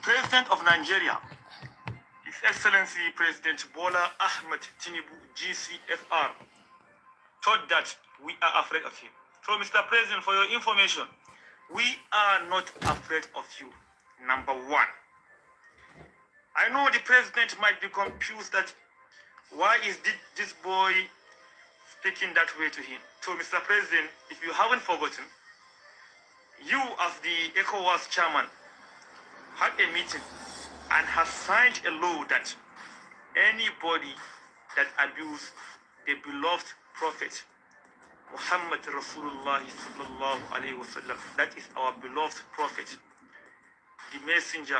President of Nigeria, His Excellency President Bola Ahmed Tinubu, GCFR, thought that we are afraid of him. So, Mr. President, for your information, we are not afraid of you. Number one, I know the president might be confused that why is this boy speaking that way to him. So, Mr. President, if you haven't forgotten, you as the ECOWAS chairman had a meeting and has signed a law that anybody that abused the beloved prophet Muhammad Rasulullah sallallahu alaihi wasallam, that is our beloved prophet, the messenger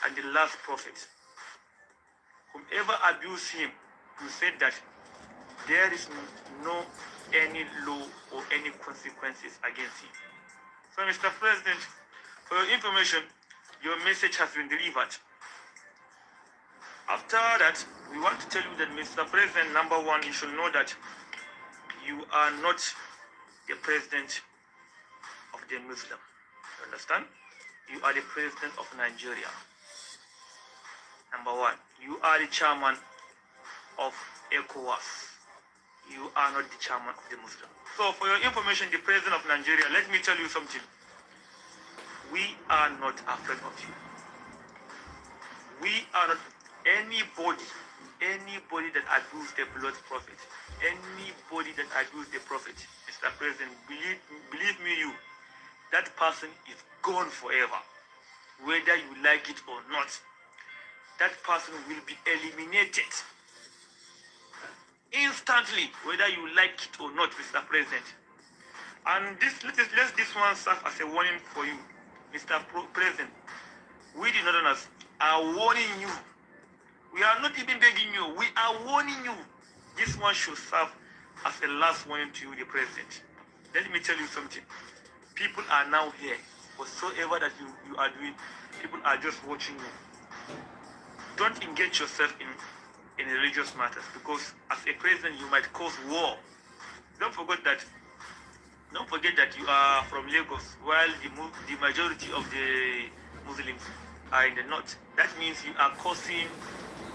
and the last prophet, whomever abused him, you said that there is no any law or any consequences against him. So, Mr. President, for your information, your message has been delivered. After that, we want to tell you that, Mr. President, number one, you should know that you are not the president of the Muslim. You understand? You are the president of Nigeria. Number one, you are the chairman of ECOWAS. You are not the chairman of the Muslim. So, for your information, the president of Nigeria, let me tell you something. We are not afraid of you. We are not anybody that abused the blood prophet, anybody that abused the prophet, Mr. President, believe me, that person is gone forever. Whether you like it or not, that person will be eliminated instantly, whether you like it or not, Mr. President. And let this one serve as a warning for you, Mr. President. We the Northerners are warning you. We are not even begging you. We are warning you. This one should serve as a last warning to you, the President. Let me tell you something. People are now here. Whatsoever that you are doing, people are just watching you. Don't engage yourself in religious matters, because as a president you might cause war. Don't forget that you are from Lagos, while the majority of the Muslims are in the north. That means you are causing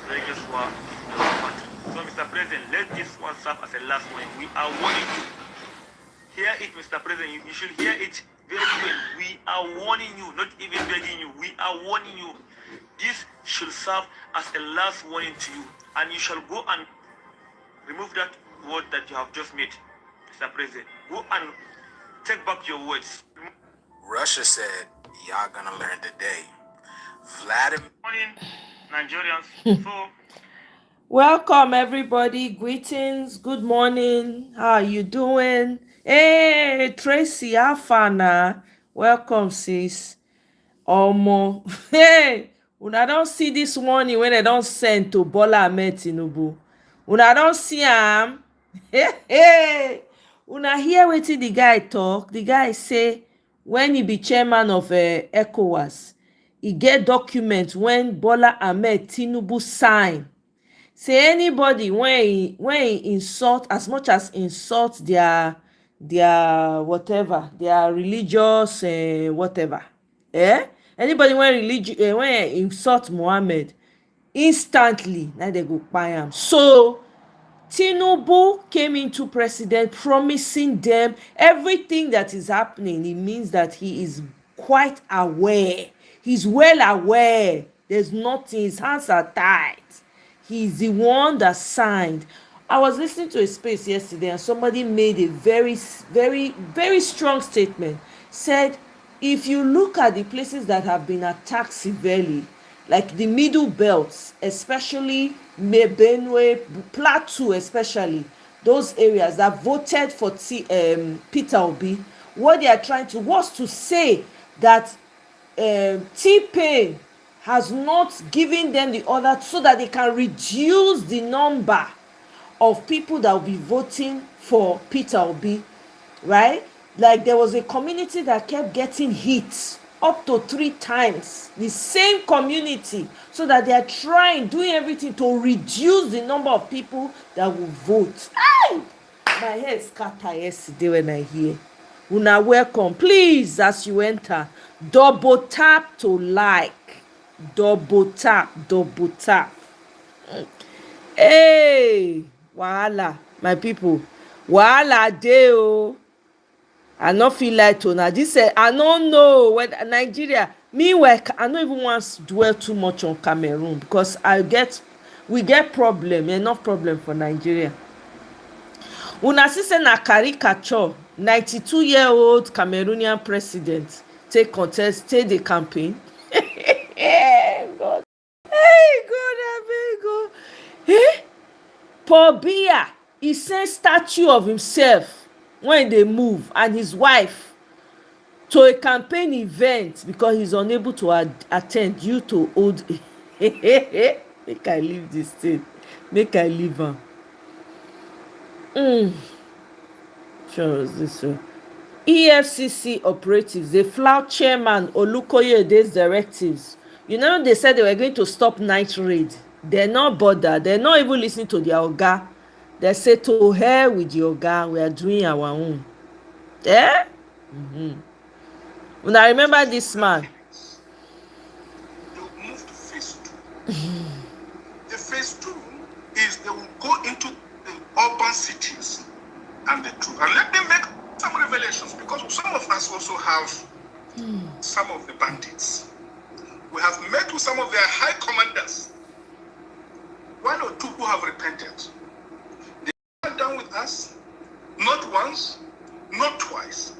religious war in your country. So, Mr. President, let this one serve as a last warning. We are warning you. Hear it, Mr. President. You should hear it very well. We are warning you, not even begging you. We are warning you. This should serve as a last warning to you. And you shall go and remove that word that you have just made, Mr. President. Go and take back your words. Russia said, y'all gonna learn today. Vladimir. Morning, Nigerians. So, welcome everybody. Greetings. Good morning. How are you doing? Hey, Tracy Afana. Welcome, sis. Omo. Hey, una don't see this morning when they don't send to Bola Ahmed Tinubu. Una don't see am. Hey. Una hear wetin the guy talk. The guy say when he be chairman of ECOWAS, he get document when Bola Ahmed Tinubu sign. Say anybody when he insult, as much as insult their whatever, their religious whatever, anybody when insult Muhammad, instantly now they go kpai am. So Tinubu came into president promising them everything that is happening. It means that he is quite aware. He's well aware. There's nothing. His hands are tied. He's the one that signed. I was listening to a space yesterday and somebody made a very, very, very strong statement. Said, if you look at the places that have been attacked severely, like the middle belts, especially Benue, Plateau especially, those areas that voted for Peter Obi, what they are trying to was to say that T-Pain has not given them the order so that they can reduce the number of people that will be voting for Peter Obi, right? Like there was a community that kept getting hit up to 3 times, the same community, so that they are doing everything to reduce the number of people that will vote. Ay! My head scattered yesterday when I hear. Una welcome, please, as you enter, double tap to like. Double tap, double tap. Hey, wahala, my people. Wahala dey o. I no fit lie to una. This I no know whether Nigeria. Meanwhile, I no even wan dwell too much on Cameroon because we get problem, enough problem for Nigeria. Una see say na caricature 92-year-old Cameroonian president take contest, take the campaign. Hey God, hey God, abeg o. Paul Biya, he send statue of himself when he dey move and his wife to a campaign event because he's unable to attend due to old make I leave this thing, make I leave am. Sure this way. EFCC operatives dey flout chairman Olukoyede's directives. You know they said they were going to stop night raid. They're not bothered. They're not even listening to their oga. They say to hell with the oga, we are doing our own. Eh? Una remember this man? They will move to phase 2. The phase 2 is they will go into the urban cities and the truth. And let them make some revelations because some of us also have some of the bandits. We have met with some of their high commanders. 1 or 2 who have repented. They sat down with us, not once, not twice.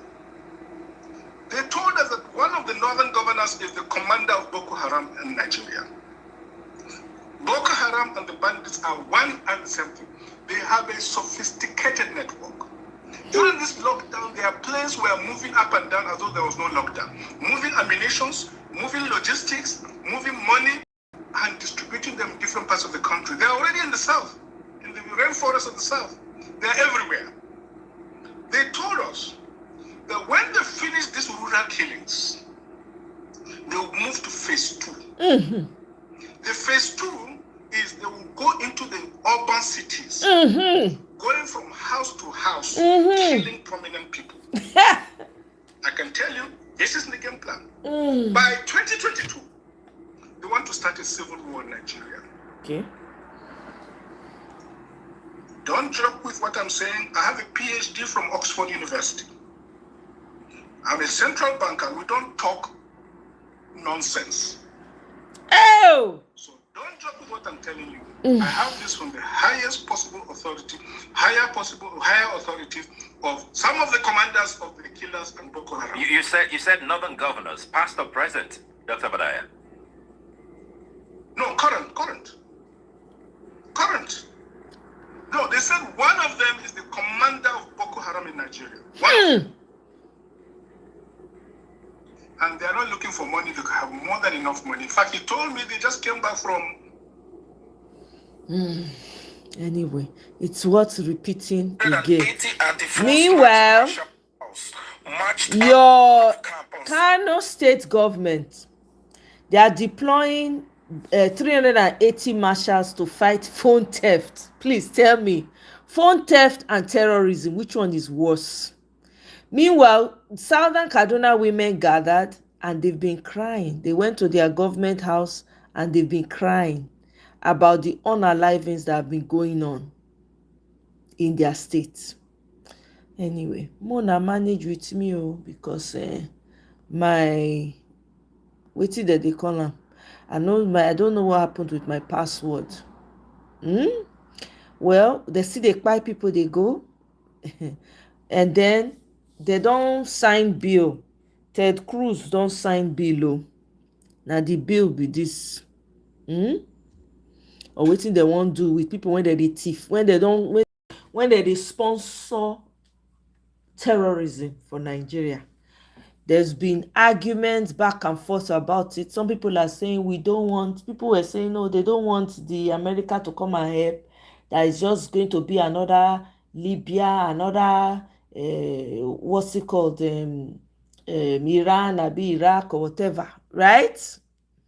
They told us that one of the northern governors is the commander of Boko Haram in Nigeria. Boko Haram and the bandits are one and the same thing. They have a sophisticated network. During this lockdown, their planes were moving up and down as though there was no lockdown. Moving ammunitions, moving logistics, moving money, and distributing them in different parts of the country. They're already in the south, in the rainforest of the south. They're everywhere. They told us that when they finish these rural killings, they will move to phase 2. The phase 2 is they will go into the urban cities, going from house to house, killing prominent people. I can tell you, this is the game plan. By 2022, they want to start a civil war in Nigeria. Okay. Don't joke with what I'm saying. I have a PhD from Oxford University. I'm a central banker. We don't talk nonsense. Oh! So don't joke with what I'm telling you. I have this from the highest possible authority, higher authorities of some of the commanders of the killers and Boko Haram. You said northern governors, past or present, Dr. Badaya? No, current. No, they said one of them is the commander of Boko Haram in Nigeria. One of them. And they are not looking for money. They have more than enough money. In fact, he told me they just came back from... Anyway, it's worth repeating again. Meanwhile, your Kano state government, they are deploying 380 marshals to fight phone theft. Please tell me, phone theft and terrorism, which one is worse? Meanwhile, Southern Kaduna women gathered and they've been crying. They went to their government house and they've been crying about the unalivings that have been going on in their state. Anyway, Mona manage with me because my wetin dem dey call am, I don't know what happened with my password. Well, they still dey kpai people dey go and then they don sign bill. Ted Cruz don sign bill. Na the bill be this. Or wetin dem wan do with people when they dey thief, when they dey sponsor terrorism for Nigeria. There's been arguments back and forth about it. Some people are saying people were saying no, they don't want the America to come and help. That is just going to be another Libya, another what's it called, Iran, Abi Iraq or whatever, right?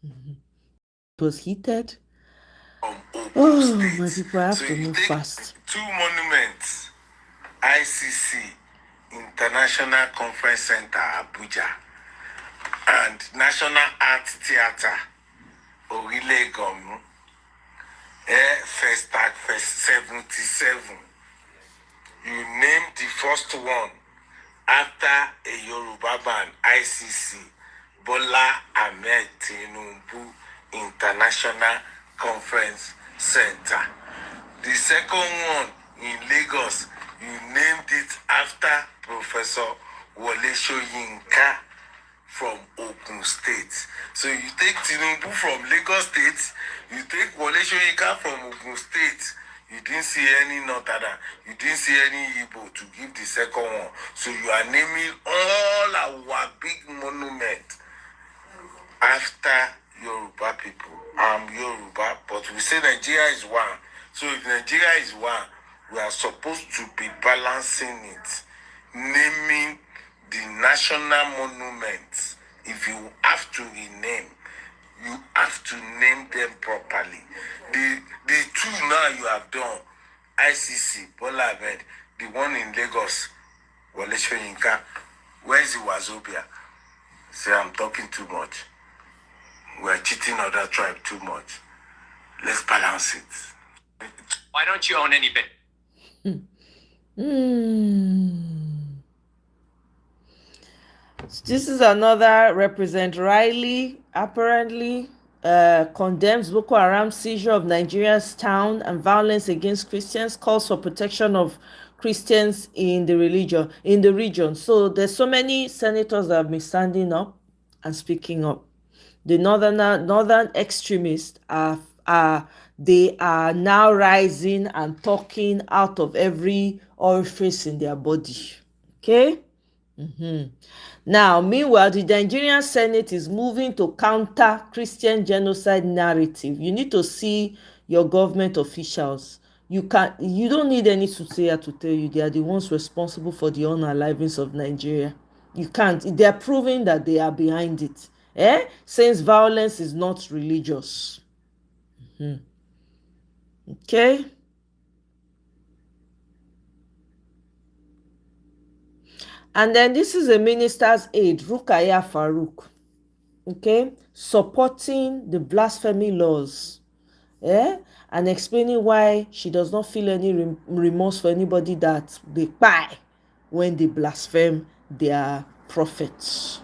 It was heated. Oh, my people, I have to move fast. 2 monuments, ICC, International Conference Center, Abuja, and National Art Theatre, Orilegom, first tag, first 77. You named the first one after a Yoruba band, ICC, Bola Ahmed Tinubu International Conference Center. The second one in Lagos, you named it after Professor Wole Soyinka from Ogun State. So you take Tinubu from Lagos State, you take Wole Soyinka from Ogun State. You didn't see any Northerner, you didn't see any Igbo to give the second one. So you are naming all our big monuments after Yoruba people. I'm Yoruba, but we say Nigeria is one. So if Nigeria is one, we are supposed to be balancing it, naming the national monuments. If you have to rename, you have to name them properly. The two now you have done, ICC, Bola Ahmed, the one in Lagos, Wole Soyinka. Where's the Wazobia? Say I'm talking too much. We are cheating other tribe too much. Let's balance it. Why don't you own anything? This is another Representative Riley apparently condemns Boko Haram seizure of Nigeria's town and violence against Christians, calls for protection of Christians in the region. So there's so many senators that have been standing up and speaking up. The northern extremists they are now rising and talking out of every orifice in their body. Okay. Now, meanwhile, the Nigerian Senate is moving to counter Christian genocide narrative. You need to see your government officials. You don't need any soothsayer to tell you they are the ones responsible for the unalivings of Nigeria. You can't. They are proving that they are behind it. Since violence is not religious. Okay. And then this is a minister's aide, Rukaya Farouk, okay, supporting the blasphemy laws, and explaining why she does not feel any remorse for anybody that they buy when they blaspheme their prophets.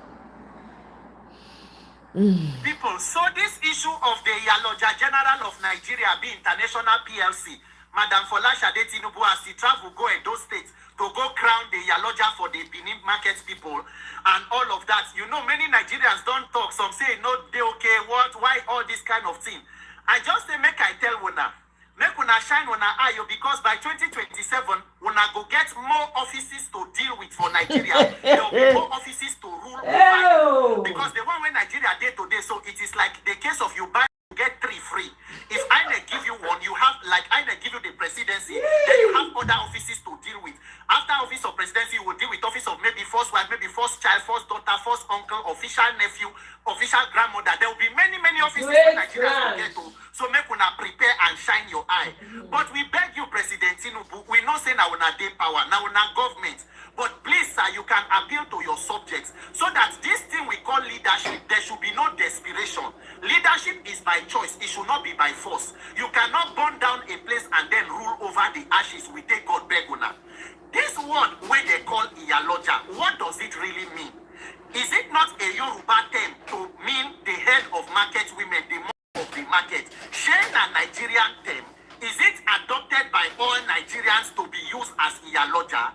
People, so this issue of the Yaloja General of Nigeria being International PLC, Madam Folashade Tinubu has to travel go Edo State to go crown the Yaloja for the Benin market people and all of that. You know, many Nigerians don't talk. Some say, no, they okay, what, why all this kind of thing? I just say, make I tell una, make una shine una eye, because by 2027, una go get more offices to deal with for Nigeria. There will be more offices to rule over. Because the one when Nigeria did today, so it is like the case of you buy, get 3 free. If INEC give you one, you have, like INEC give you the presidency, then you have other offices to deal with. After office of presidency, you will deal with office of maybe first wife, maybe first child, first daughter, first uncle, official nephew, official grandmother. There will be many offices in Nigeria to get to. So make una prepare and shine your eye. But we beg you, President Tinubu, we know say now una dey power, now una government. But please, sir, you can appeal to your subjects so that this thing we call leadership, there should be no desperation. Leadership is by choice. It should not be by force. You cannot burn down a place and then rule over the ashes. We take God beguna. This word, when they call Iyaloja, what does it really mean? Is it not a Yoruba term to mean the head of market women, the mother of the market? Share a Nigerian term. Is it adopted by all Nigerians to be used as Iyaloja?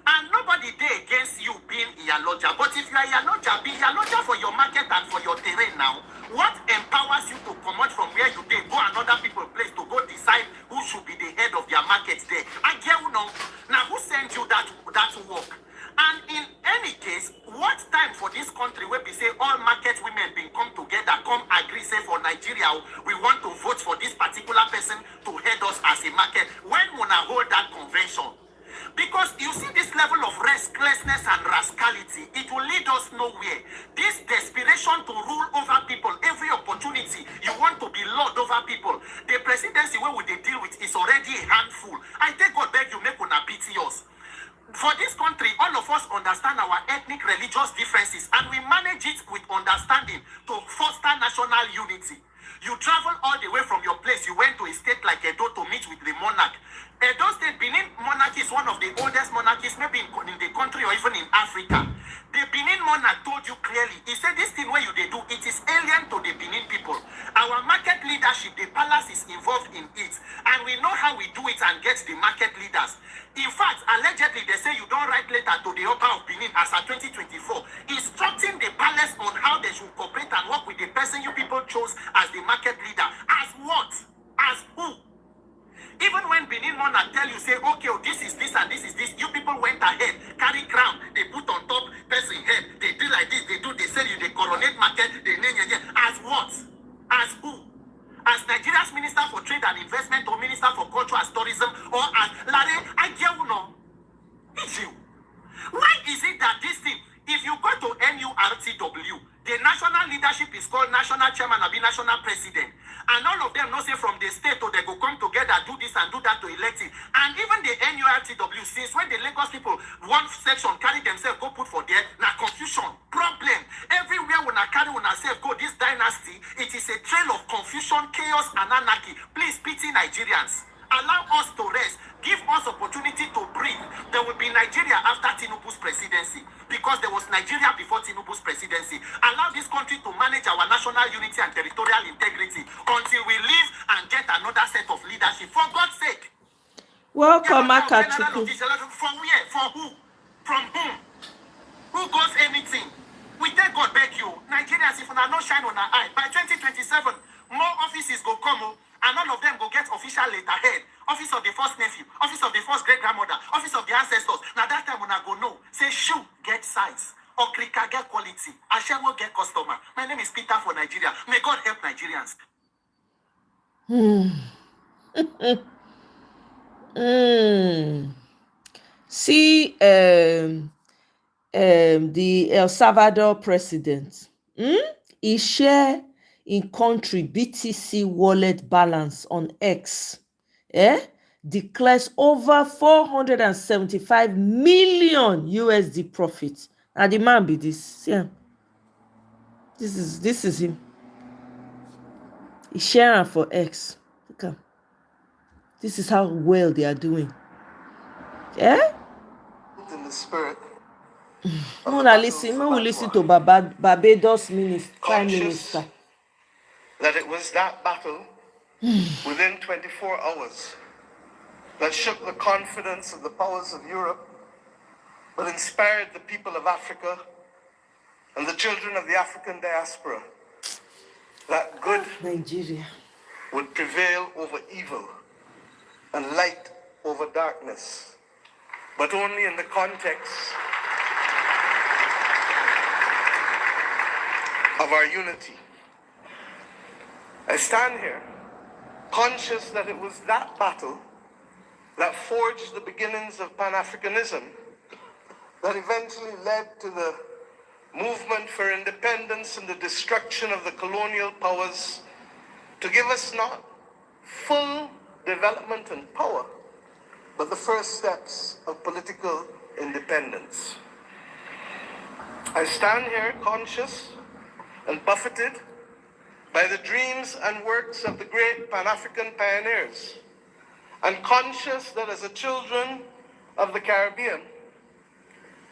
And nobody there against you being Iyaloja. But if you are Iyaloja, be Iyaloja for your market and for your terrain now. What empowers you to come out from where you did, go another people's place to go decide who should be the head of their market there? I get you know. Now who sent you that work? And in any case, what time for this country where we say all market women been come together, come agree, say for Nigeria, we want to vote for this particular person to head us as a market. When we hold that convention? Because you see this level of restlessness and rascality, it will lead us nowhere. This desperation to rule over people, every opportunity, you want to be lord over people. The presidency where would they deal with is already a handful. I take God beg you, make una pity us. For this country, all of us understand our ethnic, religious differences, and we manage it with understanding to foster national unity. You travel all the way from your place. You went to a state like Edo to meet with the monarch. Edo State, Benin monarchy is one of the oldest monarchies, maybe in the country or even in Africa. The Benin monarch told you clearly, he said this thing where you they do, it is alien to the Benin people. Our market leadership, the palace is involved in it. And we know how we do it and get the market leaders. In fact, allegedly, they say you don't write letter to the Oba of Benin as of 2024, instructing the palace on how they should cooperate and work with the person you people chose as the market leader. As what? As who? Even when Benin monarch tell you, say, okay, oh, this is this and this is this, you people went ahead, carry crown, they put on top person head, they do like this, they sell you, they coronate market, as what? As who? As Nigeria's Minister for Trade and Investment or Minister for Culture and Tourism, or as Lare, I get no. It's you. Why is it that this thing, if you go to NURTW, the national leadership is called National Chairman or National President, and all of them know say from the state or they go come together, do this and do that to elect it. And even the NURTW, since when the Lagos people, one section carry themselves, go put for there, now confusion, problem. Everywhere when I carry when I say go this dynasty, it is a trail of confusion, chaos, and anarchy. Please pity Nigerians. Allow us to rest. Give us opportunity to breathe. There will be Nigeria after Tinubu's presidency, because there was Nigeria before Tinubu's presidency. Allow this country to manage our national unity and territorial integrity until we leave and get another set of leadership. For God's sake. Welcome, Akachuku. From where? For who? From whom? Who goes anything? We thank God beg you. Nigerians, if we are not shine on our eye, by 2027, more offices go come. And all of them go get official letterhead. Office of the first nephew, office of the first great-grandmother, office of the ancestors. Now that time when I go no, say shoe, get size. Or clicker, get quality. Ashewo, get customer. My name is Peter for Nigeria. May God help Nigerians. See, the El Salvador president, he share in country BTC wallet balance on X, declares over 475 million USD profit. And the man be this, yeah. This is him. He sharing for X. Look at. This is how well they are doing. Yeah. In the spirit. We listen to Barbados Prime Minister. That it was that battle within 24 hours that shook the confidence of the powers of Europe, but inspired the people of Africa and the children of the African diaspora that good Nigeria would prevail over evil and light over darkness, but only in the context of our unity. I stand here conscious that it was that battle that forged the beginnings of Pan-Africanism that eventually led to the movement for independence and the destruction of the colonial powers to give us not full development and power, but the first steps of political independence. I stand here conscious and buffeted by the dreams and works of the great Pan-African pioneers, and conscious that as a children of the Caribbean,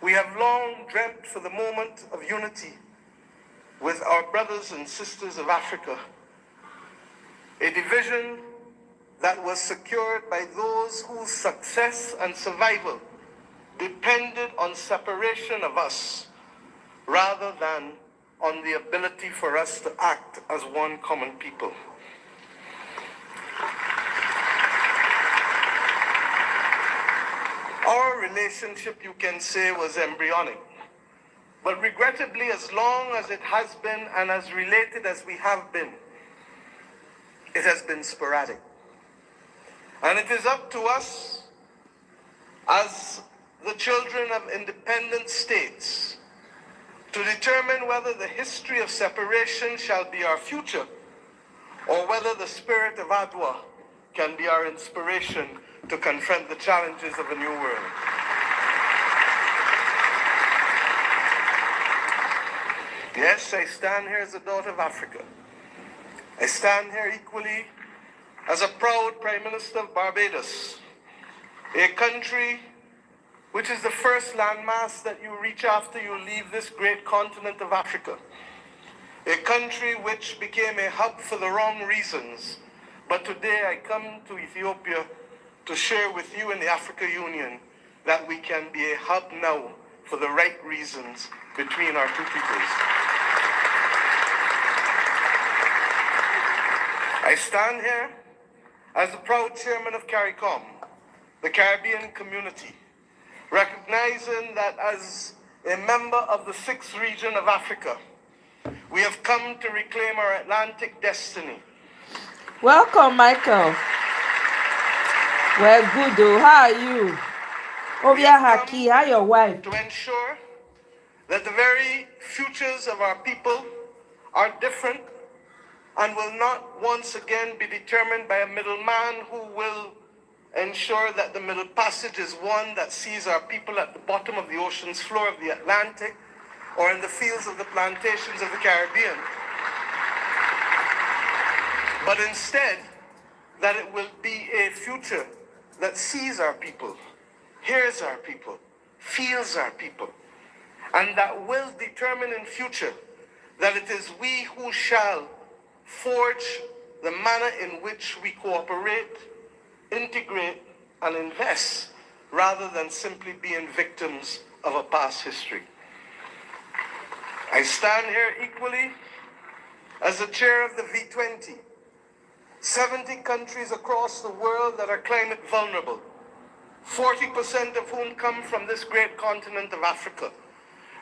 we have long dreamt for the moment of unity with our brothers and sisters of Africa, a division that was secured by those whose success and survival depended on separation of us rather than on the ability for us to act as one common people. Our relationship, you can say, was embryonic, but regrettably, as long as it has been and as related as we have been, it has been sporadic. And it is up to us as the children of independent states to determine whether the history of separation shall be our future or whether the spirit of Adwa can be our inspiration to confront the challenges of a new world. Yes, I stand here as a daughter of Africa, I stand here equally as a proud Prime Minister of Barbados, a country which is the first landmass that you reach after you leave this great continent of Africa. A country which became a hub for the wrong reasons. But today I come to Ethiopia to share with you in the Africa Union that we can be a hub now for the right reasons between our two peoples. I stand here as the proud chairman of CARICOM, the Caribbean community, recognizing that as a member of the 6th region of Africa, we have come to reclaim our Atlantic destiny. Welcome, Michael. Well, good. Oh, how are you? Ovia Haki, how your wife? To ensure that the very futures of our people are different and will not once again be determined by a middleman who will ensure that the Middle Passage is one that sees our people at the bottom of the ocean's floor of the Atlantic or in the fields of the plantations of the Caribbean, but instead that it will be a future that sees our people, hears our people, feels our people, and that will determine in future that it is we who shall forge the manner in which we cooperate, integrate, and invest, rather than simply being victims of a past history. I stand here equally as the chair of the V20, 70 countries across the world that are climate vulnerable, 40% of whom come from this great continent of Africa,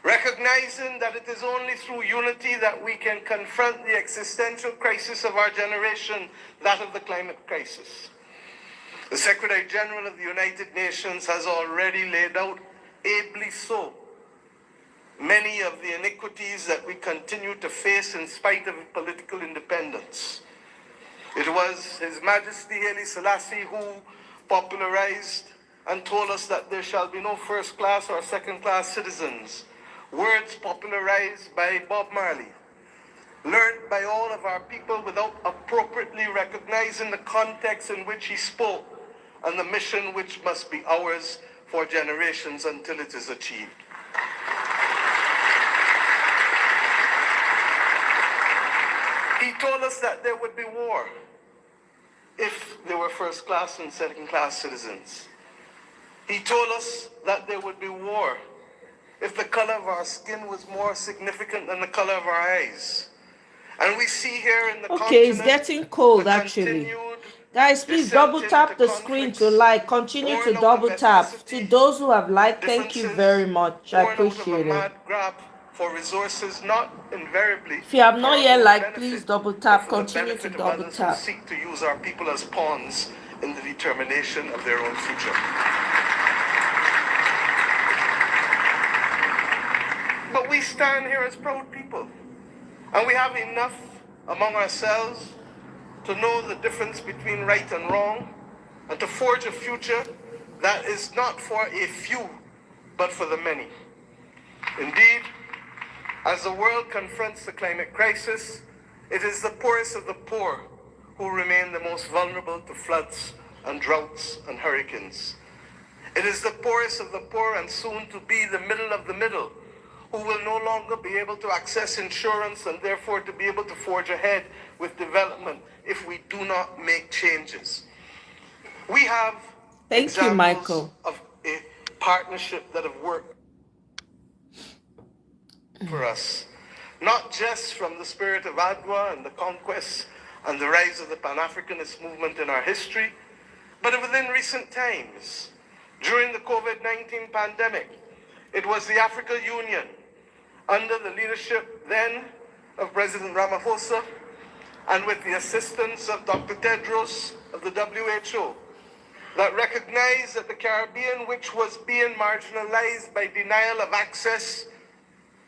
recognizing that it is only through unity that we can confront the existential crisis of our generation, that of the climate crisis. The Secretary General of the United Nations has already laid out, ably so, many of the iniquities that we continue to face in spite of political independence. It was His Majesty Haile Selassie who popularized and told us that there shall be no first-class or second-class citizens. Words popularized by Bob Marley, learned by all of our people without appropriately recognizing the context in which he spoke and the mission which must be ours for generations until it is achieved. He told us that there would be war if there were first-class and second-class citizens. He told us that there would be war if the color of our skin was more significant than the color of our eyes. And we see here in the Okay, it's getting cold actually. Guys, please double tap the screen to like. Continue to double tap. To those who have liked, thank you very much. I appreciate it. For resources not invariably. If you have not yet liked, please double tap. Continue to double tap. Seek to use our people as pawns in the determination of their own future. But we stand here as proud people, and we have enough among ourselves to know the difference between right and wrong, and to forge a future that is not for a few, but for the many. Indeed, as the world confronts the climate crisis, it is the poorest of the poor who remain the most vulnerable to floods and droughts and hurricanes. It is the poorest of the poor, and soon to be the middle of the middle, who will no longer be able to access insurance and therefore to be able to forge ahead with development if we do not make changes. We have Thank you, Michael. Of a partnership that have worked for us, not just from the spirit of Adwa and the conquest and the rise of the Pan-Africanist movement in our history, but within recent times. During the COVID-19 pandemic, it was the Africa Union, under the leadership then of President Ramaphosa, and with the assistance of Dr. Tedros of the WHO, that recognized that the Caribbean, which was being marginalized by denial of access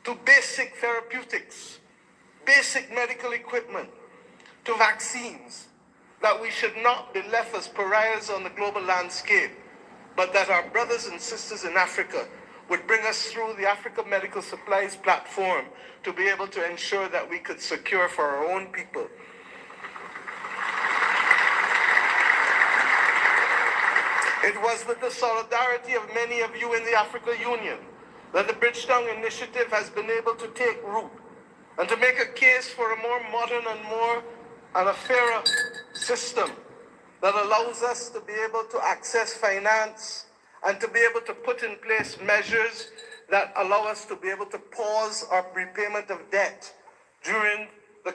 to basic therapeutics, basic medical equipment, to vaccines, that we should not be left as pariahs on the global landscape, but that our brothers and sisters in Africa would bring us through the Africa Medical Supplies platform to be able to ensure that we could secure for our own people It was with the solidarity of many of you in the Africa Union that the Bridgetown Initiative has been able to take root and to make a case for a more modern and a fairer system that allows us to be able to access finance and to be able to put in place measures that allow us to be able to pause our repayment of debt during the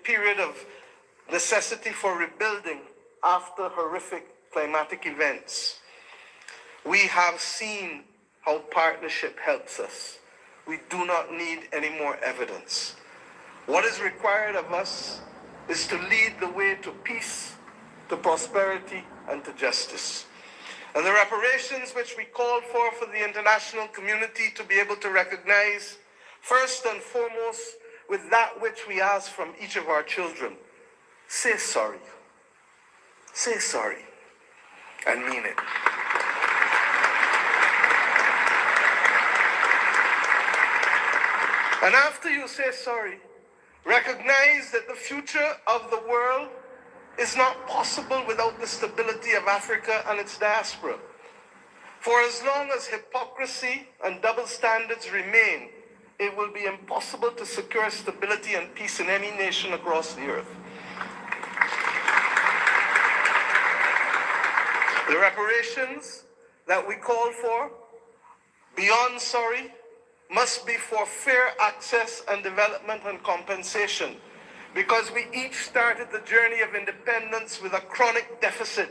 period of necessity for rebuilding after horrific climatic events. We have seen how partnership helps us. We do not need any more evidence. What is required of us is to lead the way to peace, to prosperity, and to justice. And the reparations which we call for the international community to be able to recognize, first and foremost, with that which we ask from each of our children, say sorry. Say sorry and mean it. And after you say sorry, recognize that the future of the world is not possible without the stability of Africa and its diaspora. For as long as hypocrisy and double standards remain, it will be impossible to secure stability and peace in any nation across the earth. The reparations that we call for, beyond sorry, must be for fair access and development and compensation, because we each started the journey of independence with a chronic deficit.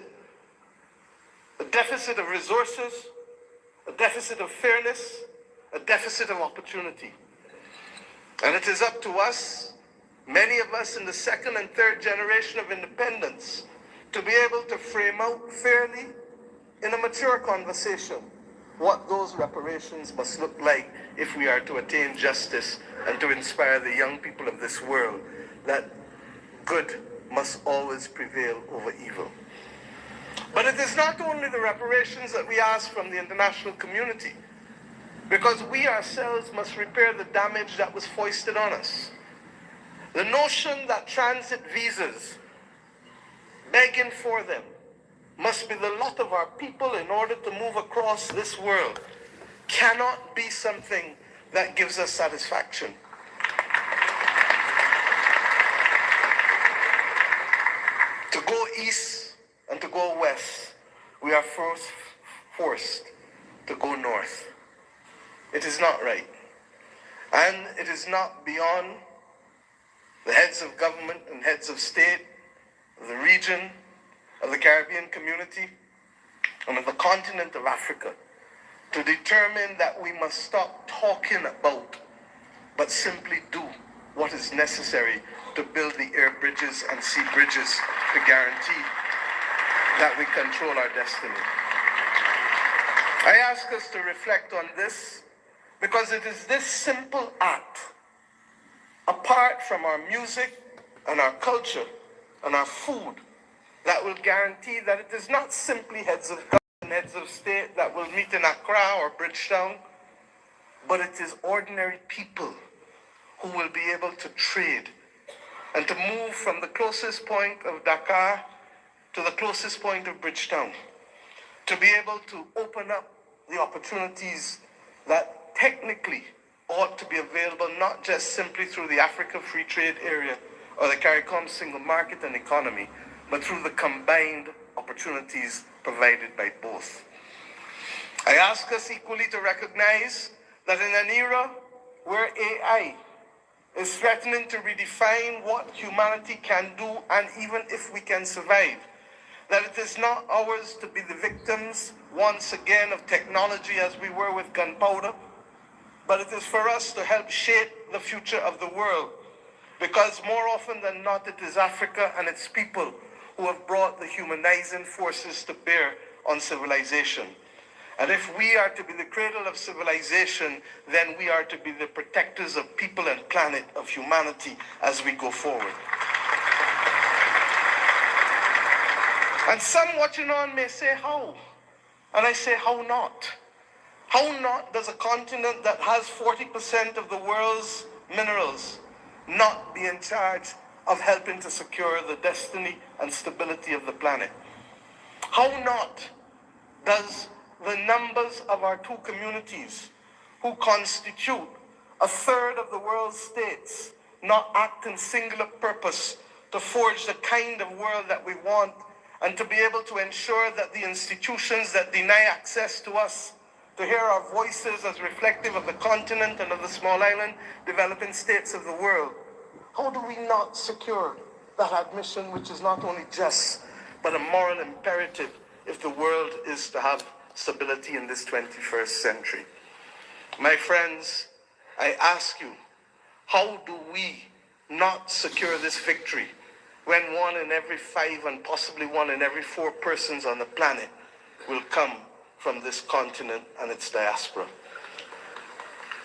A deficit of resources, a deficit of fairness, a deficit of opportunity. And it is up to us, many of us in the second and third generation of independence, to be able to frame out fairly in a mature conversation what those reparations must look like if we are to attain justice and to inspire the young people of this world that good must always prevail over evil. But it is not only the reparations that we ask from the international community, because we ourselves must repair the damage that was foisted on us. The notion that transit visas, begging for them, must be the lot of our people in order to move across this world cannot be something that gives us satisfaction. To go east and to go west, we are first forced to go north. It is not right. And it is not beyond the heads of government and heads of state, of the region, of the Caribbean community, and of the continent of Africa to determine that we must stop talking about, but simply do what is necessary to build the air bridges and sea bridges to guarantee that we control our destiny. I ask us to reflect on this because it is this simple act, apart from our music and our culture and our food, that will guarantee that it is not simply heads of government and heads of state that will meet in Accra or Bridgetown, but it is ordinary people who will be able to trade and to move from the closest point of Dakar to the closest point of Bridgetown, to be able to open up the opportunities that technically ought to be available not just simply through the Africa Free Trade Area or the CARICOM single market and economy, but through the combined opportunities provided by both. I ask us equally to recognize that in an era where AI is threatening to redefine what humanity can do and even if we can survive, that it is not ours to be the victims once again of technology as we were with gunpowder, but it is for us to help shape the future of the world, because more often than not it is Africa and its people who have brought the humanizing forces to bear on civilization. And if we are to be the cradle of civilization, then we are to be the protectors of people and planet, of humanity, as we go forward. And some watching on may say, how? And I say, how not? How not does a continent that has 40% of the world's minerals not be in charge of helping to secure the destiny and stability of the planet? How not does the numbers of our two communities, who constitute a third of the world's states, not act in singular purpose to forge the kind of world that we want and to be able to ensure that the institutions that deny access to us, to hear our voices as reflective of the continent and of the small island developing states of the world? How do we not secure that admission, which is not only just, but a moral imperative if the world is to have stability in this 21st century? My friends, I ask you, how do we not secure this victory when 1 in every 5 and possibly 1 in every 4 persons on the planet will come from this continent and its diaspora?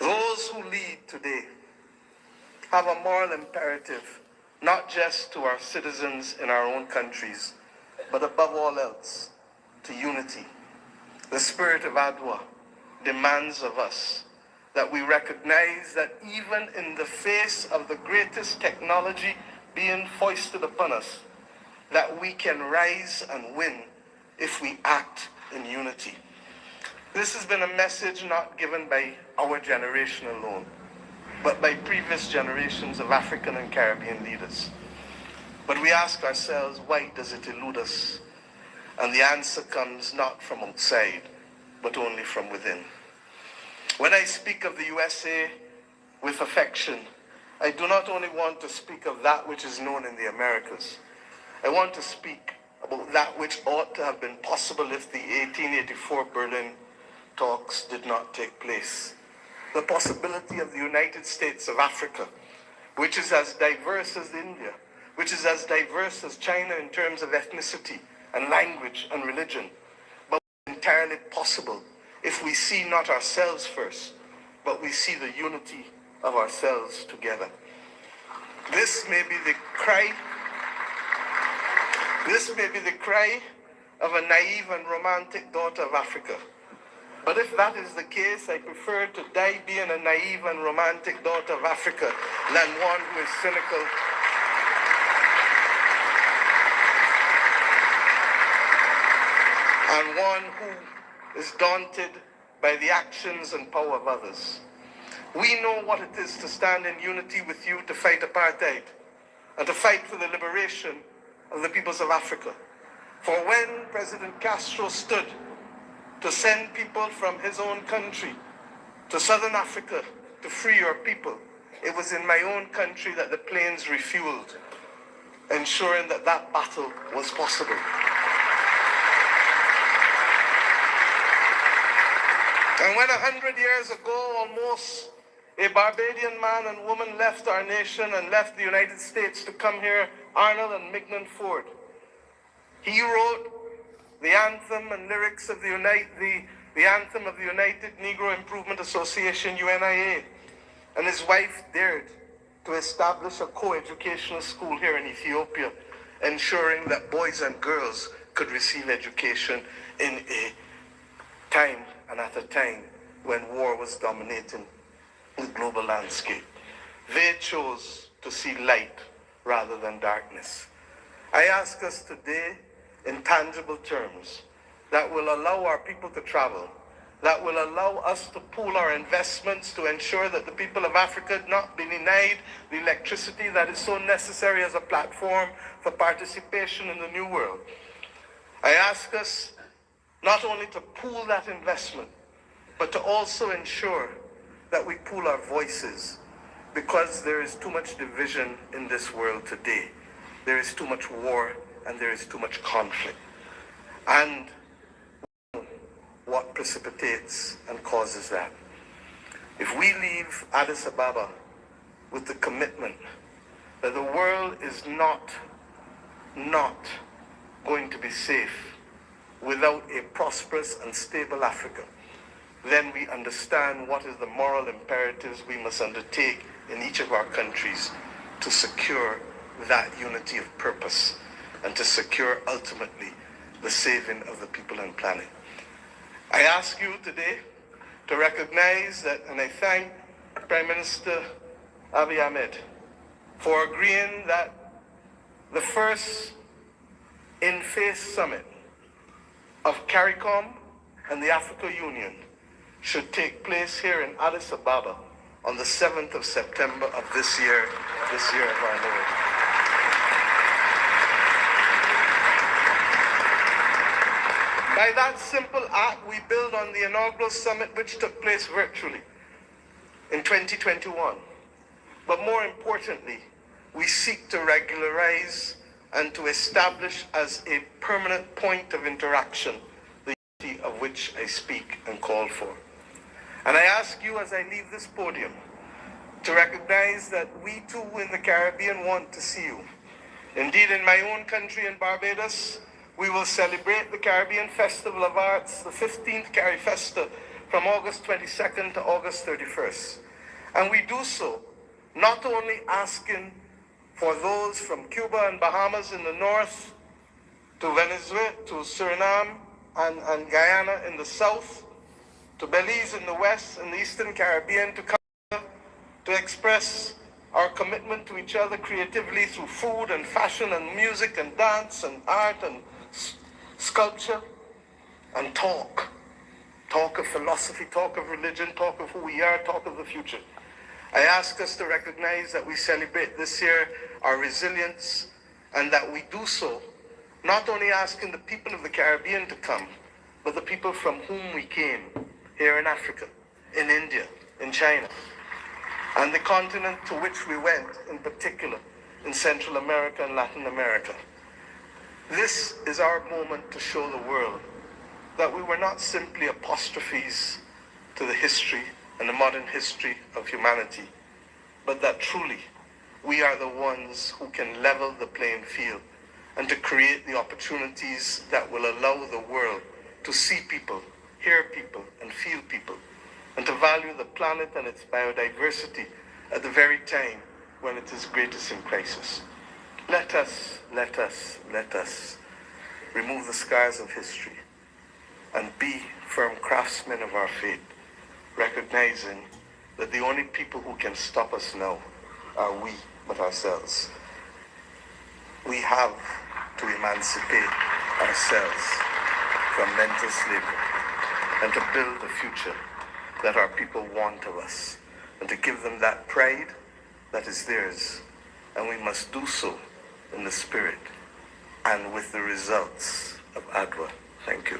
Those who lead today have a moral imperative, not just to our citizens in our own countries, but above all else, to unity. The spirit of Adwa demands of us that we recognize that even in the face of the greatest technology being foisted upon us, that we can rise and win if we act in unity. This has been a message not given by our generation alone, but by previous generations of African and Caribbean leaders. But we ask ourselves, why does it elude us? And the answer comes not from outside, but only from within. When I speak of the USA with affection, I do not only want to speak of that which is known in the Americas. I want to speak about that which ought to have been possible if the 1884 Berlin talks did not take place. The possibility of the United States of Africa, which is as diverse as India, which is as diverse as China in terms of ethnicity and language and religion, but entirely possible if we see not ourselves first, but we see the unity of ourselves together. This may be the cry of a naive and romantic daughter of Africa. But if that is the case, I prefer to die being a naive and romantic daughter of Africa than one who is cynical and one who is daunted by the actions and power of others. We know what it is to stand in unity with you to fight apartheid and to fight for the liberation of the peoples of Africa. For when President Castro stood to send people from his own country to Southern Africa to free your people, it was in my own country that the planes refueled, ensuring that that battle was possible. And when 100 years ago, almost, a Barbadian man and woman left our nation and left the United States to come here, Arnold and Mignon Ford, he wrote the anthem and lyrics of the anthem of the United Negro Improvement Association, UNIA, and his wife dared to establish a co-educational school here in Ethiopia, ensuring that boys and girls could receive education in a time and at a time when war was dominating the global landscape. They chose to see light rather than darkness. I ask us today in tangible terms that will allow our people to travel, that will allow us to pool our investments to ensure that the people of Africa not be denied the electricity that is so necessary as a platform for participation in the new world. I ask us not only to pool that investment, but to also ensure that we pool our voices, because there is too much division in this world today. There is too much war and there is too much conflict. And what precipitates and causes that? If we leave Addis Ababa with the commitment that the world is not going to be safe without a prosperous and stable Africa, then we understand what is the moral imperatives we must undertake in each of our countries to secure that unity of purpose and to secure ultimately the saving of the people and planet. I ask you today to recognize that, and I thank Prime Minister Abiy Ahmed for agreeing that the first in-face summit of CARICOM and the Africa Union should take place here in Addis Ababa on the 7th of September of this year of our Lord. By that simple act, we build on the inaugural summit which took place virtually in 2021. But more importantly, we seek to regularize and to establish as a permanent point of interaction the unity of which I speak and call for. And I ask you as I leave this podium to recognize that we too in the Caribbean want to see you. Indeed, in my own country in Barbados, we will celebrate the Caribbean Festival of Arts, the 15th Carifesta, from August 22nd to August 31st. And we do so not only asking for those from Cuba and Bahamas in the north, to Venezuela, to Suriname and Guyana in the south, to Belize in the west and the Eastern Caribbean, to come to express our commitment to each other creatively through food and fashion and music and dance and art and sculpture and talk of philosophy, talk of religion, talk of who we are, talk of the future. I ask us to recognize that we celebrate this year our resilience and that we do so not only asking the people of the Caribbean to come, but the people from whom we came here in Africa, in India, in China, and the continent to which we went, in particular, in Central America and Latin America. This is our moment to show the world that we were not simply apostrophes to the history and the modern history of humanity, but that truly we are the ones who can level the playing field and to create the opportunities that will allow the world to see people, hear people, and feel people, and to value the planet and its biodiversity at the very time when it is greatest in crisis. Let us remove the scars of history and be firm craftsmen of our fate, recognizing that the only people who can stop us now are we, but ourselves. We have to emancipate ourselves from mental slavery and to build the future that our people want of us and to give them that pride that is theirs. And we must do so in the spirit and with the results of ADWA. Thank you.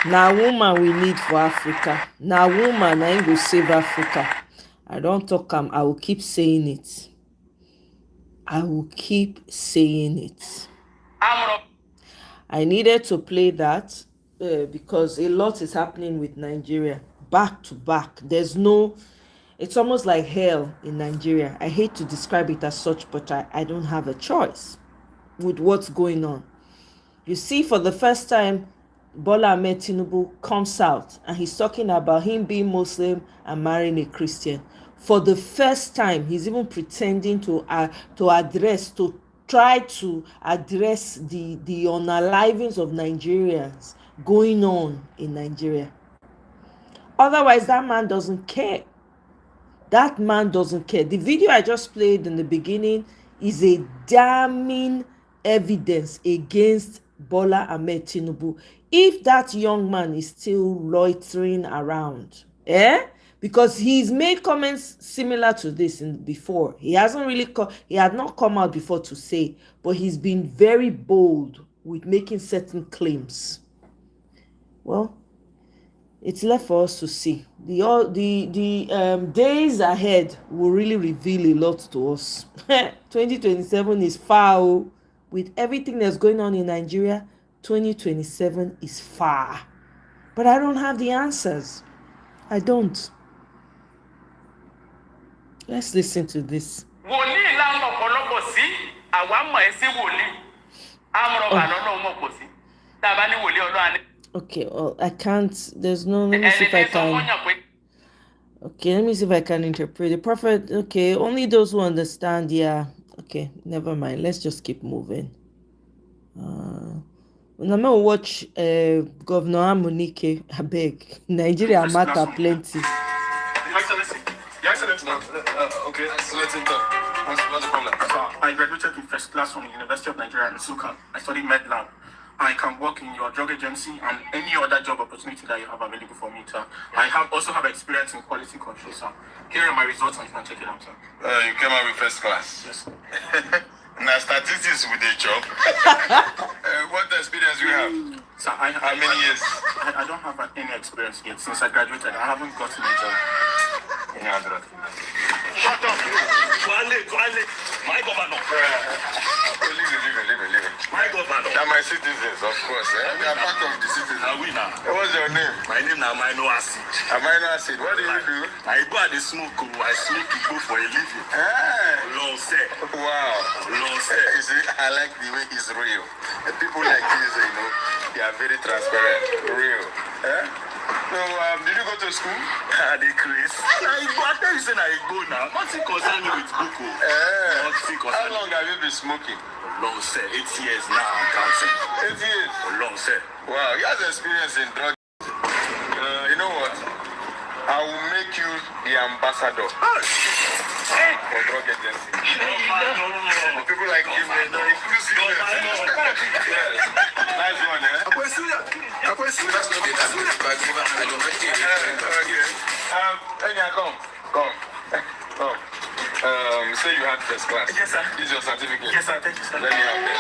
Now woman we need for Africa. Now woman I go save Africa. I don't talk I will keep saying it. I will keep saying it. I needed to play that because a lot is happening with Nigeria back to back. It's almost like hell in Nigeria. I hate to describe it as such, but I don't have a choice with what's going on. You see, for the first time, Bola Ahmed Tinubu comes out and he's talking about him being Muslim and marrying a Christian. For the first time, he's even pretending to try to address the unalivings of Nigerians going on in Nigeria. Otherwise, that man doesn't care. That man doesn't care. The video I just played in the beginning is a damning evidence against Bola Ahmed Tinubu. If that young man is still loitering around, because he's made comments similar to this before. He had not come out before to say, but he's been very bold with making certain claims. Well, it's left for us to see. The days ahead will really reveal a lot to us. 2027 is far. With everything that's going on in Nigeria, 2027 is far. But I don't have the answers. I don't. Let's listen to this. Okay, well, I can't. There's no. Let me see if I can. Okay, let me see if I can interpret the prophet. Okay, only those who understand. Yeah. Okay, never mind. Let's just keep moving. I'm gonna watch Governor Amunike. I beg. Nigeria matter plenty. Your Excellency, Okay, so let's talk. What's the problem? I graduated in first class from the University of Nigeria in Suka. I studied med lab. I can work in your drug agency and any other job opportunity that you have available for me, sir. I also have experience in quality control, sir. Here are my results and you can check it out, sir. You came out with first class. Yes, sir. Now statistics with the job. What experience you have? Sir, How many years? I don't have any experience yet. Since I graduated, I haven't gotten a job. Shut up, you. Kwale. My governor. Leave it. My governor. They're my citizens, of course. They are part of the citizens. What's your name? My name is Amino Acid. Amino Acid. What do you do? I go at the smoke. I smoke to go for a living. Long set. Wow. Long set. You see, I like the way he's real. People like this, they are very transparent. Real. So, did you go to school? The Chris. I tell you, say I go now. Nothing concern me with Buko. How long have you been smoking? Long set. 8 years now. I'm counting. 8 years. Long set. Wow, he has experience in drugs. You know what? I will make you the ambassador for drug agency. People like him, they're inclusive. Yes. Nice one, eh? Come. Say you had first class. Yes, sir. This is your certificate. Yes, sir. Thank you, sir. Let me have that.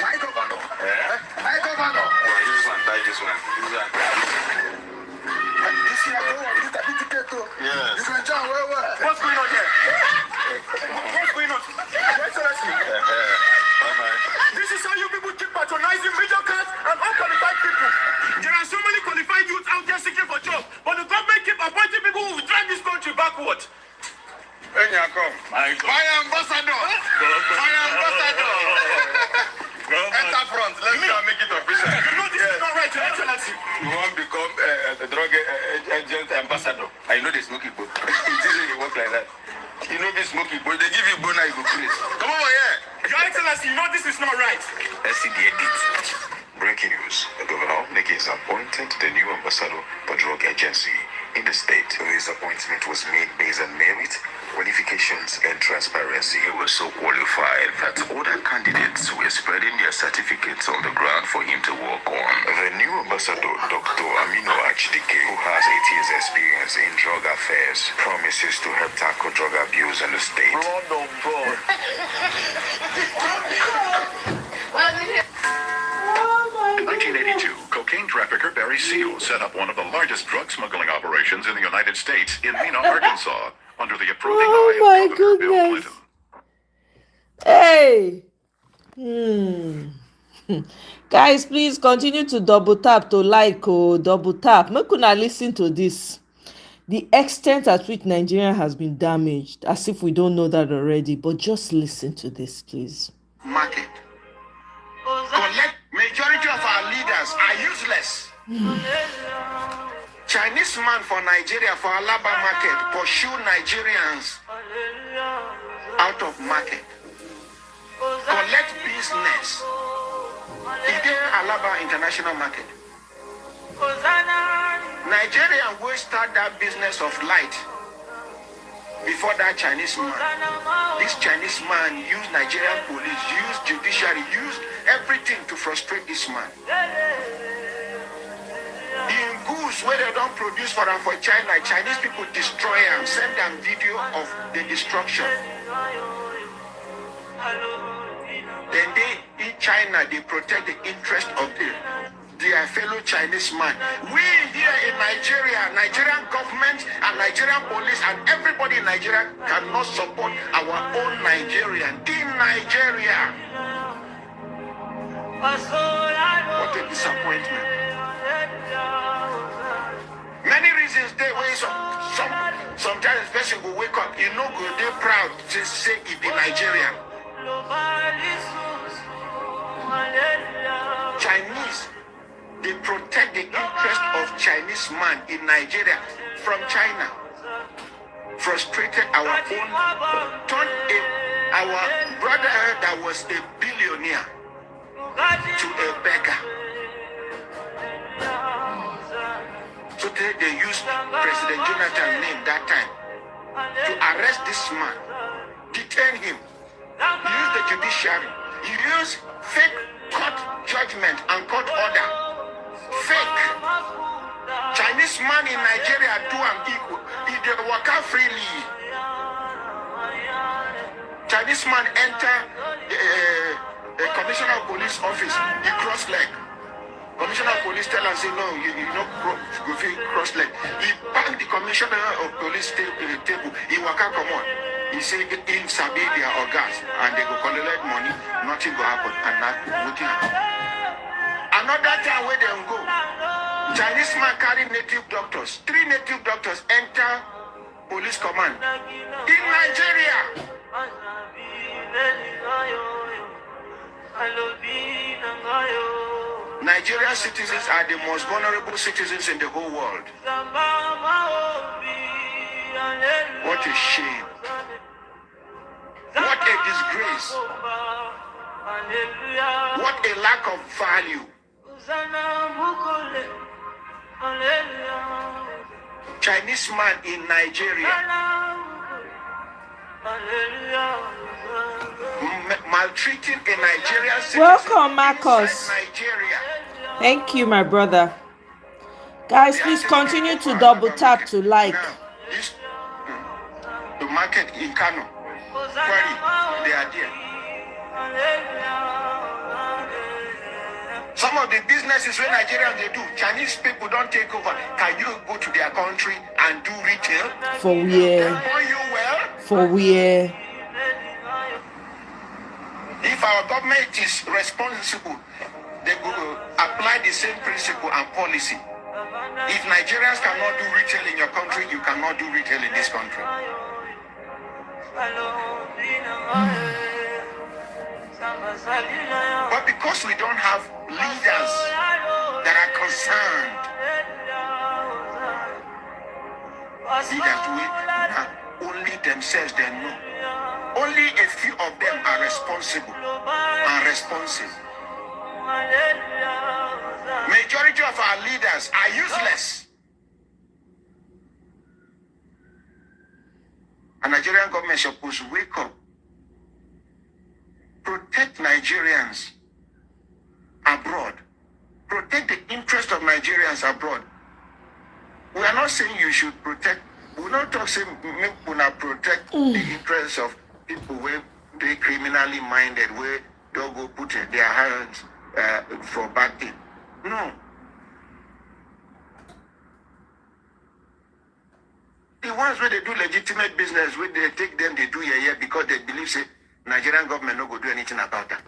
My governor. My governor. This one. This year, I go on with the ticket. Yes. You can tell where. What's going on here? What's going on? Your Excellency, this is how you people keep patronizing middle class and unqualified people. There are so many qualified youths out there seeking for jobs, but the government keep appointing people who will drive this country backward. My ambassador. Enter front. Let's go and make it official. You know this is not right, Your Excellency. You want to become a drug agent ambassador? I know they smoking book. It doesn't work like that. You know this smoking book. They give you bona, you go crazy. Come over here. Your Excellency, you know this is not right. Let's see the edit. Breaking news. The governor Omoye is appointed the new ambassador for drug agency in the state. His appointment was made based on merit, qualifications, and transparency. He was so qualified that other candidates were spreading their certificates on the ground for him to work on. The new ambassador, Dr. Amino Achdike, who has 8 years experience in drug affairs, promises to help tackle drug abuse in the state. In 1982, cocaine trafficker Barry Seal set up one of the largest drug smuggling operations in the United States in Mena, Arkansas, under the approving eye of Governor Bill Clinton. Hey. Guys, please continue to double tap to like double tap. Make una listen to this. The extent at which Nigeria has been damaged, as if we don't know that already, but just listen to this, please. Market. Majority of our leaders are useless. Chinese man for Nigeria, for Alaba market, pursue Nigerians out of market. Collect business. Is there Alaba international market? Nigerian will start that business of light before that Chinese man. This Chinese man used Nigerian police, used judiciary, used everything to frustrate this man. In goods where they don't produce for China, Chinese people destroy them, send them video of the destruction. Then in China, they protect the interest of their fellow Chinese man. We here in Nigeria, Nigerian government and Nigerian police and everybody in Nigeria cannot support our own Nigerian in Nigeria. What a disappointment. Many reasons they way sometimes person will wake up, you know, go they proud to say it be Nigerian. Chinese, they protect the interest of Chinese man in Nigeria from China. Frustrated our own, turned our brother that was a billionaire to a beggar. say they used President Jonathan's name that time to arrest this man, detain him. You use the judiciary. You use fake court judgment and court order. Fake. Chinese man in Nigeria do am equal. He dey waka freely. Chinese man enter the commissioner of police office. He cross leg. Commissioner of police tell him say no, you no go fit cross leg. He bang the commissioner of police table. He waka comot. He say in sabi their organs and they go collect money. Nothing go happen and that wetin happen. Another time where them go, Chinese man carry native doctors. 3 native doctors enter police command in Nigeria. Nigerian citizens are the most vulnerable citizens in the whole world. What a shame. What a disgrace. What a lack of value. Chinese man in Nigeria maltreating a Nigerian citizen. Welcome, Marcus. Nigeria. Thank you, my brother. Guys, please continue to double tap to like. This, the market in Kano, Kwari, they are there. Some of the businesses where Nigerians they do, Chinese people don't take over. Can you go to their country and do retail? For where? You well? For where? If our government is responsible, they will apply the same principle and policy. If Nigerians cannot do retail in your country, you cannot do retail in this country. But because we don't have leaders that are concerned, leaders only themselves they know. Only a few of them are responsible and responsive. Majority of our leaders are useless. And Nigerian government is supposed to wake up, protect Nigerians abroad, protect the interest of Nigerians abroad. We are not saying you should protect. We will not talk saying we not protect the interests of people where they criminally minded, where they'll go put their hands for bad thing. No. The ones where they do legitimate business, where they take them, they do yeah because they believe say Nigerian government not go do anything about that.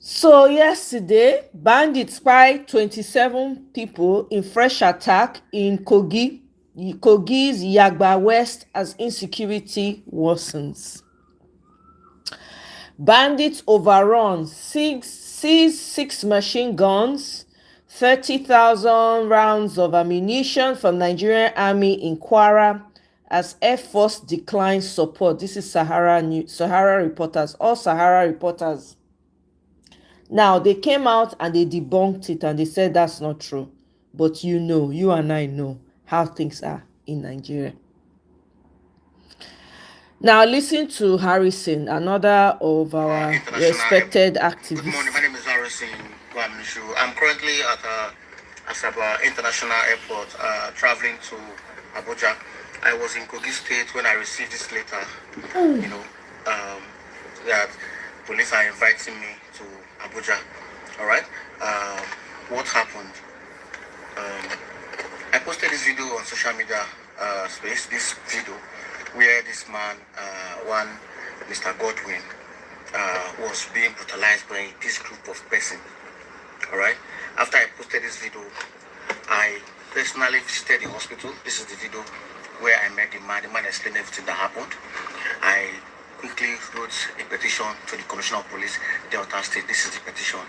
So yesterday, bandits spy 27 people in fresh attack in Kogi's Yagba West as insecurity worsens. Bandits overrun seized 6 machine guns, 30,000 rounds of ammunition from Nigerian Army in Kwara as Air Force declines support. This is Sahara reporters, all Sahara reporters. Now, they came out and they debunked it and they said that's not true. But you know, you and I know how things are in Nigeria. Now, listen to Harrison, another of our respected activists. Good morning, my name is Harrison. I'm currently at Asaba International Airport, traveling to Abuja. I was in Kogi State when I received this letter, that police are inviting me to Abuja. All right. What happened? I posted this video on social media space. This video where this man, Mr. Godwin, was being brutalized by this group of persons. All right. After I posted this video, I personally visited the hospital. This is the video where I met the man. The man explained everything that happened. I quickly wrote a petition to the Commissioner of Police, Delta State. This is the petition.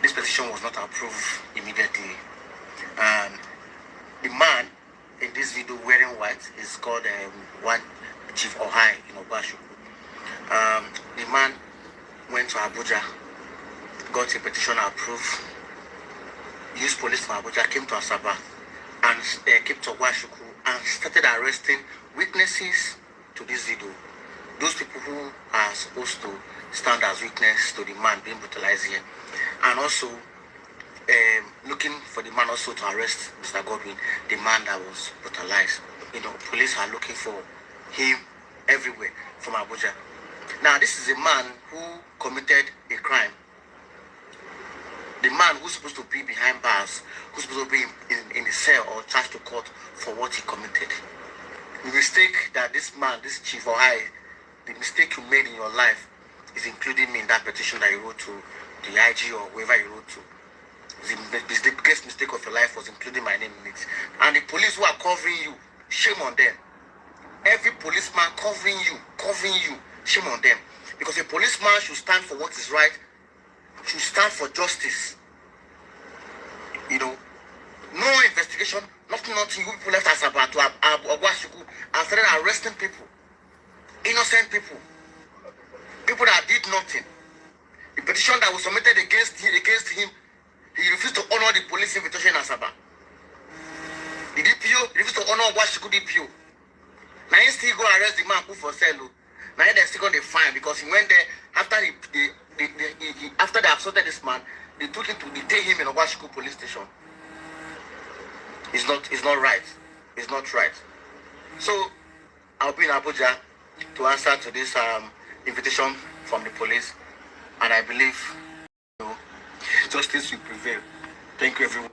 This petition was not approved immediately. And the man in this video wearing white is called Chief Ohai in Obashuku. The man went to Abuja, got a petition approved, used police from Abuja, came to Asaba, and came to Washuku and started arresting witnesses to this video. Those people who are supposed to stand as witness to the man being brutalized here, and also looking for the man also to arrest Mr. Godwin, the man that was brutalized. Police are looking for him everywhere from Abuja. Now, this is a man who committed a crime. The man who's supposed to be behind bars, who's supposed to be in the cell or charged to court for what he committed. The mistake that this man, this chief or the mistake you made in your life is including me in that petition that you wrote to the IG or whoever you wrote to. The biggest mistake of your life was including my name in it. And the police who are covering you, shame on them. Every policeman covering you, shame on them. Because a policeman should stand for what is right, should stand for justice. No investigation, nothing. You people left us about to Aguashuku and started arresting people, innocent people that did nothing. The petition that was submitted against him, he refused to honor the police invitation in Asaba. The DPO refused to honor Aguashuku DPO. Now he still go arrest the man who for sale. Now they're still going to fine because he went there after after they assaulted this man. They took him to detain him in Aguashuku police station. It's not right. It's not right. So I'll be in Abuja to answer to this invitation from the police, and I believe justice will prevail. Thank you, everyone.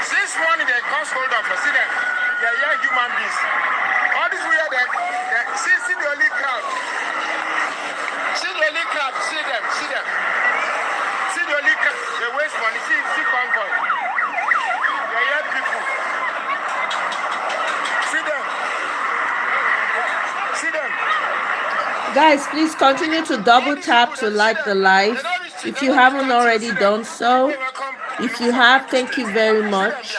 Since morning they cause hold up, see them. Yeah, human beings. All this weird, see the only crowd. See the only crowd, see them. See the only crowd. They waste money, see convoy. Yeah, people. See them. Guys, please continue to double tap to like the live if you haven't already done so. If you have, thank you very much.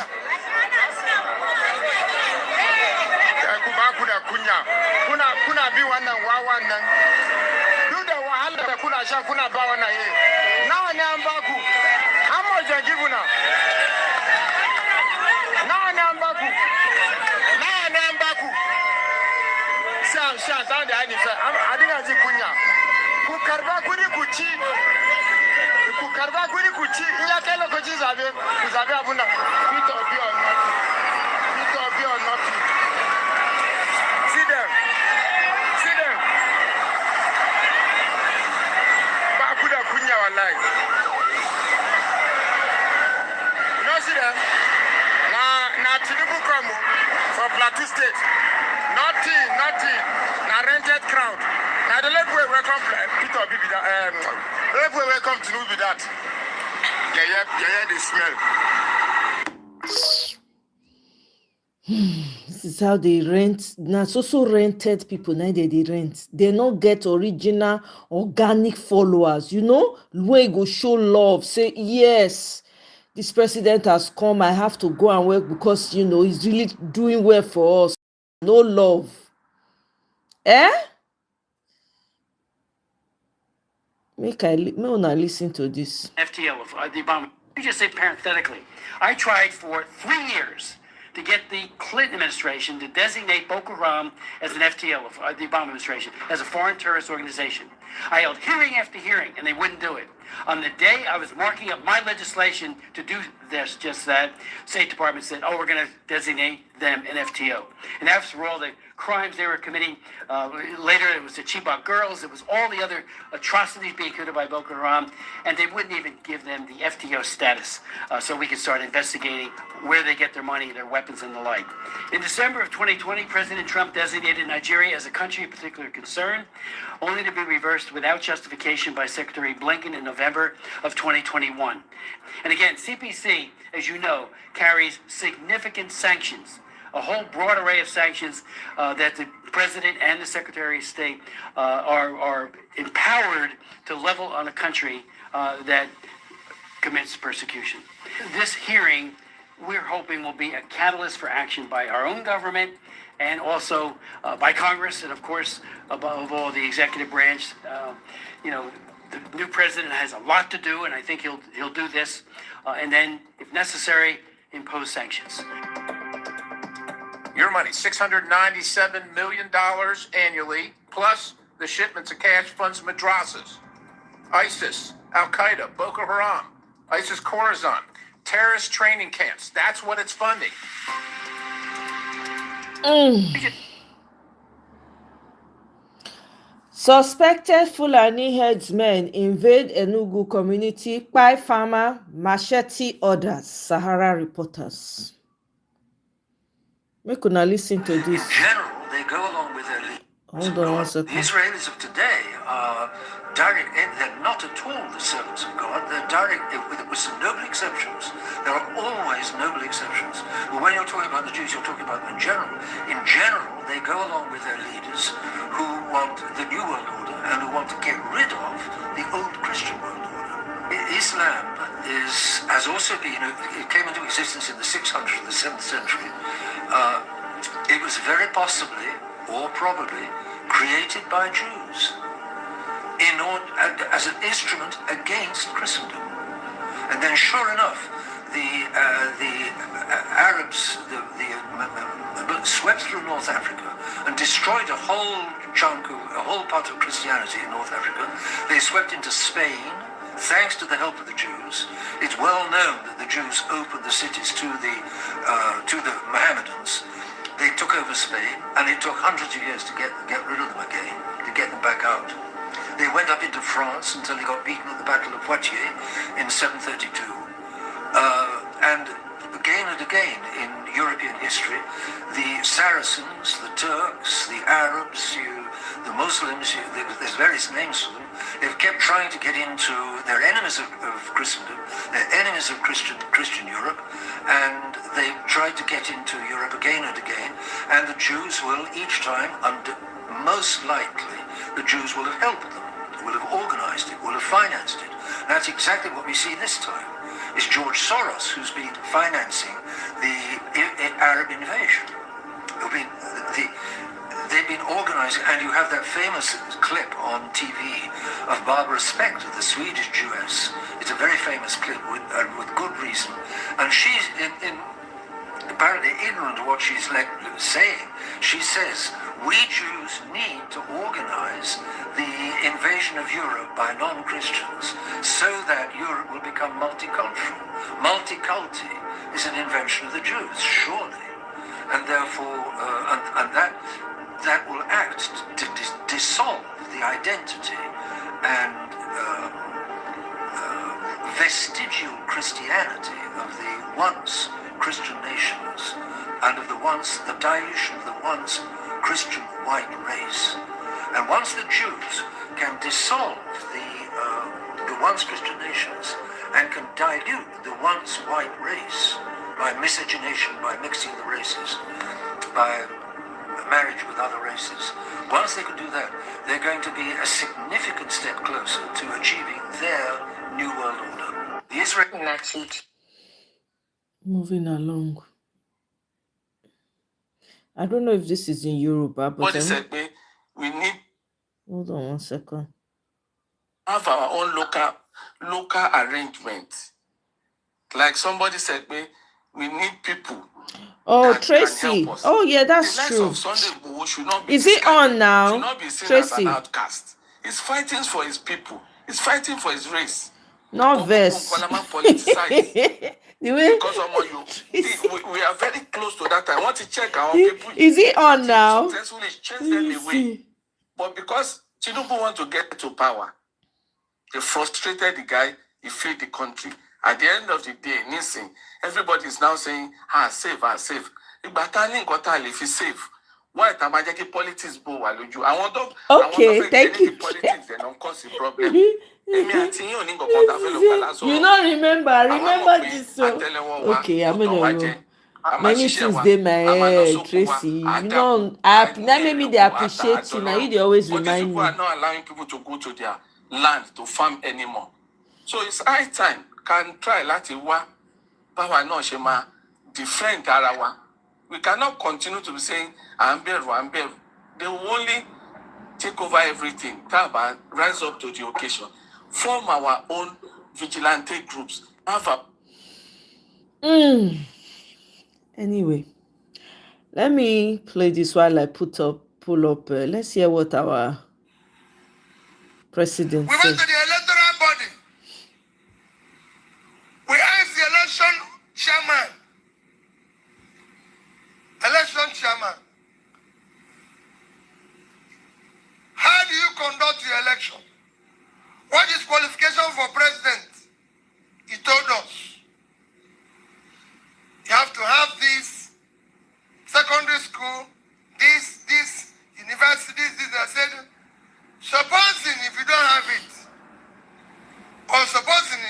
Tinubu come from Plateau State. Nothing. Na rented crowd. Now the left way welcome Peter Bibi that. Left way welcome Tinubu that. Yeah, the smell. This is how they rent. Now, so rented people now they rent. They not get original, organic followers. Where go show love. Say yes. This president has come, I have to go and work because, he's really doing well for us. No love. Make una listen to this. FTO of the Obama. Let me just say parenthetically, I tried for 3 years to get the Clinton administration to designate Boko Haram as an FTO of the Obama administration, as a foreign terrorist organization. I held hearing after hearing, and they wouldn't do it. On the day I was marking up my legislation to do just that, State Department said, we're going to designate them an FTO. And that's for all the crimes they were committing. Later, it was the Chibok girls. It was all the other atrocities being committed by Boko Haram. And they wouldn't even give them the FTO status so we could start investigating where they get their money, their weapons, and the like. In December of 2020, President Trump designated Nigeria as a country of particular concern, only to be reversed without justification by Secretary Blinken in November of 2021. And again, CPC, as you know, carries significant sanctions, a whole broad array of sanctions that the President and the Secretary of State are empowered to level on a country that commits persecution. This hearing, we're hoping, will be a catalyst for action by our own government and also by Congress, and of course, above all, the executive branch. The new president has a lot to do, and I think he'll do this, and then, if necessary, impose sanctions. Your money, $697 million annually, plus the shipments of cash funds madrasas, ISIS, Al-Qaeda, Boko Haram, ISIS Khorasan, terrorist training camps. That's what it's funding. Suspected Fulani headsmen invade Enugu community, kpai farmer, machete orders, Sahara reporters. Make una listen to this. In general, they go along with their leaders. Hold on one The second. Israelis of today are direct, they're not at all the servants of God. They're direct, with some noble exceptions. There are always noble exceptions. But when you're talking about the Jews, you're talking about them in general. In general, they go along with their leaders who want the New World Order and who want to get rid of the old Christian world order. Islam has also been, it came into existence in the 600s, the 7th century. It was very possibly, or probably, created by Jews as an instrument against Christendom. And then, sure enough, the Arabs swept through North Africa and destroyed a whole part of Christianity in North Africa. They swept into Spain, thanks to the help of the Jews. It's well known that the Jews opened the cities to the Mohammedans. They took over Spain, and it took hundreds of years to get rid of them again, to get them back out. They went up into France until they got beaten at the Battle of Poitiers in 732. And again in European history, the Saracens, the Turks, the Arabs, the Muslims, there's various names for them. They've kept trying to get into, they're enemies of Christendom, they're enemies of Christian Europe, and they've tried to get into Europe again and again, and the Jews will each time, most likely, the Jews will have helped them, will have organized it, will have financed it. And that's exactly what we see this time. It's George Soros who's been financing the Arab invasion. They've been organizing, and you have that famous clip on TV of Barbara Spector, the Swedish Jewess. It's a very famous clip with good reason. And she's apparently ignorant of what she's saying. She says, we Jews need to organize the invasion of Europe by non-Christians so that Europe will become multicultural. Multiculti is an invention of the Jews, surely. And therefore, that will act to dissolve the identity and vestigial Christianity of the once Christian nations and of the dilution of the once Christian white race. And once the Jews can dissolve the once Christian nations and can dilute the once white race by miscegenation, by mixing the races, by marriage with other races, once they can do that, they're going to be a significant step closer to achieving their New World Order. The Israeli... Moving along. I don't know if this is in Yoruba, but What is it? We need hold on one second. have our own local arrangement. Like somebody said, we need people. Oh, that Tracy. can help us. Oh, yeah, that's the true. Of Sunday Igboho should not be Is it discarded. on now? Should not be seen Tracy. as an outcast. He's fighting for his people. He's fighting for his race. Not verse. The way we are very close to that. I want to check our people. Is it on now? Successfully change them away. But because Tinubu want to get to power, they frustrated the guy, he failed the country. At the end of the day, Nisin, everybody is now saying, save. If you save. Why politics okay, thank you. Politics they don't cause a problem. You don't remember this song. Okay, I'm gonna many things they my head, Tracy. You know, now maybe they appreciate you. Now you always remind me. People are not allowing people to go to their land to farm anymore. So it's high time. can try láti wá báwa náà ṣe máa defend ara wa. We cannot continue to be saying à ń bẹ̀rù. They will only take over everything. Taba rise up to the occasion. Form our own vigilante groups. Have a Anyway, let me play this while I pull up. Let's hear what our president We said. went to the electoral body. We asked the election chairman, how do you conduct your election? What is qualification for president? He told us, you have to have this secondary school, this university, this. I said, supposing if you don't have it, or supposing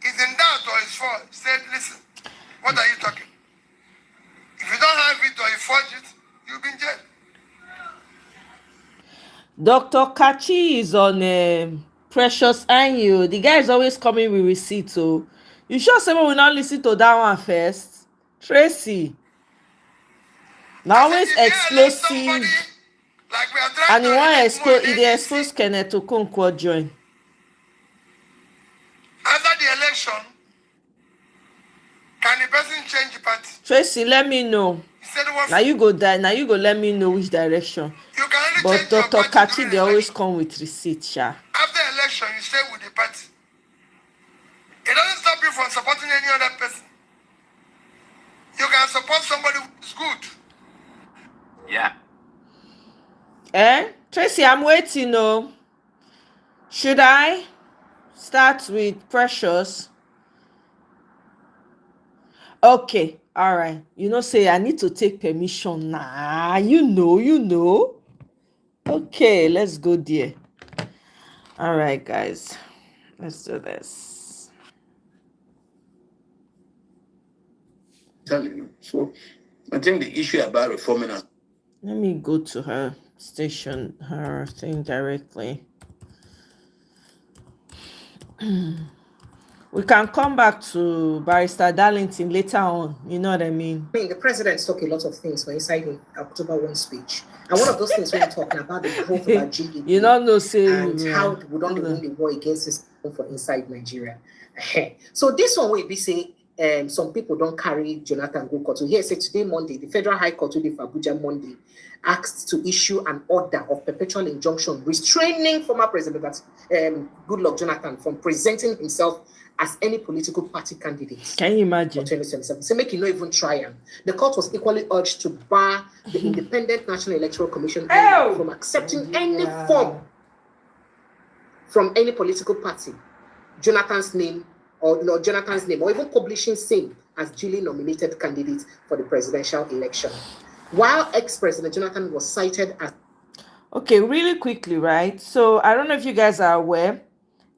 it's in doubt or it's false, he said, listen, what are you talking? If you don't have it or you forge it, you'll be in jail. Dr. Kachi is on Precious Anyu. The guy is always coming with receipts. So you sure someone will not listen to that one first? Tracy. Now always explosive. And he want to expose Kenneth Okonkwo join. After the election, can the person change the party? Tracy, let me know. Now you go die. Now you go let me know which direction. You can only But change your Dr. party Kachi, during they the always election. come with receipts, sha. After election, you stay with the party. It doesn't stop you from supporting any other person. You can support somebody who's good. Yeah. Tracy, I'm waiting. No. Should I start with Precious? Okay. All right. You know, say I need to take permission. Nah, you know. Okay, let's go there. All right, guys. Let's do this. Telling you. So I think the issue about reforming us. Let me go to her station, her thing directly. We can come back to Barrister Darlington later on. You know what I mean? I mean, the president talked a lot of things when inside the October 1 speech. And one of those things we're talking about the growth of our GDP. You don't know, say, and how we don't win the war against this for inside Nigeria. So this one will be say some people don't carry Jonathan go court. So here say today Monday, the Federal High Court today for Abuja Monday asked to issue an order of perpetual injunction restraining former President Goodluck Jonathan from presenting himself as any political party candidate. Can you imagine? For 2027. So make it not even try him. The court was equally urged to bar the Independent National Electoral Commission from accepting any form from any political party, Jonathan's name, or even publishing same as duly nominated candidates for the presidential election. While ex-President Jonathan was cited as... Okay, really quickly, right? So I don't know if you guys are aware,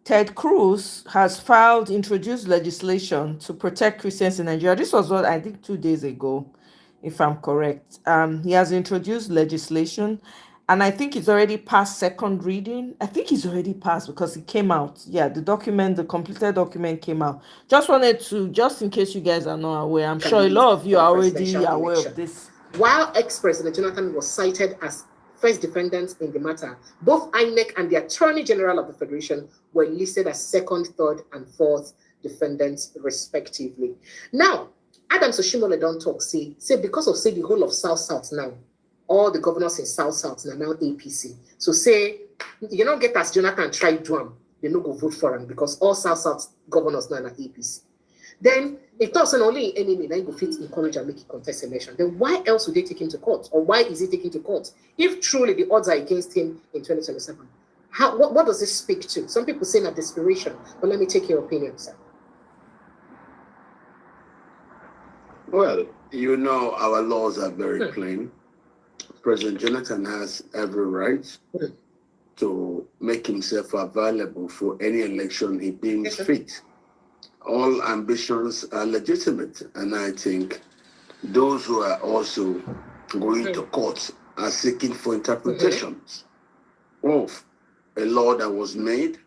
Ted Cruz has introduced legislation to protect Christians in Nigeria. This was what I think 2 days ago, if I'm correct. He has introduced legislation, and I think it's already passed second reading. I think it's already passed because it came out. Yeah, the completed document came out. Just in case you guys are not aware, I'm sure a lot of you are already aware of this. While ex-President Jonathan was cited as first defendants in the matter, both INEC and the Attorney General of the Federation were listed as second, third, and fourth defendants, respectively. Now, Adam Soshimole don't talk, say because of the whole of South now, all the governors in South are now APC. So say, you don't get as Jonathan tried drum, they no go vote for him because all South governors now are APC. Then, if that's an only enemy, then go fit encourage and make it contest election. Then why else would they take him to court? Or why is he taken to court? If truly the odds are against him in 2027, what does this speak to? Some people say that desperation, but let me take your opinion, sir. Well, you know our laws are very plain. President Jonathan has every right to make himself available for any election he deems fit. All ambitions are legitimate, and I think those who are also going to court are seeking for interpretations of a law that was made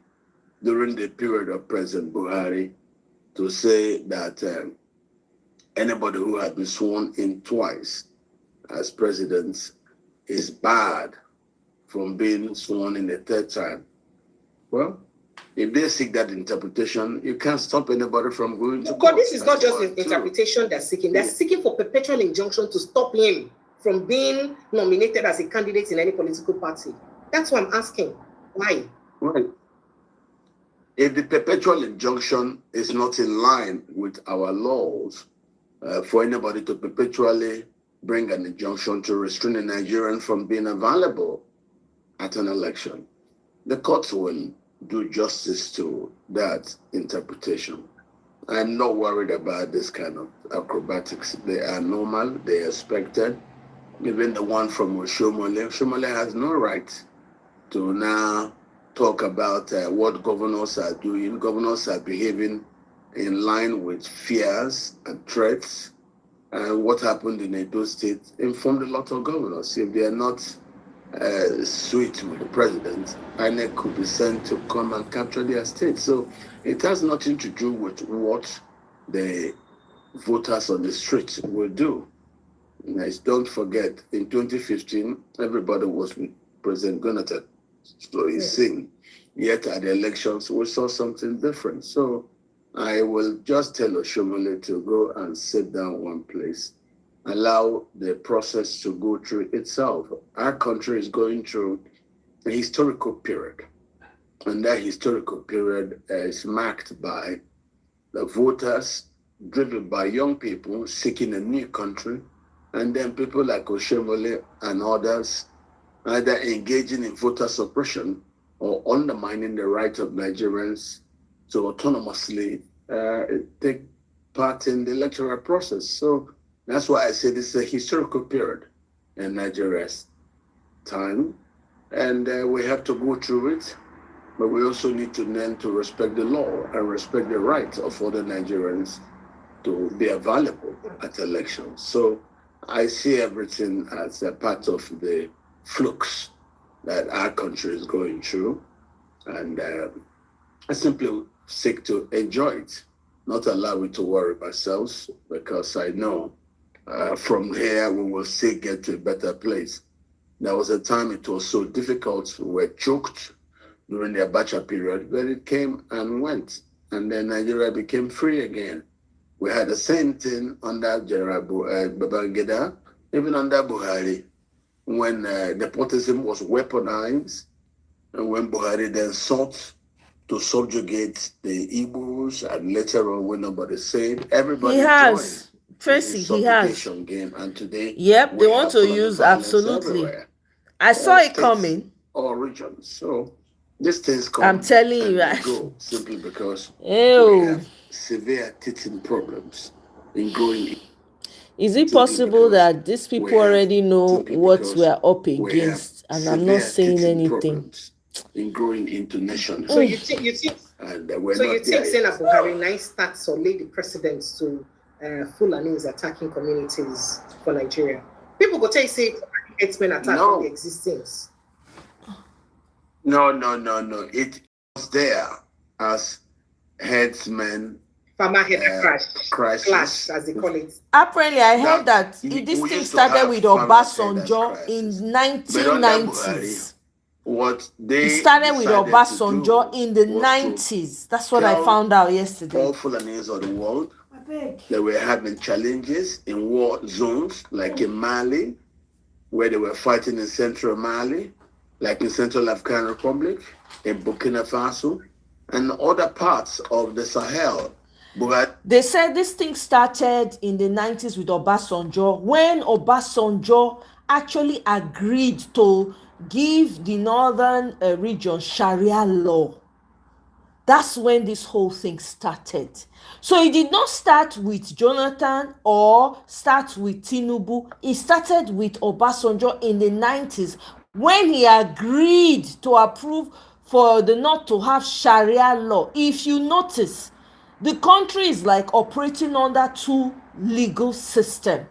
during the period of President Buhari to say that anybody who had been sworn in twice as president is barred from being sworn in a third time. Well, if they seek that interpretation, you can't stop anybody from going to court. But this is not just an interpretation they're seeking. They're seeking for perpetual injunction to stop him from being nominated as a candidate in any political party. That's what I'm asking. Why? Right. If the perpetual injunction is not in line with our laws, for anybody to perpetually bring an injunction to restrain a Nigerian from being available at an election, the courts will do justice to that interpretation. I'm not worried about this kind of acrobatics. They are normal, they are expected. Even the one from Omoye has no right to now talk about what governors are doing. Governors are behaving in line with fears and threats. And what happened in Edo State informed a lot of governors. If they are not sweet with the president, INEC could be sent to come and capture their state. So it has nothing to do with what the voters on the streets will do. Don't forget, in 2015, everybody was with President Jonathan. So he's saying, yet at the elections, we saw something different. So I will just tell Oshomole to go and sit down one place, allow the process to go through itself. Our country is going through a historical period, and that historical period is marked by the voters driven by young people seeking a new country, and then people like Oshomole and others either engaging in voter suppression or undermining the right of Nigerians to autonomously take part in the electoral process. So that's why I say this is a historical period in Nigeria's time, and we have to go through it, but we also need to learn to respect the law and respect the right of other Nigerians to be available at elections. So I see everything as a part of the flux that our country is going through, and I simply seek to enjoy it, not allow it to worry ourselves, because I know from here we will still get to a better place. There was a time it was so difficult, we were choked during the Abacha period, but it came and went, and then Nigeria became free again. We had the same thing under General Babangida, even under Buhari, when nepotism was weaponized, and when Buhari then sought to subjugate the Igbos, and later on, when nobody said, everybody joined. Tracy, he has. Game, and today, yep, they want to use absolutely. Everywhere. I saw it coming. All regions. So these things come. I'm telling you, go simply because we have severe teething problems in growing. Is it possible that these people already know what we're up against, and I'm not saying anything? In growing into nations. So you think Senator Buhari now starts or lay the precedent to Fulanis attacking communities for Nigeria? People go tell you say X-Men attack on the existence. No. It was there as headsmen. Farmer head clash, as they call it. Apparently, I heard that this thing started with Obasanjo in 1990s. It started with Obasanjo in the 90s. That's what I found out yesterday. All Fulanis of the world, they were having challenges in war zones, like in Mali, where they were fighting in central Mali, like in Central African Republic, in Burkina Faso, and other parts of the Sahel. But they said this thing started in the 90s with Obasanjo, when Obasanjo actually agreed to give the northern region Sharia law. That's when this whole thing started. So it did not start with Jonathan or start with Tinubu. It started with Obasanjo in the 90s when he agreed to approve for the North to have Sharia law. If you notice, the country is like operating under two legal systems.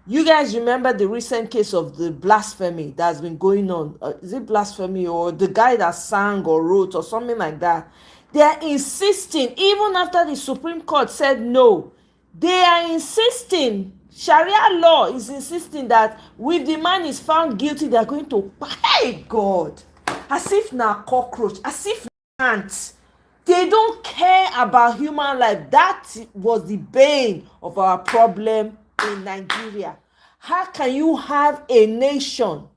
You guys remember the recent case of the blasphemy that's been going on? Is it blasphemy or the guy that sang or wrote or something like that? They are insisting, even after the Supreme Court said no, they are insisting, Sharia law is insisting that if the man is found guilty, they are going to, hey God, as if na cockroach, as if na ants. They don't care about human life. That was the bane of our problem in Nigeria. How can you have a nation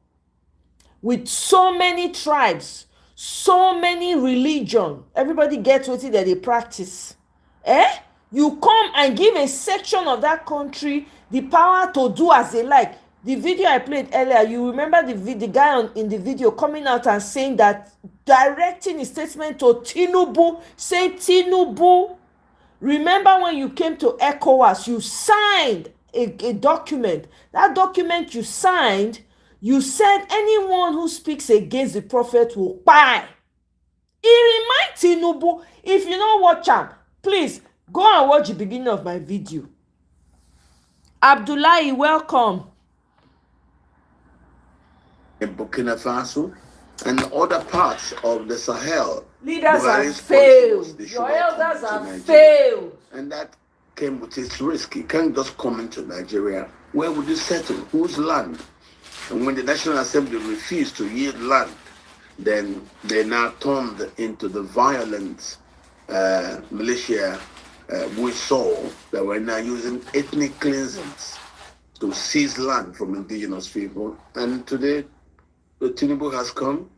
with so many tribes, so many religion, everybody gets wetin dem dey practice, you come and give a section of that country the power to do as they like. The video I played earlier, you remember the guy in the video coming out and saying that, directing his statement to Tinubu, say, Tinubu, remember when you came to ECOWAS, you signed a document. That document you signed, you said anyone who speaks against the prophet will die. He remind Tinubu, if you no watch am, please go and watch the beginning of my video. Abdullahi, welcome. In Burkina Faso and other parts of the Sahel, leaders have failed. Your elders have failed. And that came with its risk. You can't just come into Nigeria. Where would you settle? Whose land? And when the National Assembly refused to yield land, then they now turned into the violent militia we saw that were now using ethnic cleansings to seize land from indigenous people. And today, the Tinubu has come,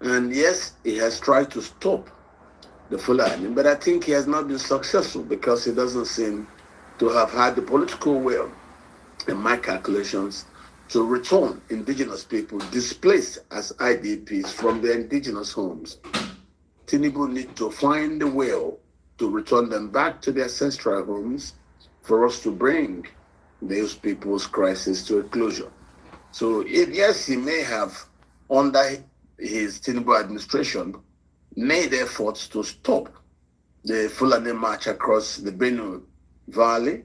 and yes, he has tried to stop the Fulani, but I think he has not been successful because he doesn't seem to have had the political will, in my calculations, to return indigenous people displaced as IDPs from their indigenous homes. Tinubu needs to find the will to return them back to their ancestral homes for us to bring those people's crisis to a closure. So yes, he may have, under his Tinubu administration, made efforts to stop the Fulani march across the Benue Valley,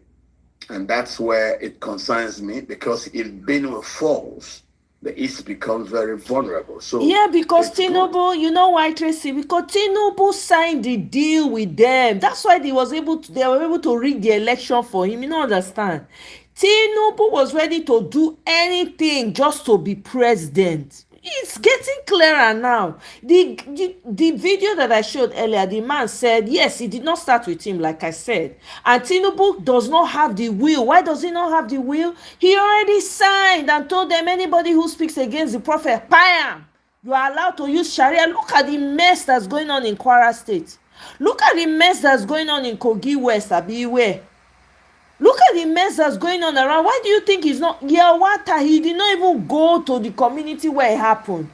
and that's where it concerns me, because if Benue falls, the East becomes very vulnerable. So yeah, because Tinubu, you know why, Tracy? Because Tinubu signed the deal with them. That's why they were able to rig the election for him. You don't understand? Tinubu was ready to do anything just to be president. It's getting clearer now. The video that I showed earlier, the man said, yes, it did not start with him, like I said. And Tinubu does not have the will. Why does he not have the will? He already signed and told them, anybody who speaks against the prophet, payam. You are allowed to use Sharia. Look at the mess that's going on in Kwara State. Look at the mess that's going on in Kogi West, Abiwe. Look at the mess that's going on around. Why do you think he's not? Yawata, he did not even go to the community where it happened.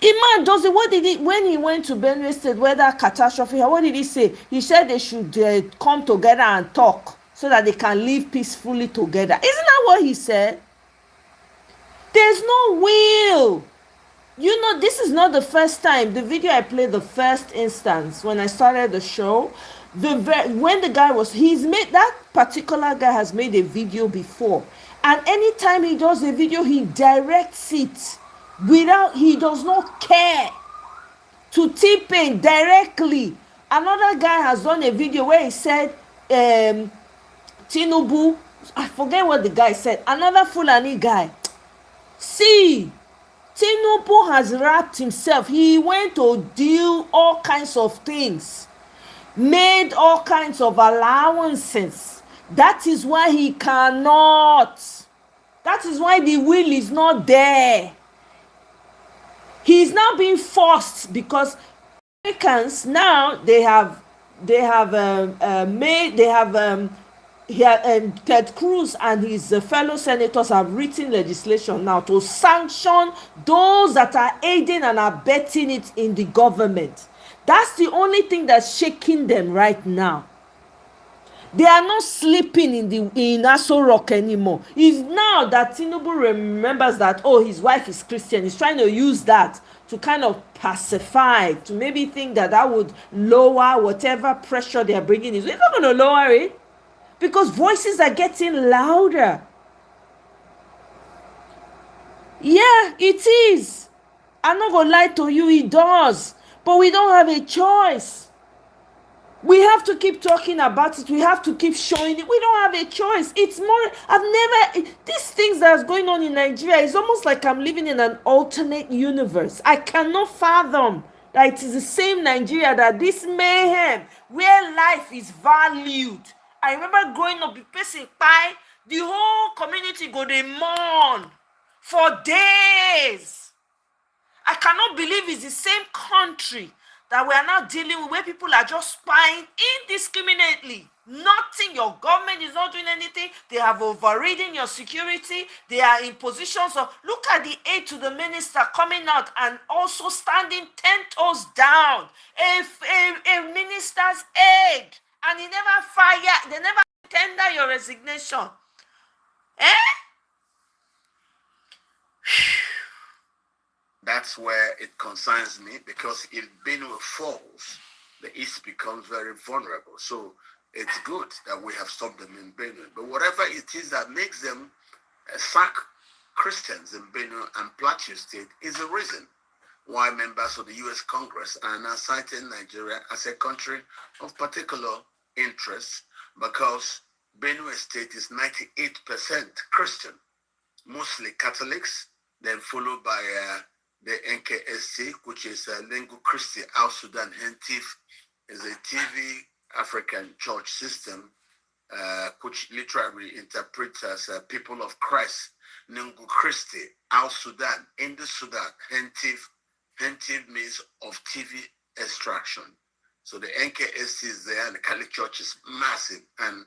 Iman does it. What did he, when he went to Benue State, where that catastrophe, what did he say? He said they should come together and talk so that they can live peacefully together. Isn't that what he said? There's no will. You know, this is not the first time. The video I played, the first instance, when I started the show, when the guy was, that particular guy has made a video before, and anytime he does a video, he directs it he does not care to tip in directly. Another guy has done a video where he said, Tinubu, I forget what the guy said, another Fulani guy. See, Tinubu has wrapped himself. He went to do all kinds of things, made all kinds of allowances. That is why he cannot. That is why the will is not there. He's now being forced because Americans now Ted Cruz and his fellow senators have written legislation now to sanction those that are aiding and abetting it in the government. That's the only thing that's shaking them right now. They are not sleeping in Aso Rock anymore. It's now that Tinubu remembers that, oh, his wife is Christian. He's trying to use that to kind of pacify, to maybe think that would lower whatever pressure they are bringing. It's not going to lower it, because voices are getting louder. Yeah, it is. I'm not gonna lie to you, it does. But we don't have a choice. We have to keep talking about it. We have to keep showing it. We don't have a choice. It's more, these things that's going on in Nigeria is almost like I'm living in an alternate universe. I cannot fathom that it is the same Nigeria, that this mayhem, where life is valued. I remember growing up, the person by the whole community go dey mourn for days. I cannot believe it's the same country that we are now dealing with, where people are just spying indiscriminately. Nothing, your government is not doing anything. They have overridden your security. They are in positions of, look at the aid to the minister coming out and also standing 10 toes down. A minister's aid. And he never fired, they never tender your resignation. That's where it concerns me, because if Benue falls, the East becomes very vulnerable. So it's good that we have stopped them in Benue. But whatever it is that makes them sack Christians in Benue and Plateau State is the reason why members of the U.S. Congress are now citing Nigeria as a country of particular interest, because Benue State is 98% Christian, mostly Catholics, then followed by the NKSC, which is Lingua Christi Al Sudan Hentif, is a TV African church system, which literally interprets as People of Christ, Lingua Christi Al Sudan, in the Sudan, Hentif. Hentif means of TV extraction. So the NKSC is there, and the Catholic Church is massive, and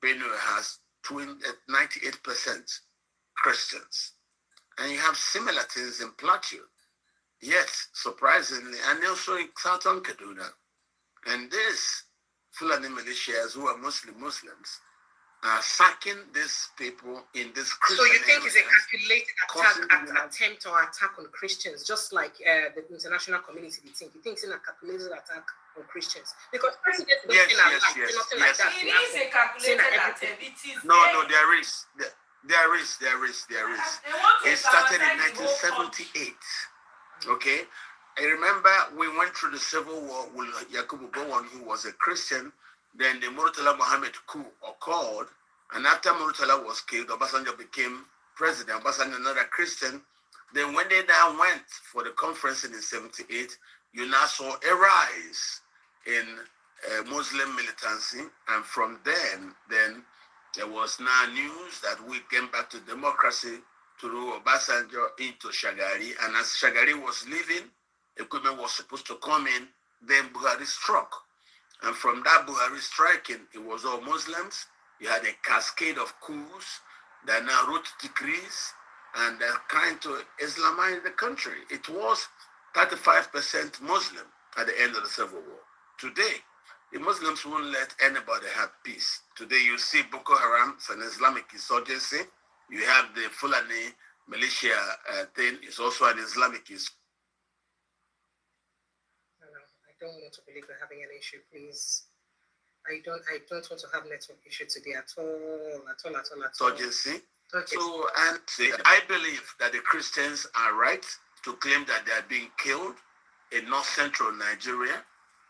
Benue has 98% Christians. And you have similar things in Plateau. Yes, surprisingly, and also in Southern Kaduna. And these Fulani militias, who are mostly Muslims, are sacking these people in this Christian. So you think it's a calculated attempt or attack on Christians, just like the international community they think? You think it's a calculated attack on Christians? Because presidents don't think nothing like that. It is a calculated attempt. It is. No, there is. There is. It started in 1978. Okay, I remember we went through the civil war with Yakubu Gowon, who was a Christian. Then the Murtala Mohammed coup occurred, and after Murtala was killed, Obasanjo became president. Obasanjo, another Christian. Then when they now went for the conference in 78, you now saw a rise in Muslim militancy, and from then there was now news that we came back to democracy through Obasanjo into Shagari, and as Shagari was leaving, equipment was supposed to come in, then Buhari struck. And from that Buhari striking, it was all Muslims. You had a cascade of coups that now wrote decrees, and they're trying to Islamize the country. It was 35% Muslim at the end of the Civil War. Today, the Muslims won't let anybody have peace. Today, you see Boko Haram, it's an Islamic insurgency. You have the Fulani militia thing. It's also an Islamic insurgency. I don't want to believe we're having an issue, please. I don't want to have network issue today at all. Insurgency. Okay. So, and I believe that the Christians are right to claim that they are being killed in north central Nigeria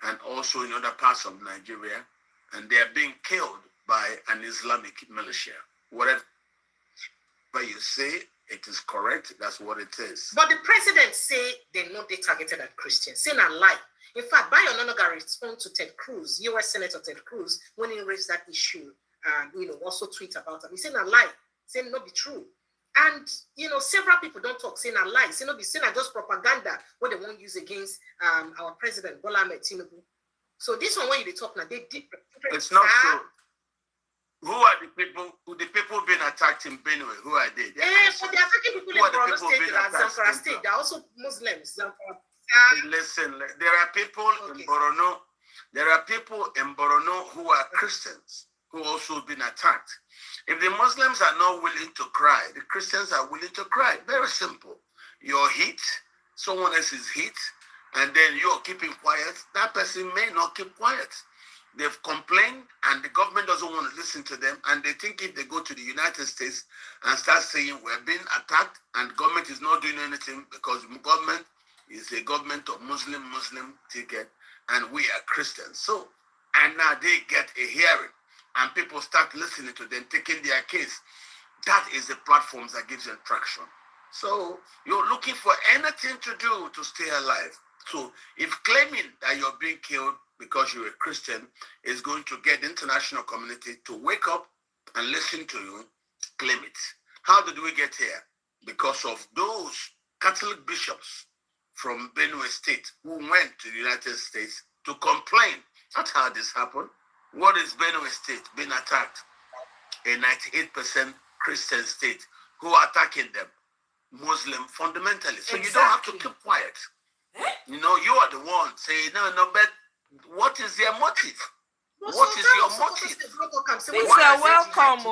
and also in other parts of Nigeria, and they are being killed by an Islamic militia. Whatever you say, it is correct. That's what it is. But the president say they know they targeted at Christians. Saying a lie. In fact, Bayo Ononuga responded to Ted Cruz, U.S. Senator Ted Cruz, when he raised that issue, and also tweet about it. He said a lie, saying not be true. And several people don't talk, saying a lie, saying not be saying just propaganda what they won't use against our president Bola Ahmed Tinubu. So this one when you talk now, they did. It's not true. Who are the people? The people being attacked in Benue? Who are they? But they're attacking people in Borno State, Zamfara State. They're also Muslims. Listen, there are people in Borno. There are people in Borno who are Christians who also been attacked. If the Muslims are not willing to cry, the Christians are willing to cry. Very simple. You're hit, someone else is hit, and then you're keeping quiet. That person may not keep quiet. they've complained, and the government doesn't want to listen to them, and they think if they go to the United States and start saying we're being attacked and government is not doing anything because government is a government of Muslim ticket and we are Christians. So, and now they get a hearing and people start listening to them, taking their case. That is the platforms that gives them traction. So you're looking for anything to do to stay alive. So if claiming that you're being killed because you're a Christian is going to get the international community to wake up and listen to you, claim it. How did we get here? Because of those Catholic bishops from Benue State who went to the United States to complain. That's how this happened. What is Benue State being attacked? A 98% Christian state. Who are attacking them? Muslim fundamentalists. So you don't have to keep quiet. You know, you are the one saying, no, but what is their motive? What is your motive? Please, welcome.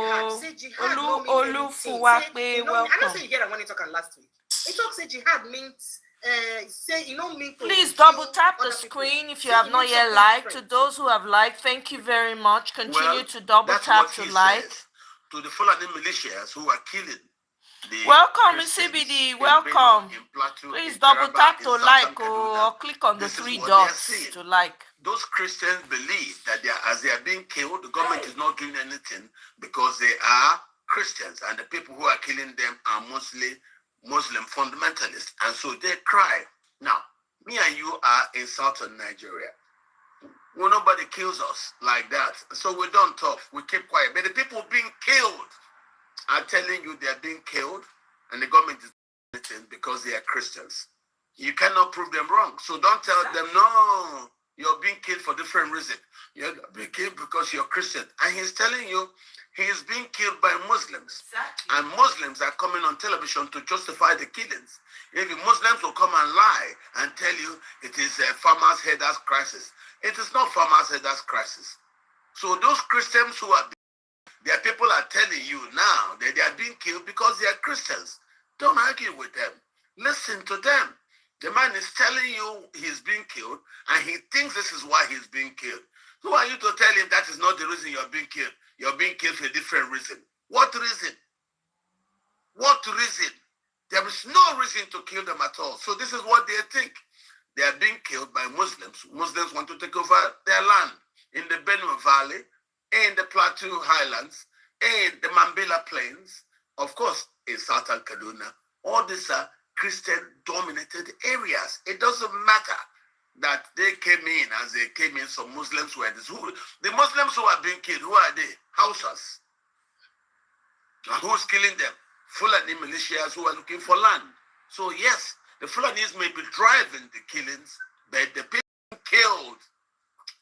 Olu Fuwape, welcome. I don't say you get when you talk last week. It talks say jihad means say you know me. Please double tap the screen if you have not yet liked. To those who have liked, thank you very much. Continue to double tap to like. To the Fulani militias who are killing. Welcome, CBD. Welcome. Please double tap to like or click on the three dots to like. Those Christians believe that as they are being killed, the government is not doing anything because they are Christians, and the people who are killing them are mostly Muslim fundamentalists, and so they cry. Now, me and you are in southern Nigeria. Well, nobody kills us like that, so we don't talk. We keep quiet. But the people being killed are telling you they are being killed, and the government is doing anything because they are Christians. You cannot prove them wrong. So don't tell them, no, you're being killed for different reasons. You're being killed because you're Christian. And he's telling you he is being killed by Muslims. Exactly. And Muslims are coming on television to justify the killings. If the Muslims will come and lie and tell you it is a farmers' headers crisis. It is not farmers' headers crisis. So those Christians who are, their people are telling you now that they are being killed because they are Christians. Don't argue with them. Listen to them. The man is telling you he's being killed, and he thinks this is why he's being killed. Who are you to tell him that is not the reason you're being killed? You're being killed for a different reason. What reason? What reason? There is no reason to kill them at all. So this is what they think. They are being killed by Muslims. Muslims want to take over their land in the Benue Valley, in the Plateau Highlands, in the Mambila Plains, of course, in southern Kaduna. All these are Christian-dominated areas. It doesn't matter that they came in as they came in. Some Muslims were this. The Muslims who are being killed, who are they? Hausas. And who's killing them? Fulani militias who are looking for land. So yes, the Fulanis may be driving the killings, but the people killed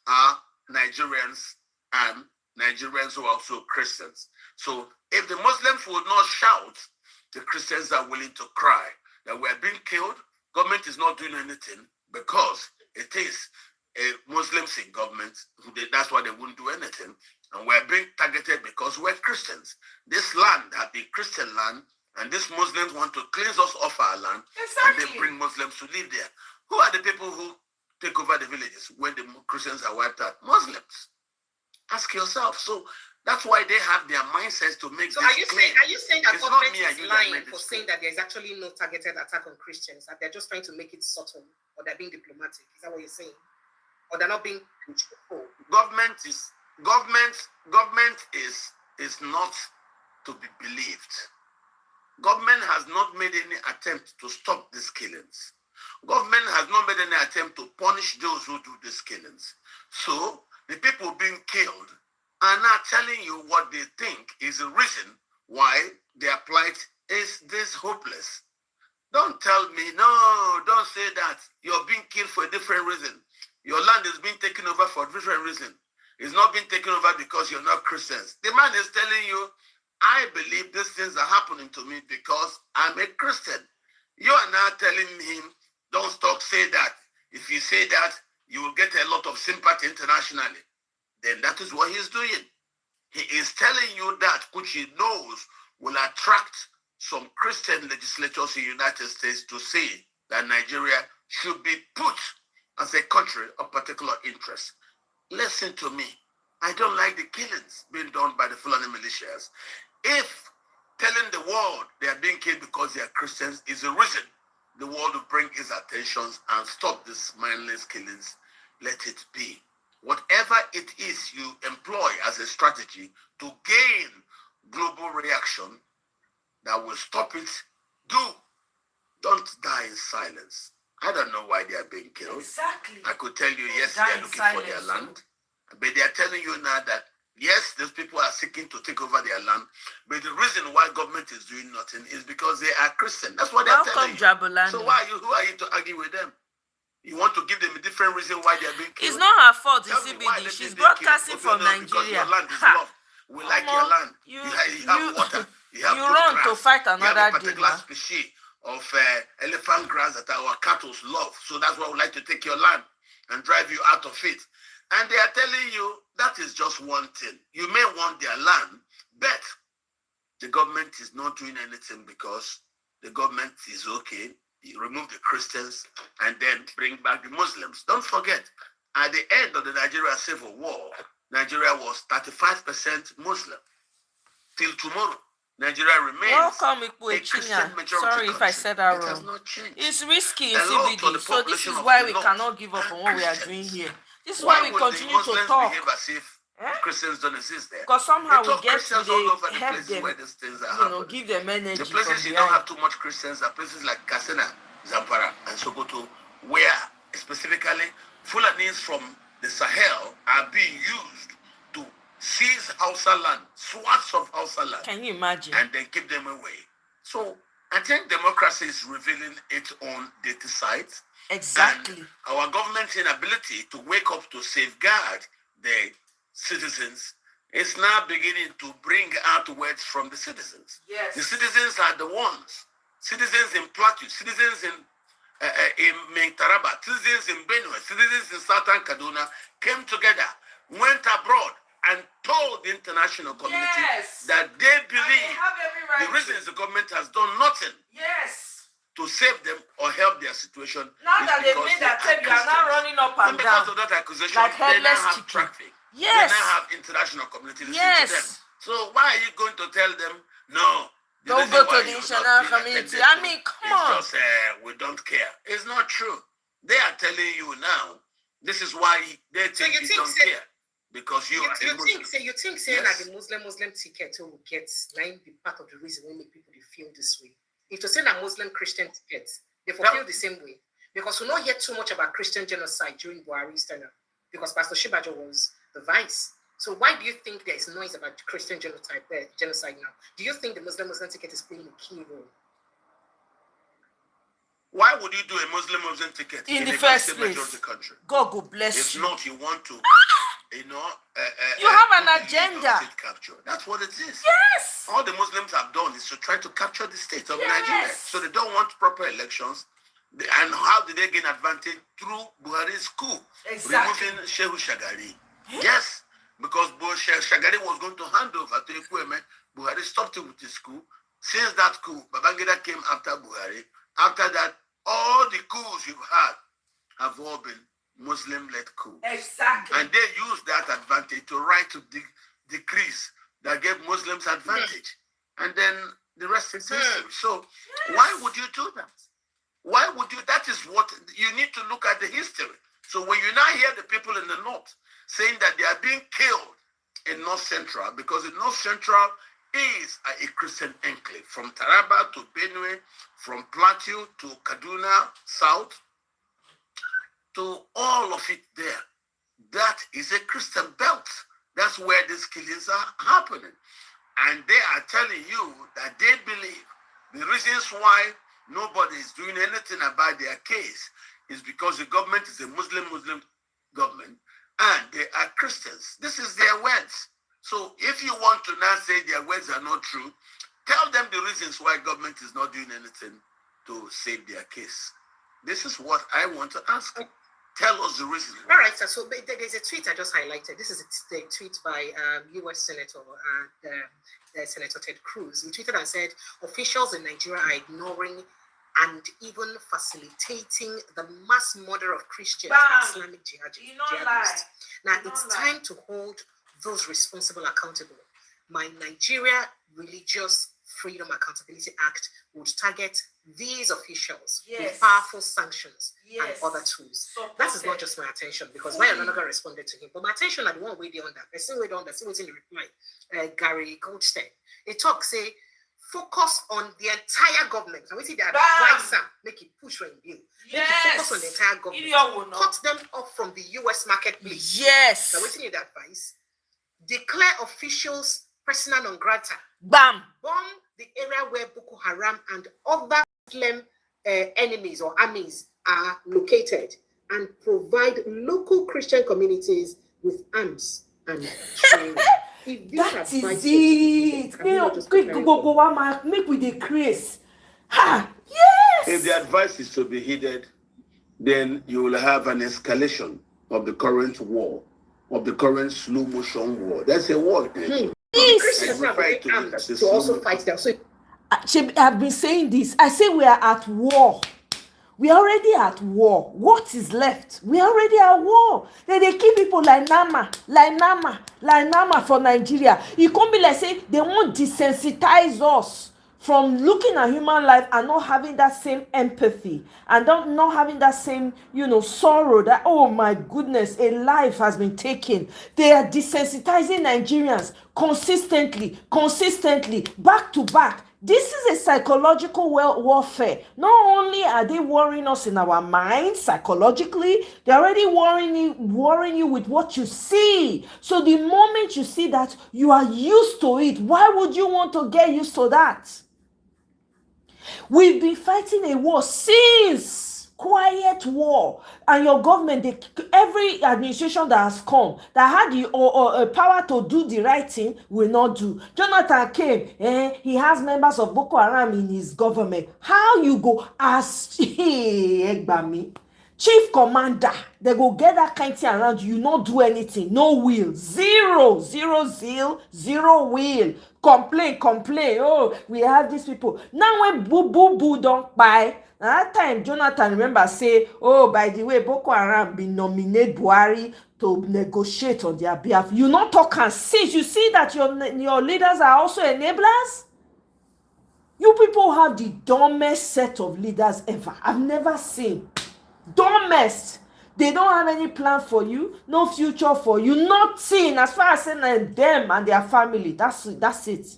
are Nigerians, and Nigerians who are also Christians. So if the Muslims would not shout, the Christians are willing to cry that we are being killed. Government is not doing anything because it is Muslims in government. That's why they wouldn't do anything. And we're being targeted because we're Christians. This land has been Christian land, and these Muslims want to cleanse us off our land. Exactly. And they bring Muslims to live there. Who are the people who take over the villages when the Christians are wiped out? Muslims. Ask yourself. So that's why they have their mindsets to make this claim. Are you saying that government is lying for saying that there's actually no targeted attack on Christians, that they're just trying to make it subtle, or they're being diplomatic? Is that what you're saying? Or they're not being truthful? Government is not to be believed. Government has not made any attempt to stop these killings. Government has not made any attempt to punish those who do these killings. So the people being killed are now telling you what they think is the reason why their plight is this hopeless. Don't tell me, no, don't say that. You're being killed for a different reason. Your land is being taken over for a different reason. It's not being taken over because you're not Christians. The man is telling you, I believe these things are happening to me because I'm a Christian. You are now telling him, don't stop, say that. If you say that, you will get a lot of sympathy internationally. Then that is what he's doing. He is telling you that, which he knows will attract some Christian legislators in the United States to say that Nigeria should be put as a country of particular interest. listen to me. I don't like the killings being done by the Fulani militias. If telling the world they are being killed because they are Christians is the reason the world will bring its attentions and stop these mindless killings, let it be. Whatever it is you employ as a strategy to gain global reaction that will stop it, do. Don't die in silence. I don't know why they are being killed. Exactly. I could tell you, yes, they are looking for their land. But they are telling you now that, yes, those people are seeking to take over their land. But the reason why government is doing nothing is because they are Christian. That's what they're telling you. Jabulani. So who are you to argue with them? You want to give them a different reason why they are being killed? It's not her fault, Tell it's me why CBD. they're She's being broadcasting killed. from Nigeria. Because your land is loved. We like your land. You have water. You have good run grass. to fight another you have a particular day, species of elephant grass that our cattle love. So that's why we like to take your land and drive you out of it. And they are telling you that is just one thing. You may want their land, but the government is not doing anything because the government is okay. You remove the Christians and then bring back the Muslims. Don't forget, at the end of the Nigeria Civil War, Nigeria was 35% Muslim. Till tomorrow, Nigeria remains a Christian majority Sorry if I said that wrong. It has not changed. It's risky in A lot of CBD, the so this population is of why the we north cannot give up are on what we are Christians. doing here. This is Why why we would continue the Muslims to talk. behave as if Christians don't exist there? Because somehow They we talk get Christians to all over the help places them, where these things are you know, happening. give them energy. The places from you don't behind. have too much Christians are places like Katsina, Zamfara, and Sokoto, where specifically Fulanis from the Sahel are being used to seize Hausa land, swaths of Hausa land. Can you imagine? And then keep them away. So I think democracy is revealing its own dirty sides. Exactly. And our government's inability to wake up to safeguard the citizens is now beginning to bring out words from the citizens. Yes. The citizens are the ones. Citizens in Plateau, citizens in Taraba, citizens in Benue, citizens in Southern Kaduna came together, went abroad, and told the international community that they believe the reasons the government has done nothing to save them or help their situation. Now that they've made that tape, you are now running up and down. Because of that accusation, like they now have chicken. traffic. Yes. They now have international community listening to them. So why are you going to tell them, no, don't go to the international community? I mean, come on. It's just, we don't care. It's not true. They are telling you now, this is why they think you don't care. Because you are a Muslim. You think saying that the Muslim ticket will get be part of the reason we make people feel this way. If to say that Muslim Christian tickets, they feel the same way. Because we don't hear too much about Christian genocide during Buhari's tenure. Because Pastor Shibajo was the vice. So why do you think there is noise about Christian genocide now? Do you think the Muslim ticket is playing a key role? Why would you do a Muslim ticket in the a first place? Majority country? God will bless if you. If not, you want to, you have an agenda. State capture. That's what it is. Yes. All the Muslims have done is to try to capture the state of Nigeria. So they don't want proper elections. And how did they gain advantage? Through Buhari's coup. Exactly. Removing Shehu Shagari. Yes. Because Shagari was going to hand over to Ekweme. Buhari stopped him with his coup. Since that coup, Babangida came after Buhari. After that, all the coups you've had have all been Muslim-led coup. Exactly. And they used that advantage to write decrees that gave Muslims advantage. And then the rest is history. So why would you do that? Why would you? That is what you need to look at the history. So when you now hear the people in the north saying that they are being killed in North Central, because in North Central is a Christian enclave, from Taraba to Benue, from Plateau to Kaduna South, to all of it there. That is a Christian belt. That's where these killings are happening. And they are telling you that they believe the reasons why nobody is doing anything about their case is because the government is a Muslim government and they are Christians. This is their words. So if you want to now say their words are not true, tell them the reasons why government is not doing anything to save their case. This is what I want to ask. Tell us the reason. All right, sir. So there's a tweet I just highlighted. This is the tweet by U.S. Senator Senator Ted Cruz. He tweeted and said, officials in Nigeria are ignoring and even facilitating the mass murder of Christians and Islamic jihadists. Now it's time to hold those responsible accountable. My Nigeria Religious Freedom Accountability Act would target these officials with powerful sanctions and other tools. That is not just my attention, because why Onaga responded to him, but my attention at the one way on that. I see way on that. See what's in the reply. Gary Goldstein. It talks say focus on the entire government. And we see the advisor make it push for a bill. Make it focus on the entire government. Cut them off from the US marketplace. Yes. Now we see the advice. Declare officials persona non grata. Bam. Bomb the area where Boko Haram and other Muslim enemies or armies are located, and provide local Christian communities with arms and training. That is it. Make with the Chris. Ha! Yes. If the advice is to be heeded, then you will have an escalation of the current war, of the current slow motion war. That's a war. The Christians have to also fight them. So I've been saying this. I say we are at war. We are already at war. What is left? We are already at war. Then they kill people like Nama for Nigeria. It can't be like say they won't desensitize us from looking at human life and not having that same empathy and not having that same, sorrow that, oh my goodness, a life has been taken. They are desensitizing Nigerians consistently, back to back. This is a psychological warfare. Not only are they worrying us in our minds psychologically, they're already worrying you with what you see. So the moment you see that, you are used to it. Why would you want to get used to that? We've been fighting a war since. Quiet war, and your government, every administration that has come that had the power to do the right thing will not do. Jonathan came, he has members of Boko Haram in his government. How you go as chief commander, they go get that kind of thing around you, not do anything, no will, zero zeal, zero will. Complain. Oh, we have these people. Now when boo don't buy. That time, Jonathan, remember, say, oh, by the way, Boko Haram been nominate Buhari to negotiate on their behalf. You not talk and sit. You see that your leaders are also enablers? You people have the dumbest set of leaders ever. I've never seen. Dumbest. They don't have any plan for you, no future for you, nothing as far as saying them and their family. That's it.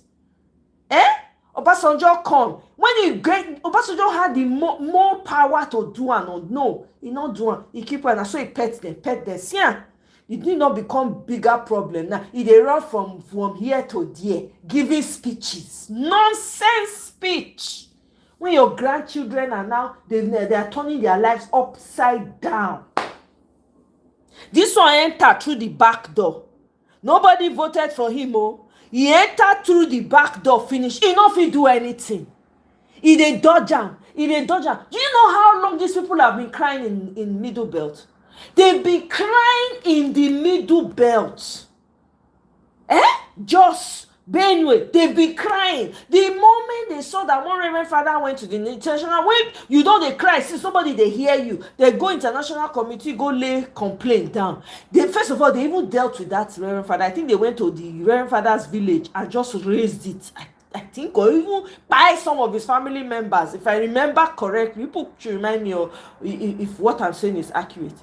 Obasanjo come. When Obasanjo had the more power to do and no, he not do it. He keep on, so he pet them. See, it did not become bigger problem. Now they run from here to there, giving speeches, nonsense speech. When your grandchildren are now, they are turning their lives upside down. This one entered through the back door. Nobody voted for him. He entered through the back door, finish. He not fit do anything. He dey dodge am. Do you know how long these people have been crying in Middle Belt? They've been crying in the Middle Belt. Just Benue, they've been crying. The moment they saw that one Reverend Father went to the international, when you don't they cry, see somebody they hear you, they go international committee, go lay complaint down. First of all, they even dealt with that Reverend Father. I think they went to the Reverend Father's village and just raised it. I think, or even by some of his family members. If I remember correctly, people should remind me if what I'm saying is accurate.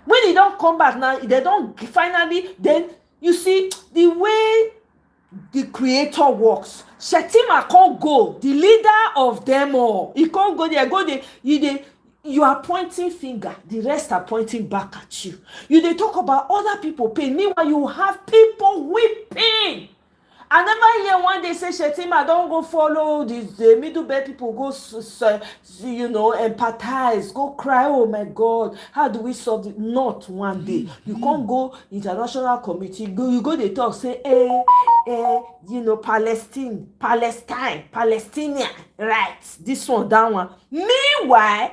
When they don't come back now, they don't finally, then you see the way the creator works. Shetima can't go, the leader of them all. He can't go there, you are pointing finger, the rest are pointing back at you. They talk about other people pain. Meanwhile, you have people weeping. I never hear one day say Shetima don't go follow the Middle Belt people, go empathize, go cry, oh my God, how do we solve it? Not one day. You can't go international committee, you go they talk, say, Palestinian, right? This one, that one. Meanwhile,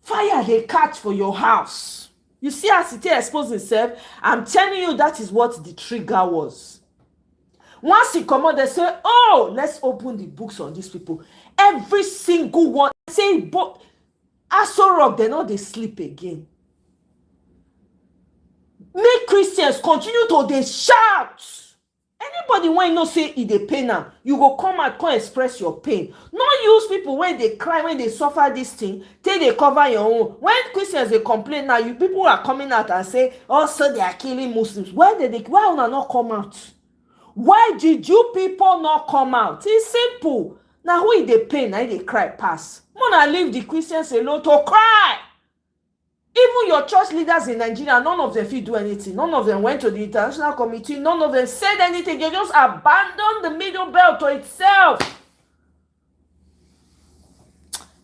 fire they catch for your house. You see how City exposed himself? I'm telling you, that is what the trigger was. Once he come out, they say, oh, let's open the books on these people. Every single one. Say, but Aso Rock, they know they sleep again. make Christians continue to dey shout. Anybody when no say e dey pain am, you go come out come express your pain. No use people when they cry, when they suffer this thing, till they cover your own. When Christians they complain now, you people are coming out and say, also they are killing Muslims. Why una not come out? Why did you people not come out? It's simple. Now who is the pain? Now they cry pass. Mona leave the Christians alone to cry. Even your church leaders in Nigeria, none of them fit do anything. None of them went to the international committee. None of them said anything. They just abandoned the Middle Belt to itself.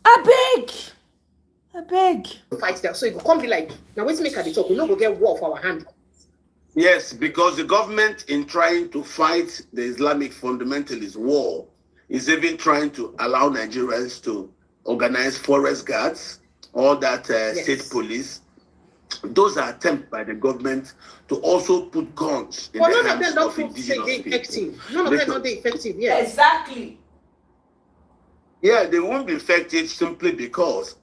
I beg. Fight there. So it will come be like, now let's make a talk. We no go get war for our hand. Yes, because the government, in trying to fight the Islamic fundamentalist war, is even trying to allow Nigerians to organize forest guards, all that state police. Those are attempts by the government to also put guns in the hands of indigenous people. None of them not effective. Yes. Exactly. Yeah, they won't be effective simply because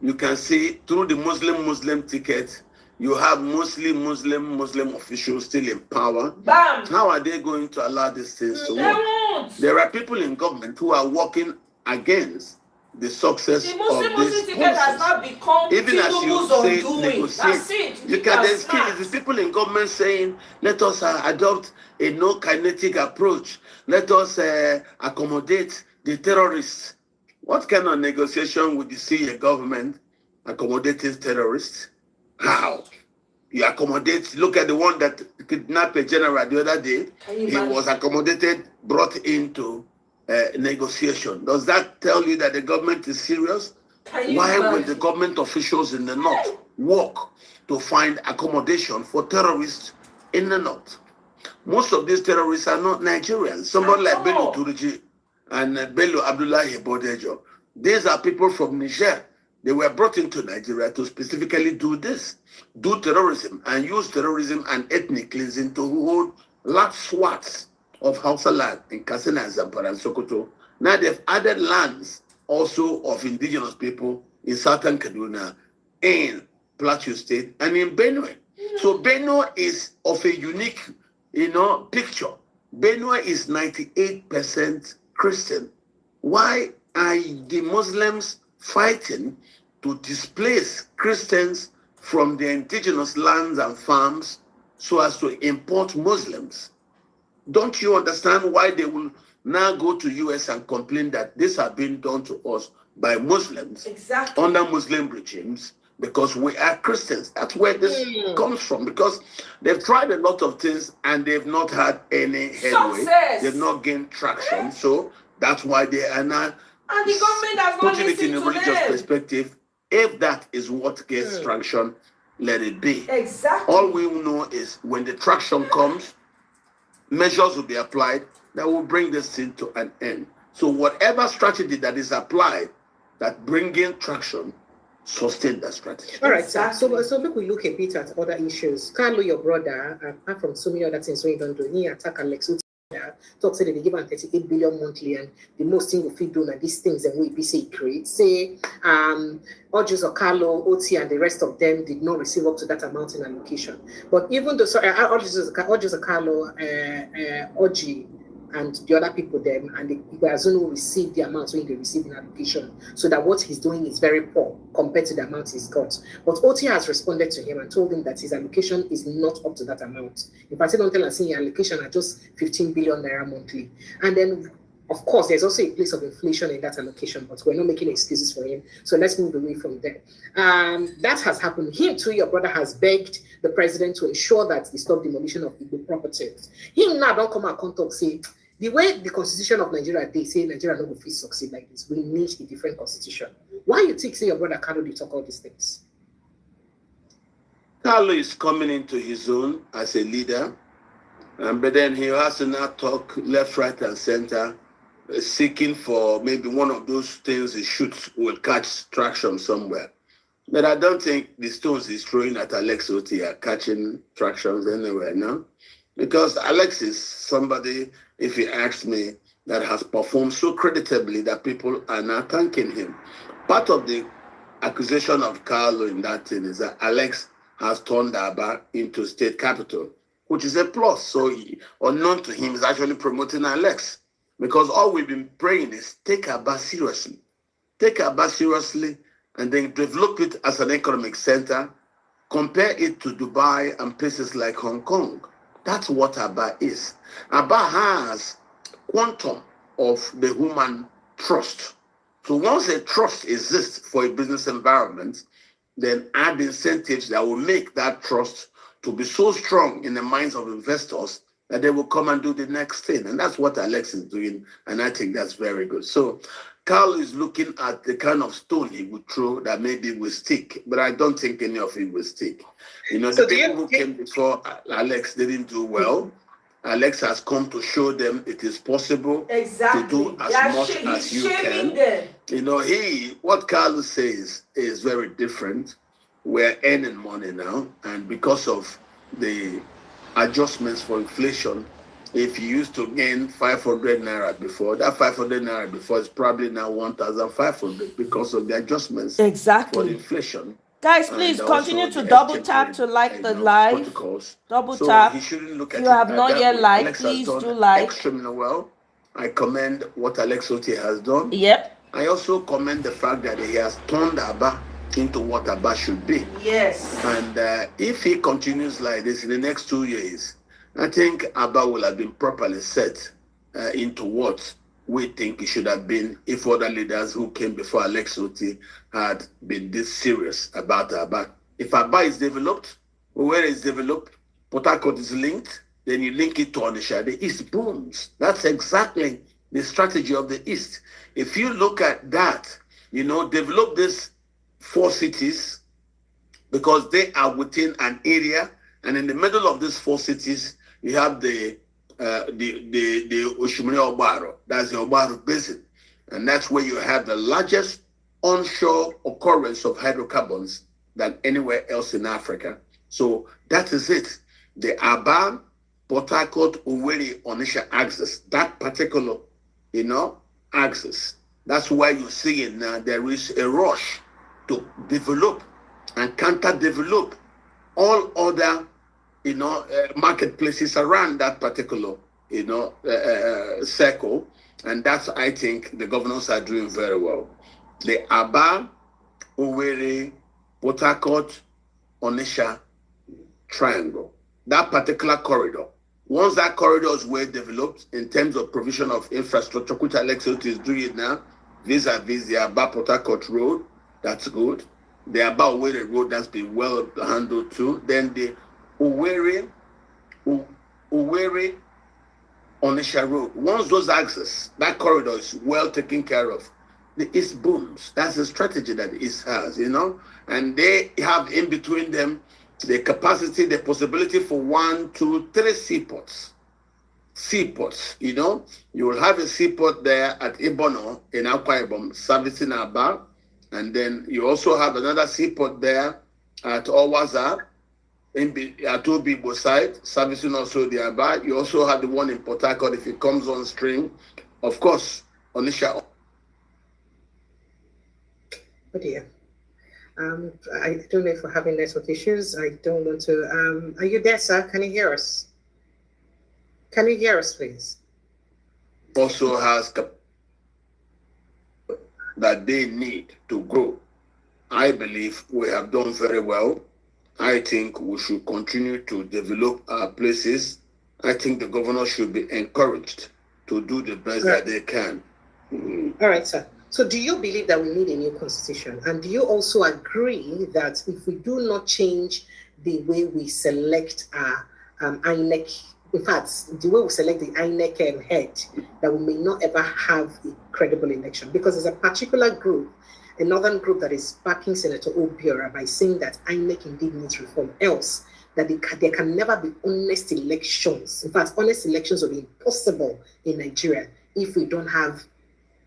you can see through the Muslim ticket, you have mostly Muslim officials still in power. Bam. How are they going to allow these things to work? There are people in government who are working against the success the of this ticket has not become even as you say negotiate. You can then see the people in government saying, let us adopt a no kinetic approach. Let us accommodate the terrorists. What kind of negotiation would you see a government accommodating terrorists? How? You accommodate, look at the one that kidnapped a general the other day. He was accommodated, brought into negotiation. Does that tell you that the government is serious? Why will the government officials in the north work to find accommodation for terrorists in the north? Most of these terrorists are not Nigerians. Somebody like Bello Turiji and Bello Abdullahi Bodejo. These are people from Niger. They were brought into Nigeria to specifically do this, do terrorism, and use terrorism and ethnic cleansing to hold large swaths of Hausa land in Katsina, Zamfara, and Sokoto. Now they've added lands also of indigenous people in southern Kaduna, in Plateau State, and in Benue. So Benue is of a unique, picture. Benue is 98% Christian. Why are the Muslims fighting to displace Christians from their indigenous lands and farms so as to import Muslims? Don't you understand why they will now go to US and complain that this has been done to us by Muslims under Muslim regimes because we are Christians? That's where this comes from, because they've tried a lot of things and they've not had any headway. They've not gained traction. So that's why they are now and the government has not putting it in a religious perspective. If that is what gets traction, let it be. Exactly. All we know is when the traction comes, measures will be applied that will bring this thing to an end. So whatever strategy that is applied that bringing traction, sustain that strategy. All right, sir. So if we look a bit at other issues, Carlo, your brother, apart from so many other things we don't do, he attack Alex talk say that they give him 38 billion monthly, and the most thing we feed do these things and we be say create. Say Ojus Okalo, OT, and the rest of them did not receive up to that amount in allocation. But even though Ojus Okalo, Oji, and the other people them, and the Iguazunu receive the amount when they receive in allocation, so that what he's doing is very poor compared to the amount he's got. But OT has responded to him and told him that his allocation is not up to that amount. In fact, don't tell us your allocation are just 15 billion naira monthly. And then, of course, there's also a place of inflation in that allocation, but we're not making excuses for him. So let's move away from there. That has happened. Him too, your brother has begged the president to ensure that they stop demolition of Igbo properties. Him now don't come out and talk, say, the way the constitution of Nigeria, they say Nigeria no go fit succeed like this. We need a different constitution. Why you think say your brother Carlo they talk all these things? Carlo is coming into his own as a leader, but then he has to now talk left, right, and center, seeking for maybe one of those things he shoots will catch traction somewhere. But I don't think the stones he's throwing at Alex Oti are catching tractions anywhere, no? Because Alex is somebody, if he asks me, that has performed so creditably that people are now thanking him. Part of the accusation of Carlo in that thing is that Alex has turned Aba into state capital, which is a plus. So, unknown to him, is actually promoting Alex. Because all we've been praying is take Aba seriously. Take Aba seriously and then develop it as an economic center. Compare it to Dubai and places like Hong Kong. That's what Aba is. Aba has quantum of the human trust. So once a trust exists for a business environment, then add incentives that will make that trust to be so strong in the minds of investors that they will come and do the next thing. And that's what Alex is doing. And I think that's very good. So Carl is looking at the kind of stone he would throw that maybe will stick, but I don't think any of it will stick. The people who came before Alex didn't do well. Alex has come to show them it is possible to do as much as you can. What Carlos says is very different. We're earning money now, and because of the adjustments for inflation, if you used to gain 500 naira before, that 500 naira before is probably now 1,500 because of the adjustments for the inflation. Guys, please continue to double tap to like the live. Protocols. Double So tap. he shouldn't look at If you have not yet way. liked, Alex please has do done like. extremely well. I commend what Alex Otti has done. Yep. I also commend the fact that he has turned Aba into what Aba should be. Yes. And if he continues like this in the next 2 years, I think Aba will have been properly set into what we think it should have been if other leaders who came before Alex Otti had been this serious about Aba. If Aba is developed, where is developed, Port Harcourt is linked, then you link it to Onitsha, the East booms. That's exactly the strategy of the East. If you look at that, develop these 4 cities because they are within an area, and in the middle of these 4 cities, you have the Oshimiri Obaro, that's the Obaro Basin. And that's where you have the largest onshore occurrence of hydrocarbons than anywhere else in Africa. So that is it. The Aba, Port Harcourt, Owerri, Onitsha axis, that particular, axis. That's why you see it now. There is a rush to develop and counter-develop all other marketplaces around that particular, circle. And that's, I think, the governors are doing very well. The Aba, Owerri, Port Harcourt, Onitsha triangle, that particular corridor. Once that corridor is well developed in terms of provision of infrastructure, which Alex Otti is doing now, vis-a-vis the Aba Port Harcourt road, that's good. The Aba Owerri road, that's been well handled too. Then the Owerri Onitsha road. Once those axes, that corridor is well taken care of, the East booms. That's the strategy that the East has, and they have in between them the capacity, the possibility for 1, 2, 3 seaports. You will have a seaport there at Ibono in Akwa Ibom servicing Aba, and then you also have another seaport there at Owaza at Obibo side servicing also the Aba. You also have the one in Port Harcourt if it comes on stream. Of course, Onitsha. Oh dear. I don't know if we're having network issues. I don't want to. Are you there, sir? Can you hear us? Can you hear us, please? Also has that they need to grow. I believe we have done very well. I think we should continue to develop our places. I think the governor should be encouraged to do the best that they can. All right, sir. So do you believe that we need a new constitution? And do you also agree that if we do not change the way we select our INEC, in fact, the way we select the INEC head, that we may not ever have a credible election? Because there's a particular group, a northern group, that is backing Senator Obiora by saying that INEC indeed needs reform, else that there can never be honest elections. In fact, honest elections will be impossible in Nigeria if we don't have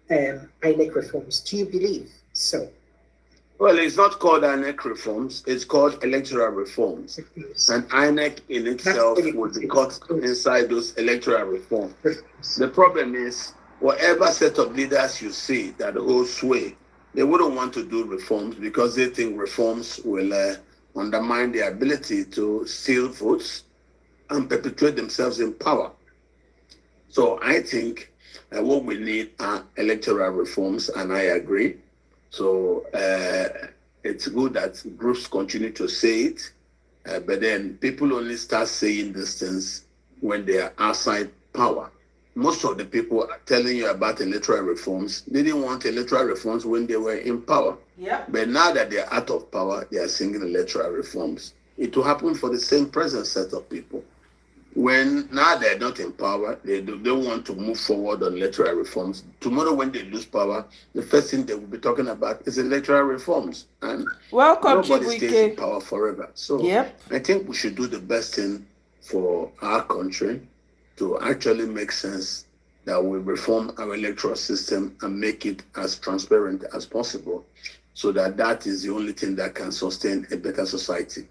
INEC reforms. Do you believe so? Well, it's not called INEC reforms, it's called electoral reforms. And INEC in itself would be caught inside those electoral reforms. The problem is, whatever set of leaders you see that hold sway, they wouldn't want to do reforms because they think reforms will undermine their ability to steal votes and perpetuate themselves in power. So I think what we need are electoral reforms, and I agree. So it's good that groups continue to say it, but then people only start saying these things when they are outside power. Most of the people are telling you about electoral reforms. They didn't want electoral reforms when they were in power. Yeah. But now that they're out of power, they are singing electoral reforms. It will happen for the same present set of people. When now they're not in power, they don't want to move forward on electoral reforms. Tomorrow, when they lose power, the first thing they will be talking about is electoral reforms. And Welcome, nobody stays in Chibuike. power forever. So Yep. I think we should do the best thing for our country to actually make sense that we reform our electoral system and make it as transparent as possible, so that is the only thing that can sustain a better society.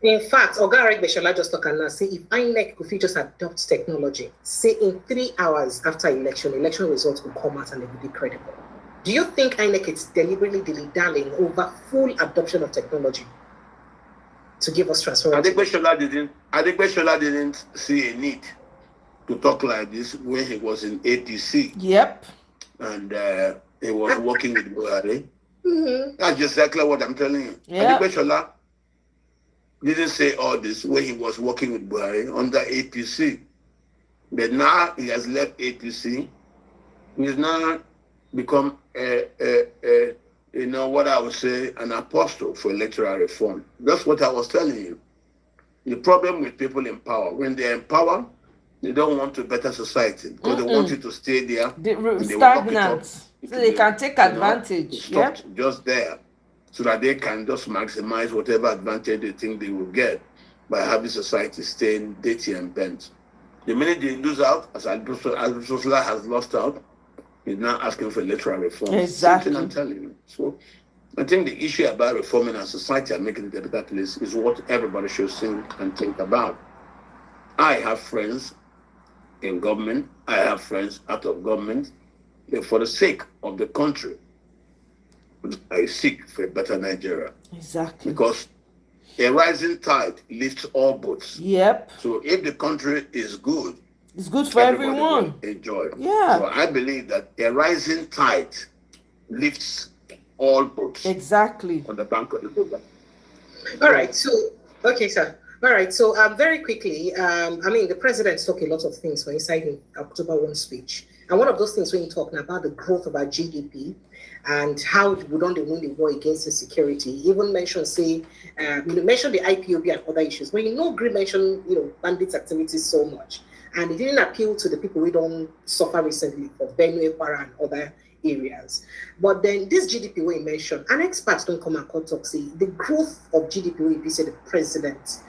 In fact, Ogarek Beshola just talk and say if INEC could just adopt technology, say in 3 hours after election results will come out and they will be credible. Do you think INEC is deliberately dilly-dallying over full adoption of technology to give us transparency? Adekbeshola didn't see a need to talk like this when he was in APC. Yep. And he was working with Buhari. Mm-hmm. That's just exactly what I'm telling you. Yep. Adekbeshola didn't say all this when he was working with Buhari under APC. But now he has left APC. He's now become what I would say, an apostle for electoral reform. That's what I was telling you. The problem with people in power, when they're in power, they don't want to better society because they want you to stay there. Stagnant. So they can take advantage. Stop just there, so that they can just maximize whatever advantage they think they will get by having society staying dirty and bent. The minute they lose out, as Al-Busla has lost out, he's now asking for electoral reform. Exactly. Something I'm telling you. So I think the issue about reforming our society and making it a better place is what everybody should think and think about. I have friends in government, I have friends out of government. For the sake of the country, I seek for a better Nigeria. Exactly. Because a rising tide lifts all boats. Yep. So if the country is good, it's good for everyone. Enjoy. Yeah. So I believe that a rising tide lifts all boats. Exactly. On the bank of the river. All right. So, okay, sir. All right. So, very quickly, the president talked a lot of things when he signed the October 1 speech. And one of those things when you're talking about the growth of our GDP and how we don't win the war against insecurity, even mentioned, mentioned the IPOB and other issues. But Green mentioned, bandits activities so much. And it didn't appeal to the people we don't suffer recently for Benue, Kwara, and other areas. But then this GDP we mentioned, and experts don't come and talk, say the growth of GDP will say the president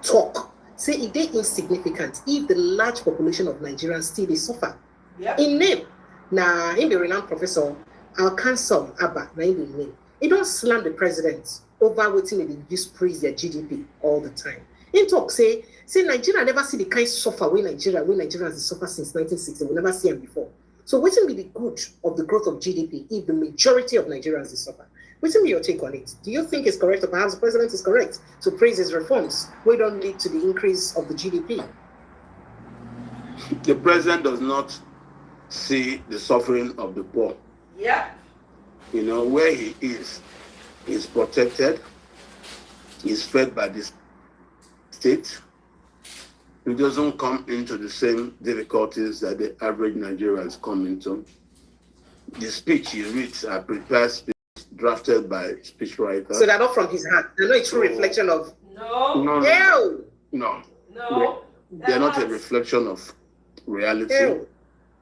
talk, say it is insignificant if the large population of Nigerians still they suffer. Yep. In name, now in the renowned professor, our council Abba, now in the name, he don't slam the president over waiting they use praise their GDP all the time. In talk, say Nigeria never see the kind suffer when Nigerians suffer since 1960. We never see them before. So what will be the good of the growth of GDP if the majority of Nigerians suffer? What will be your take on it? Do you think it's correct, or perhaps the president is correct to praise his reforms which don't lead to the increase of the GDP? The president does not see the suffering of the poor. Yeah. Where he is protected, he's fed by the state. He doesn't come into the same difficulties that the average Nigerians come into. The speech he reads are prepared speeches drafted by speechwriters. So they're not from his heart. They're not a true reflection of. No. They're not a reflection of reality. Ew.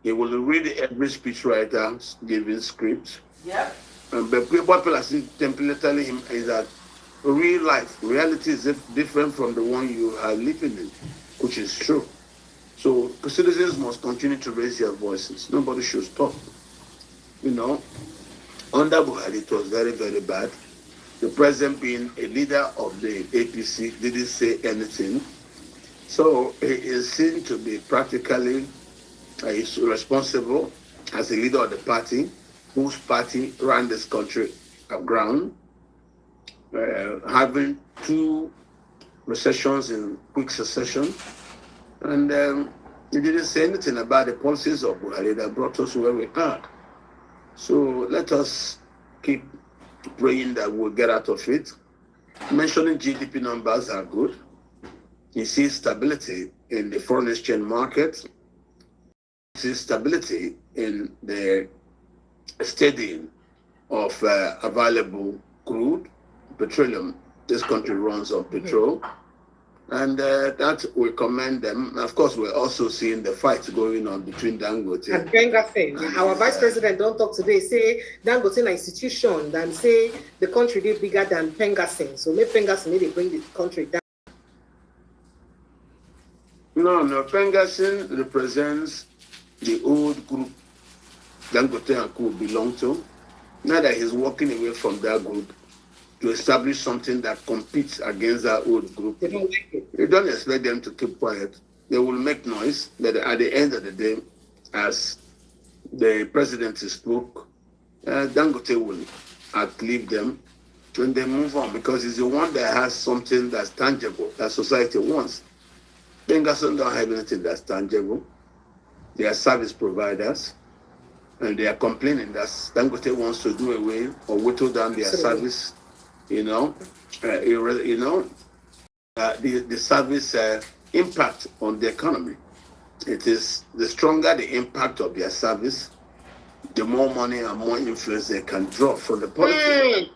He will read every speechwriter giving scripts. Yep. But what people are telling him is that reality is different from the one you are living in, which is true. So citizens must continue to raise their voices. Nobody should stop. Under Buhari, it was very, very bad. The president, being a leader of the APC, didn't say anything. So he is seen to be practically responsible as a leader of the party, whose party ran this country aground. having 2 recessions in quick succession. And he didn't say anything about the policies of Buhari that brought us where we are. So let us keep praying that we'll get out of it. Mentioning GDP numbers are good. You see stability in the foreign exchange market. You see stability in the steadying of available crude, petroleum. This country runs on petrol. And that we commend them. Of course, we're also seeing the fight going on between Dangote and Pengasing. Our vice president don't talk today, say Dangote an institution, and say the country is bigger than Pengasing. So maybe Pengasing need to bring the country down. No, Pengasing represents the old group Dangote and Co belong to. Now that he's walking away from that group to establish something that competes against that old group. They don't like it. You don't expect them to keep quiet. They will make noise, but at the end of the day, as the president spoke, Dangote will outlive them when they move on, because he's the one that has something that's tangible that society wants. Pengasing don't have anything that's tangible. They are service providers, and they are complaining that Dangote wants to do away or whittle down their service. The service impact on the economy. It is the stronger the impact of their service, the more money and more influence they can draw from the politics.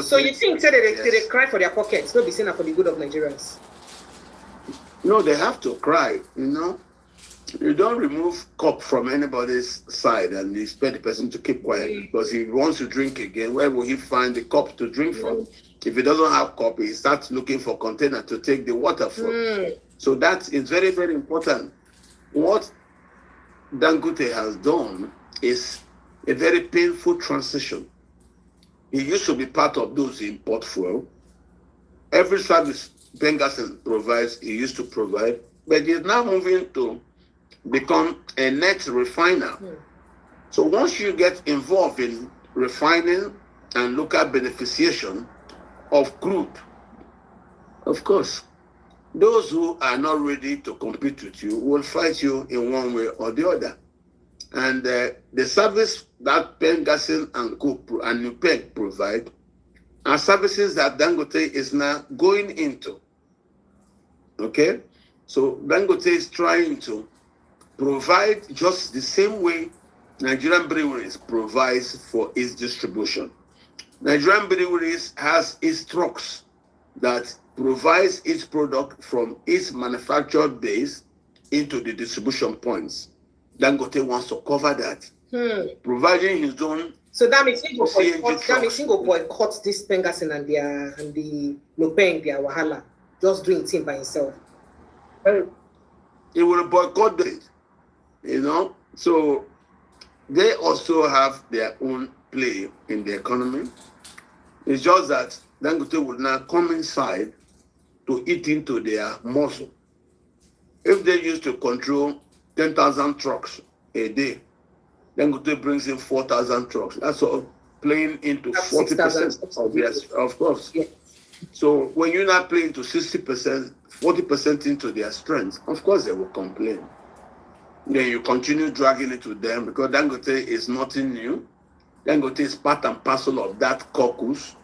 So you think they cry for their pockets, not be seen for the good of Nigerians? No, they have to cry, You don't remove cup from anybody's side and you expect the person to keep quiet because he wants to drink again. Where will he find the cup to drink from? If he doesn't have cup, he starts looking for container to take the water from. So that is very, very important. What Dangote has done is a very painful transition. He used to be part of those who import fuel. Every service Pengasing provides, he used to provide, but he is now moving to become a net refiner. So once you get involved in refining and local beneficiation of crude, of course, those who are not ready to compete with you will fight you in one way or the other. And the service that Pengasing and Co and NUPEG provide are services that Dangote is now going into. Okay? So Dangote is trying to provide just the same way Nigerian Breweries provides for its distribution. Nigerian Breweries has its trucks that provides its product from its manufactured base into the distribution points. Dangote wants to cover that, providing his own. So that means he go boycott this Pengasing and the Nupeng, their Wahala, just doing things by himself. He will boycott it. So they also have their own play in the economy. It's just that Dangote would now come inside to eat into their muscle. If they used to control 10,000 trucks a day, Dangote brings in 4,000 trucks. That's all playing into 40% of their, of course. Yeah. So when you're not playing to 60%, 40% into their strength, of course they will complain. Then you continue dragging it to them because Dangote is nothing new. Dangote is part and parcel of that caucus.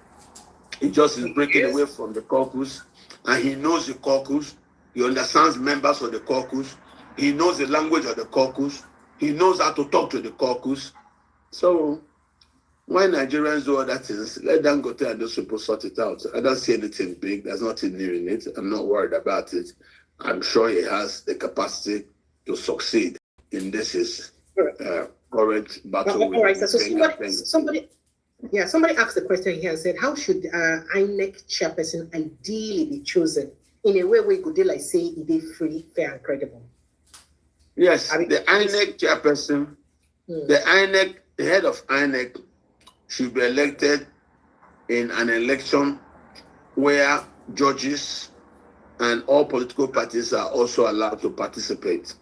He just is breaking away from the caucus, and he knows the caucus. He understands members of the caucus. He knows the language of the caucus. He knows how to talk to the caucus. So when Nigerians do all that things, let Dangote and those people sort it out. I don't see anything big. There's nothing new in it. I'm not worried about it. I'm sure he has the capacity to succeed in this current battle. All right, so somebody asked the question here and said, how should INEC chairperson ideally be chosen in a way where it could like say it is free, fair, and credible? Yes, the INEC chairperson, the head of INEC should be elected in an election where judges and all political parties are also allowed to participate.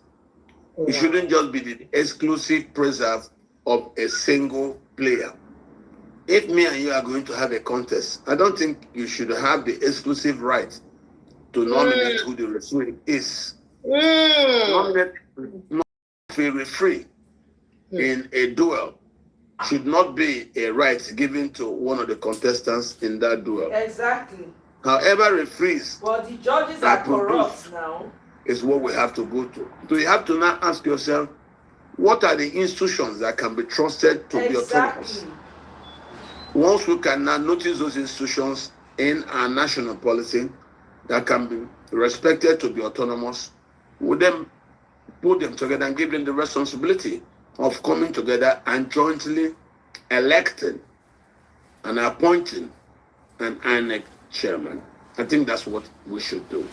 It shouldn't just be the exclusive preserve of a single player. if me and you are going to have a contest, I don't think you should have the exclusive right to nominate who the referee is. Nominate a referee in a duel should not be a right given to one of the contestants in that duel. Exactly. However, referees But the judges are corrupt now. Is what we have to go to. So you have to now ask yourself, what are the institutions that can be trusted to be autonomous? Once we can now notice those institutions in our national policy that can be respected to be autonomous, we then put them together and give them the responsibility of coming together and jointly electing and appointing an INEC chairman. I think that's what we should do.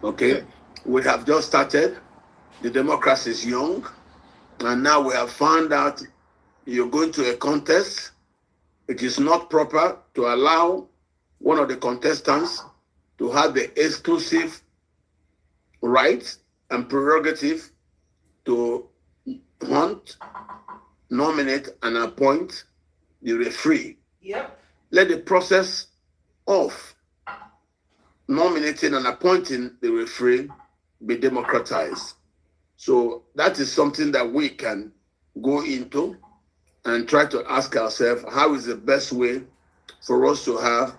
Okay? We have just started. The democracy is young. And now we have found out you're going to a contest. It is not proper to allow one of the contestants to have the exclusive right and prerogative to hunt, nominate, and appoint the referee. Yep. Let the process of nominating and appointing the referee be democratized. So that is something that we can go into and try to ask ourselves, how is the best way for us to have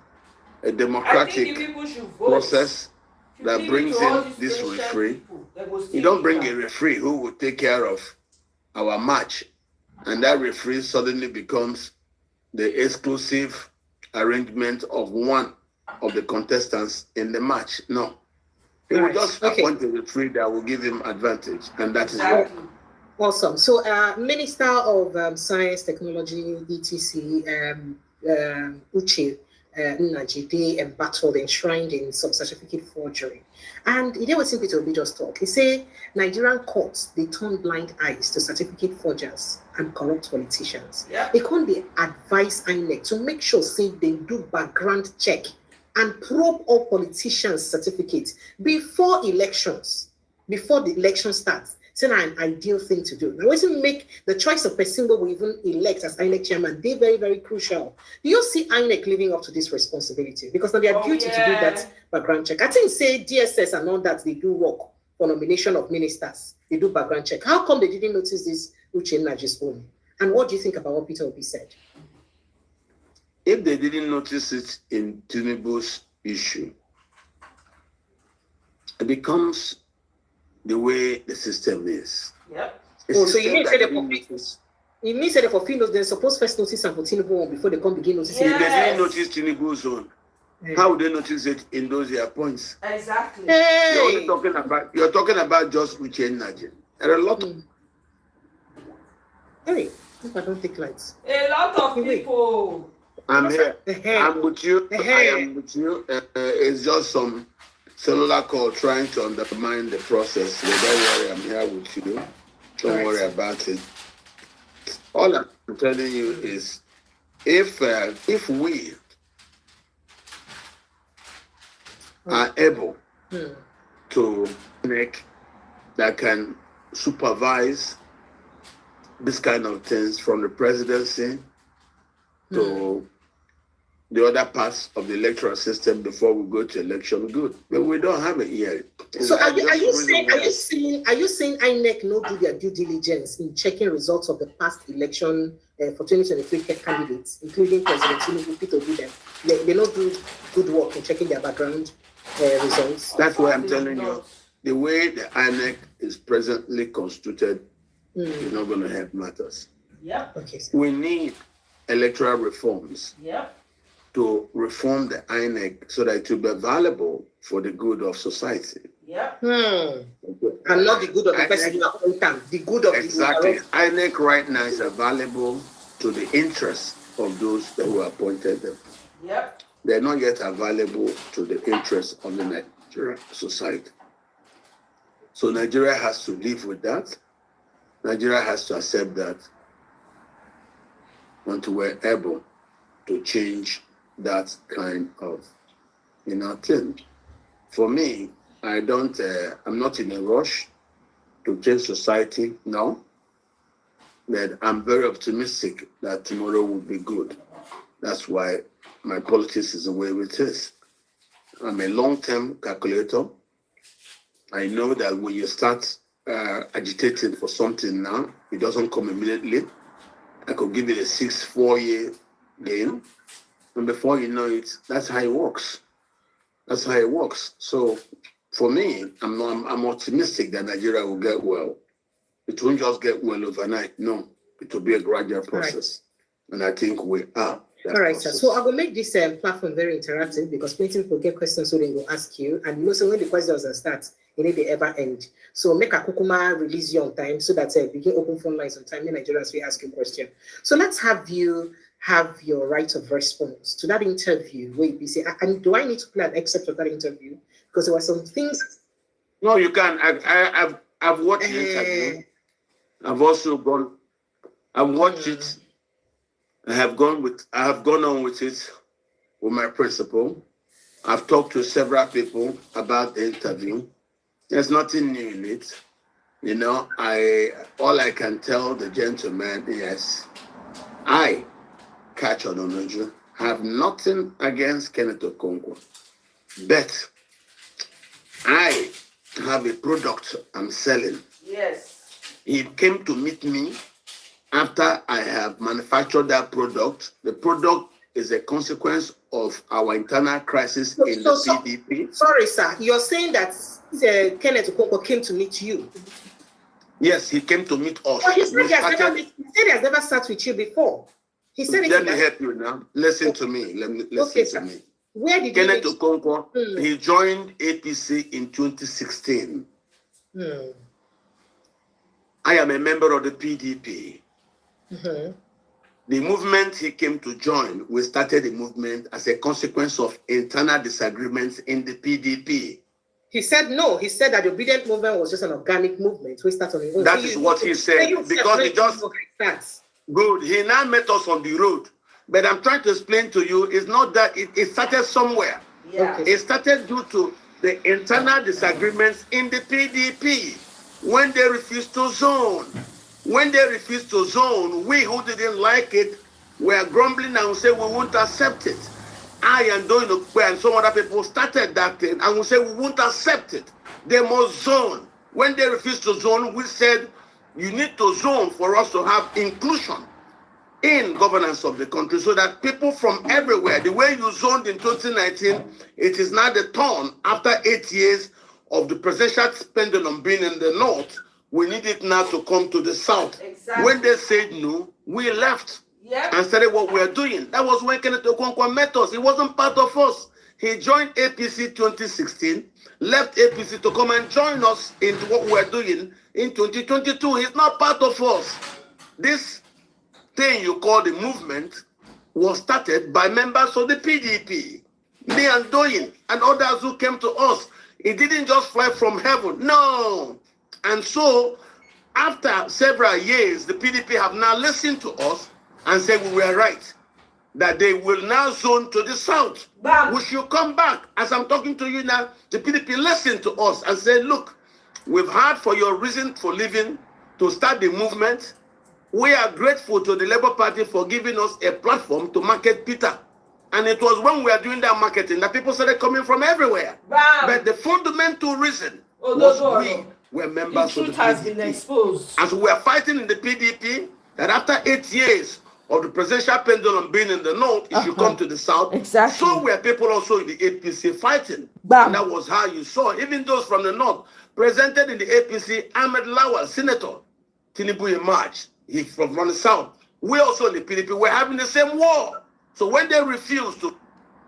a democratic process that brings in this referee? You don't bring a referee who will take care of our match, and that referee suddenly becomes the exclusive arrangement of one of the contestants in the match. No. He will just appoint a referee that will give him advantage, and that is all. Awesome. So, Minister of Science, Technology, DTC, Uche Nnaji, they embattled, enshrined in some certificate forgery. And he did what Peter Obi just talk. He said Nigerian courts, they turn blind eyes to certificate forgers and corrupt politicians. Yeah. They can't be advise INEC to make sure, say, they do background check and probe all politicians' certificates before elections, before the election starts. It's an ideal thing to do. Now, when we make the choice of person we even elect as INEC chairman, they're very, very crucial. Do you see INEC living up to this responsibility? Because now they are duty to do that background check. I think, say, DSS and all that, they do work for nomination of ministers. They do background check. How come they didn't notice this Uche Nnaji's own? And what do you think about what Peter Obi said? If they didn't notice it in Tinubu's issue, it becomes the way the system is. Yep. Oh, so you mean say they for Finos, they're supposed first notice and for Tinubu before they come begin noticing? If they didn't notice Tinubu's own, how would they notice it in those year points? Exactly. You're talking about just Uche Nnaji. There are a lot of Hey, if I don't take lights. A lot of people. I'm here. I'm with you. I am with you. It's just some cellular call trying to undermine the process. So don't worry, I'm here with you. Don't worry about it. All I'm telling you is, if we are able to make that can supervise this kind of things from the presidency to the other parts of the electoral system before we go to election, good. But we don't have it yet. So are you saying INEC no do their due diligence in checking results of the past election for 2023 candidates, including President Tinubu, Peter Obi? They don't do good work in checking their background results. That's why I'm telling you, the way the INEC is presently constituted is not going to help matters. Yep. Okay. We need electoral reforms. Yep. To reform the INEC so that it will be available for the good of society. Yep. And not the good of the person who appointed, the good of exactly. The INEC right now is available to the interests of those who appointed them. Yep. They're not yet available to the interests of the Nigerian society. So Nigeria has to live with that. Nigeria has to accept that until we're able to change that kind of thing. For me, I'm not in a rush to change society. No, But I'm very optimistic that tomorrow will be good. That's why my politics is the way it is. I'm a long-term calculator. I know that when you start agitating for something now, it doesn't come immediately. I could give it a 4-year game. And before you know it, that's how it works. That's how it works. So for me, I'm optimistic that Nigeria will get well. It won't just get well overnight. No, it will be a gradual process. Right. And I think we are. All right, sir. So I will make this platform very interactive because plenty people get questions so they will ask you. And you know, so when the questions start, they ever end. So make a kukuma release you on time so that we can open phone lines on time. And Nigerians will ask you a question. So let's have you have your right of response to that interview. Wait, you say, and do I need to play an excerpt of that interview? Because there were some things. No, you can. I've watched the interview. I've also gone. I've watched it. I have gone on with it with my principal. I've talked to several people about the interview. There's nothing new in it. You know, all I can tell the gentleman is I, Kacho Onoju, have nothing against Kenneth Okonkwo. But I have a product I'm selling. Yes. He came to meet me after I have manufactured that product. The product is a consequence of our internal crisis in the PDP. Sorry, sir. You're saying that Kenneth Okonkwo came to meet you? Yes, he came to meet us. But he said he has never sat with you before. He said Let me help you now. Listen to me. Listen to me. Where did Kenneth Okonkwo, he joined APC in 2016. I am a member of the PDP. The movement he came to join, we started the movement as a consequence of internal disagreements in the PDP. He said no. He said that the obedient movement was just an organic movement. We started on the That is what he said. Because he just good. He now met us on the road. But I'm trying to explain to you, it's not that it started somewhere. Yeah. It started due to the internal disagreements in the PDP when they refused to zone. When they refused to zone, we who didn't like it were grumbling and said we won't accept it. I and Doyin Okpe and some other people started that thing and we said we won't accept it. They must zone. When they refused to zone, we said you need to zone for us to have inclusion in governance of the country so that people from everywhere, the way you zoned in 2019, it is now the turn after 8 years of the presidential pendulum being in the north. We need it now to come to the south. Exactly. When they said no, we left and started what we are doing. That was when Kenneth Okonkwo met us. He wasn't part of us. He joined APC 2016, left APC to come and join us in what we are doing in 2022. He's not part of us. This thing you call the movement was started by members of the PDP, me and Doyin and others who came to us. It didn't just fly from heaven. No. And so, after several years, the PDP have now listened to us and said we were right, that they will now zone to the south. We should come back. As I'm talking to you now, the PDP listened to us and said, look, we've heard for your reason for leaving to start the movement. We are grateful to the Labour Party for giving us a platform to market Peter. And it was when we were doing that marketing that people started coming from everywhere. But the fundamental reason was we were members of the PDP. Has been exposed. As we were fighting in the PDP, that after 8 years of the presidential pendulum being in the north, it should come to the south. Exactly. So were people also in the APC fighting. And that was how you saw, even those from the north, presented in the APC, Ahmed Lawal, Senator, Tinubu emerged. He from the south. We also in the PDP were having the same war. So when they refused to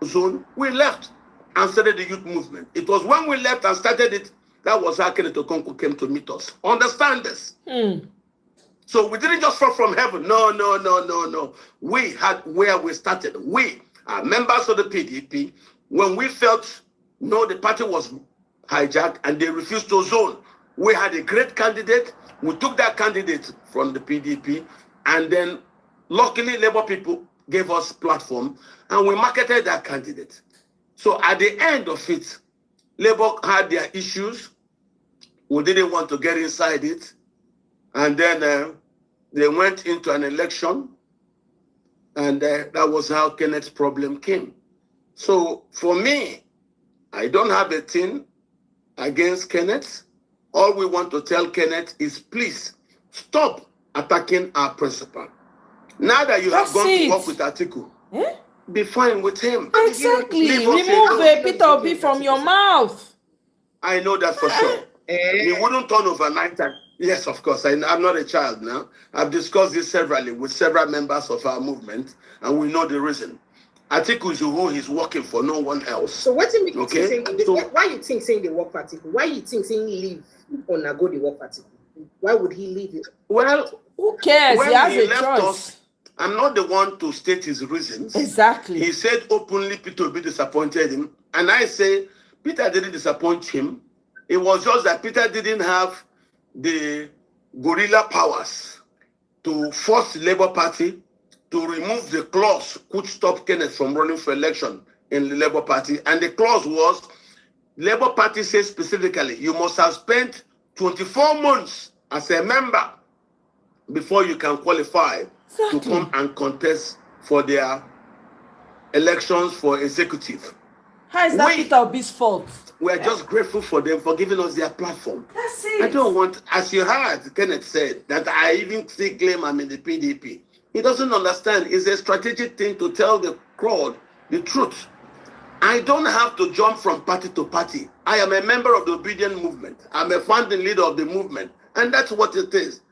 zone, we left and started the youth movement. It was when we left and started it, that was how Kenneth Okonkwo came to meet us. Understand this? So we didn't just fall from heaven. No. We had where we started. We are members of the PDP. When we felt, no, the party was hijacked and they refused to zone, we had a great candidate. We took that candidate from the PDP and then luckily Labour people gave us platform and we marketed that candidate. So at the end of it, Labour had their issues. We didn't want to get inside it. And then They went into an election, and that was how Kenneth's problem came. So for me, I don't have a thing against Kenneth. All we want to tell Kenneth is, please stop attacking our principal. Now that you have gone to work with Atiku, be fine with him. Exactly. Remove Peter Obi from your mouth. I know that for sure. He wouldn't turn overnight. Yes, of course. I'm not a child now. I've discussed this severally with several members of our movement, and we know the reason. Atiku is who he's working for, no one else. So what do you think saying, why you think saying they work for Atiku? Why you think saying leave or not go the work for Atiku? Why would he leave it? Well, who cares? He has a choice. Us, I'm not the one to state his reasons. Exactly. He said openly Peter Obi disappointed him. And I say Peter didn't disappoint him. It was just that Peter didn't have the guerrilla powers to force the Labour Party to remove the clause which stopped Kenneth from running for election in the Labour Party. And the clause was, Labour Party says specifically, you must have spent 24 months as a member before you can qualify to come and contest for their elections for executive. How is that Peter Obi's fault? We're just grateful for them for giving us their platform. That's it. I don't want, as you heard, Kenneth said, that I even still claim I'm in the PDP. He doesn't understand. It's a strategic thing to tell the crowd the truth. I don't have to jump from party to party. I am a member of the Obedient Movement. I'm a founding leader of the movement. And that's what it is.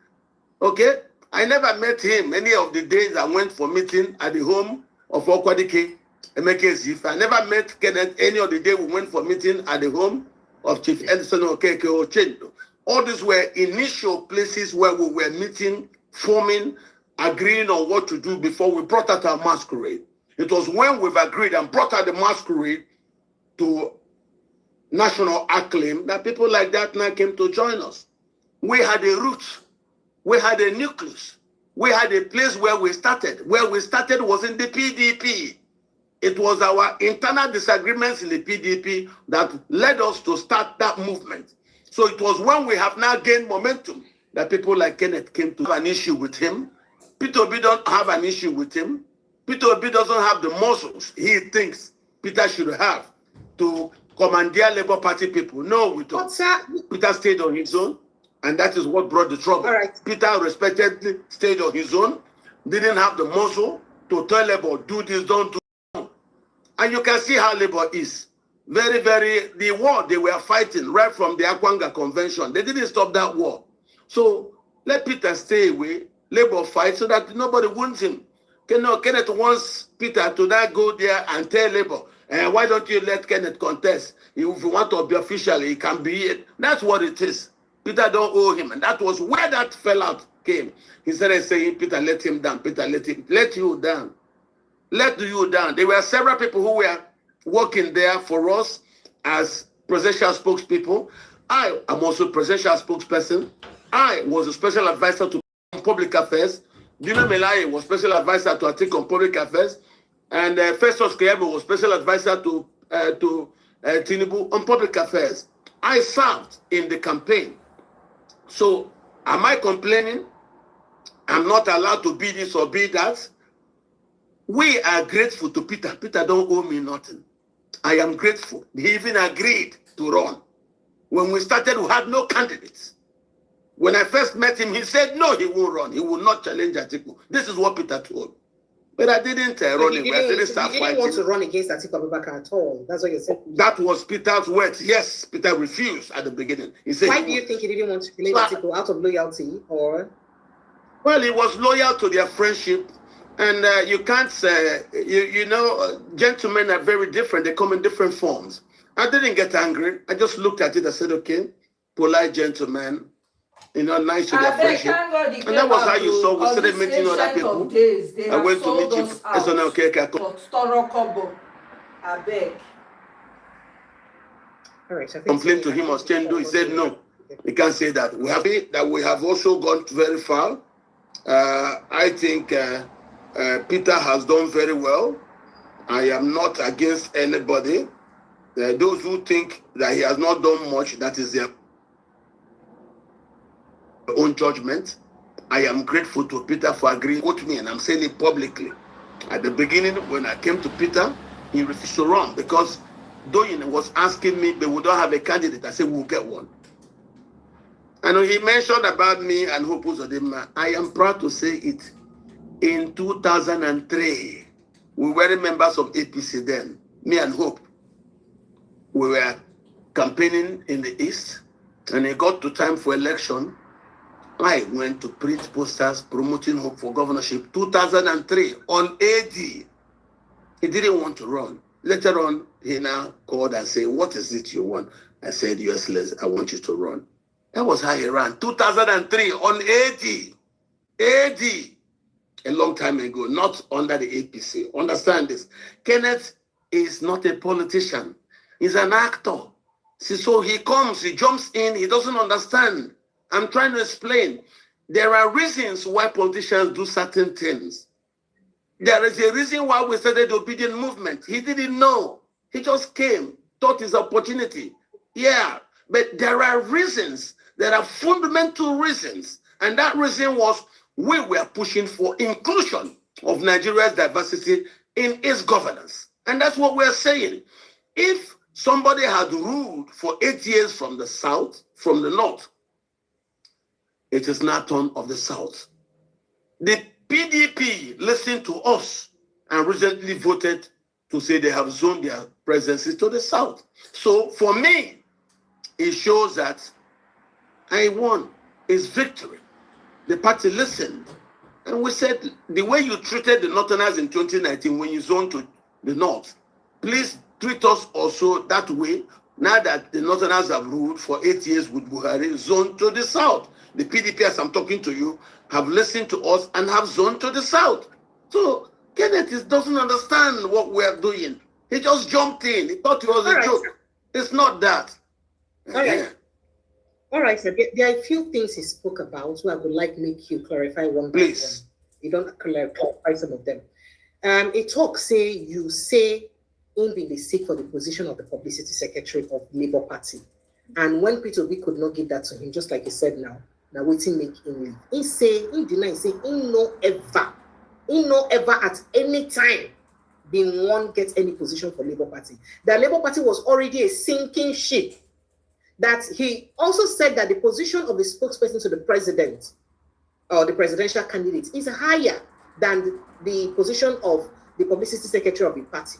Okay? I never met him any of the days I went for meeting at the home of Okwadike, Emeka Zif. I never met Kenneth any of the day we went for meeting at the home of Chief Edison Okeke Ochendo. All these were initial places where we were meeting, forming, agreeing on what to do before we brought out our masquerade. It was when we've agreed and brought out the masquerade to national acclaim that people like that now came to join us. We had a root. We had a nucleus. We had a place where we started. Where we started was in the PDP. It was our internal disagreements in the PDP that led us to start that movement. So it was when we have now gained momentum that people like Kenneth came to have an issue with him. Peter Obi don't have an issue with him. Peter Obi doesn't have the muscles he thinks Peter should have to commandeer Labour Party people. No, we don't. Peter stayed on his own, and that is what brought the trouble. Peter respectedly stayed on his own, didn't have the muscle to tell Labour, do this, don't do. And you can see how Labour is. Very, the war they were fighting right from the Akwanga Convention, they didn't stop that war. So let Peter stay away, Labour fight so that nobody wounds him. Kenneth wants Peter to now go there and tell Labour, why don't you let Kenneth contest? If you want to be official, he can be it. That's what it is. Peter don't owe him. And that was where that fallout came. He started saying, Peter, let him down. Peter, let you down. Let you down. There were several people who were working there for us as presidential spokespeople. I am also presidential spokesperson. I was a special advisor to public affairs. Dino Melaye was special advisor to Atiku on public affairs. And Festus Keyabo was special advisor to Tinubu on public affairs. I served in the campaign. So am I complaining? I'm not allowed to be this or be that. We are grateful to Peter. Peter don't owe me nothing. I am grateful. He even agreed to run. When we started, we had no candidates. When I first met him, he said, no, he won't run. He will not challenge Atiku. This is what Peter told me. But I didn't run him. He didn't want to run against Atiku Abubakar at all. That's what you said. That was Peter's words. Yes, Peter refused at the beginning. He said, why do you think he didn't want to challenge Atiku out of loyalty? Or? Well, he was loyal to their friendship. And you can't say, gentlemen are very different. They come in different forms. I didn't get angry. I just looked at it and said, okay, polite gentlemen, nice to their friendship. And that was how you saw we started meeting other people. I went to meet you. Complained to him on Stendo. He said, no, he can't say that. We have also gone very far. I think Peter has done very well. I am not against anybody. Those who think that he has not done much, that is their own judgment. I am grateful to Peter for agreeing with me, and I'm saying it publicly. At the beginning, when I came to Peter, he refused to run because Doyin was asking me, but we don't have a candidate. I said, we'll get one. And he mentioned about me and Hope Uzodimma. I am proud to say it. In 2003, we were members of APC then, me and Hope. We were campaigning in the East, and it got to time for election. I went to print posters promoting Hope for governorship 2003 on AD. He didn't want to run. Later on, he now called and said, what is it you want? I said, Your Excellency, I want you to run. That was how he ran. 2003 on AD. AD. A long time ago, not under the APC. Understand this. Kenneth is not a politician. He's an actor. See, so he comes, he jumps in, he doesn't understand. I'm trying to explain. There are reasons why politicians do certain things. There is a reason why we started the obedient movement. He didn't know. He just came, thought his opportunity. Yeah, but there are reasons. There are fundamental reasons. And that reason was we were pushing for inclusion of Nigeria's diversity in its governance. And that's what we're saying. If somebody had ruled for 8 years from the south, from the north, it is now turn of the south. The PDP listened to us and recently voted to say they have zoned their presidency to the south. So for me, it shows that I won. It's victory. The party listened. And we said, the way you treated the Northerners in 2019 when you zoned to the north, please treat us also that way. Now that the Northerners have ruled for 8 years with Buhari, zoned to the south. The PDP, as I'm talking to you, have listened to us and have zoned to the south. So Kenneth doesn't understand what we are doing. He just jumped in. He thought it was a joke. It's not that. All right. All right, sir. There are a few things he spoke about, so I would like make you clarify one by one. You don't clarify some of them. A talk say you say him be the seek for the position of the publicity secretary of Labour Party. And when Peter Obi could not give that to him, just like he said now waiting make him leave. He say, he deny, say, he no ever at any time been one get any position for Labour Party. The Labour Party was already a sinking ship. That he also said that the position of the spokesperson to the president or the presidential candidate is higher than the position of the publicity secretary of the party.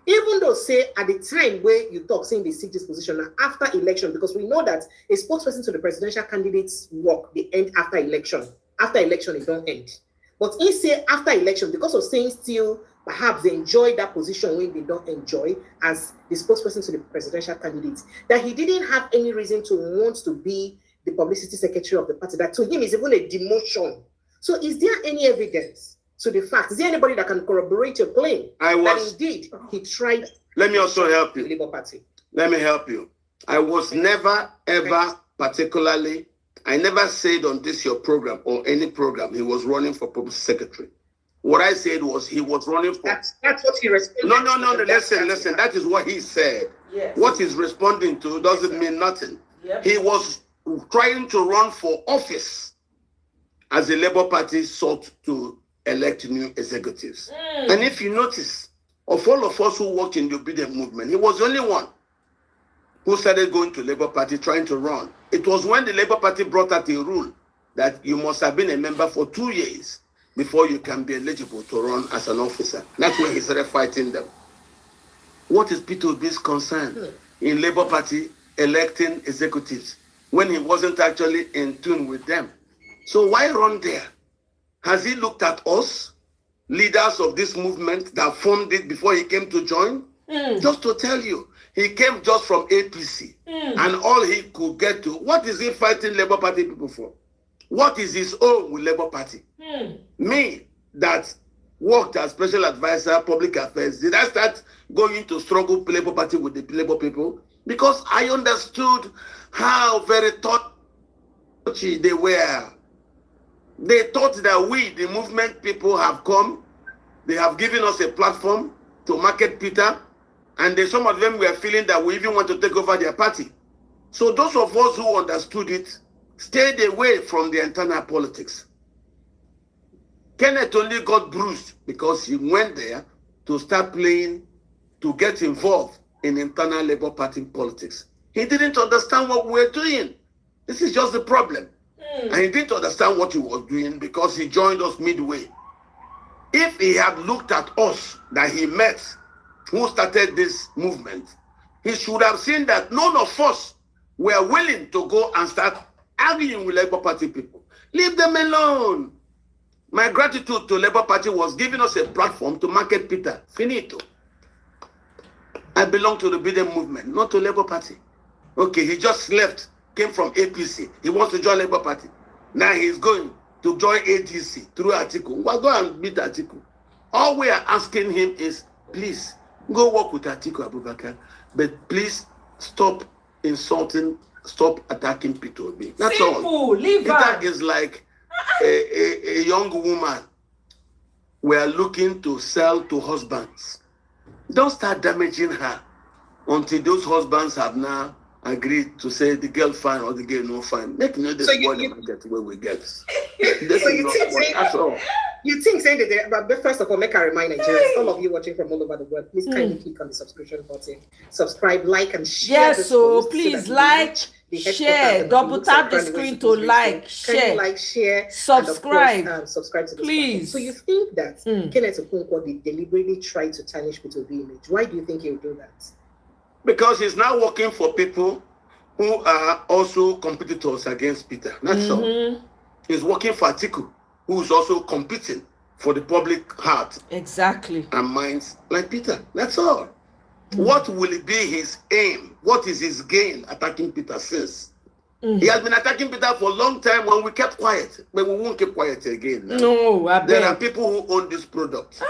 Even though, say, at the time where you talk, saying they seek this position after election, because we know that a spokesperson to the presidential candidate's work, they end after election. After election, it don't end. But he say after election, because of saying still, perhaps they enjoy that position when they don't enjoy as the spokesperson to the presidential candidate, that he didn't have any reason to want to be the publicity secretary of the party. That to him is even a demotion. So is there any evidence to the fact? Is there anybody that can corroborate your claim that indeed he tried? Let me also help you. The Labour Party. Let me help you. I was never, ever particularly, I never said on this your program or any program he was running for public secretary. What I said was he was running for... That's what he responded. No, listen. That is what he said. Yes. What he's responding to doesn't mean nothing. Yep. He was trying to run for office as the Labour Party sought to elect new executives. And if you notice, of all of us who worked in the obedient movement, he was the only one who started going to Labour Party trying to run. It was when the Labour Party brought out a rule that you must have been a member for 2 years before you can be eligible to run as an officer. That's when he started fighting them. What is Peter Obi's concern in Labour Party electing executives when he wasn't actually in tune with them? So why run there? Has he looked at us, leaders of this movement that formed it before he came to join? Just to tell you, he came just from APC and all he could get to. What is he fighting Labour Party people for? What is his own with Labour Party? Me, that worked as special advisor, public affairs, did I start going to struggle Labour Party with the Labour people? Because I understood how very touchy they were. They thought that we, the movement people, have come. They have given us a platform to market Peter. And some of them were feeling that we even want to take over their party. So those of us who understood it stayed away from the internal politics. Kenneth only got bruised because he went there to start playing, to get involved in internal Labour Party politics. He didn't understand what we were doing. This is just the problem. And he didn't understand what he was doing because he joined us midway. If he had looked at us that he met, who started this movement, he should have seen that none of us were willing to go and start arguing with Labour Party people. Leave them alone. My gratitude to Labour Party was giving us a platform to market Peter. Finito. I belong to the Biden movement, not to Labour Party. Okay, he just left, came from APC. He wants to join Labour Party. Now he's going to join ADC through Atiku. Well, go and beat Atiku. All we are asking him is, please, go work with Atiku Abubakar, but please stop insulting, stop attacking Peter Obi. That's Simple. all. Leave Peter her. is like a young woman we are looking to sell to husbands. Don't start damaging her until those husbands have now agreed to say the girl fine or the girl no fine. Make no this spoil the market where we get. This So is you not think, what at all. you think saying that, but first of all, make a remind Nigerians, all of you watching from all over the world, please kindly click on the subscription button, subscribe, like, and share. Yes, this so post please that we like, reach the headquarters share, and double look tap the centrally where screen it's to supposed to be. like, So kindly share, like, share, subscribe, and of course, subscribe to this please. platform. So you think that Kenneth Okonkwo did deliberately try to tarnish Peter Obi image? Why do you think he would do that? Because he's now working for people who are also competitors against Peter. That's all. He's working for Atiku, who is also competing for the public heart exactly and minds like Peter. That's all. What will it be his aim? What is his gain attacking Peter since? He has been attacking Peter for a long time when we kept quiet, but we won't keep quiet again. Now. No, I There beg. are people who own this product.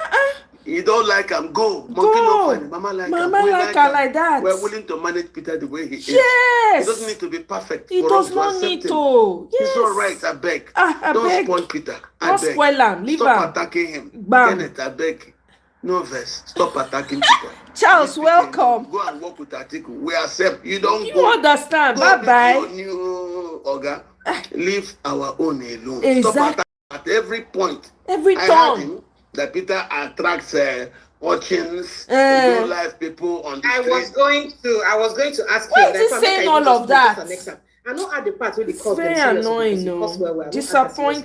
You don't like him, go. Monkey no funny. Mama like him. Mama We like her him. like that. We're willing to manage Peter the way he is. Yes. He doesn't need to be perfect. He for does us not accept need him. to. Yes. It's all right, I beg. I Don't beg. spoil Peter. I Don't beg. spoil him. Leave Stop him. attacking him. Bam. Kenneth, I beg. No verse. Stop attacking Peter. Charles, welcome. Go and work with Atiku. We accept. You don't You go. understand. Go Bye-bye. with your new Oga. Leave our own alone. Exactly. Stop attacking at every point. Every I time. heard him that Peter attracts urchins, real life people on the I street. was going to ask Why you. is he saying all of that? I know at the part where they cause Very them annoying, because no. I know Disappointing.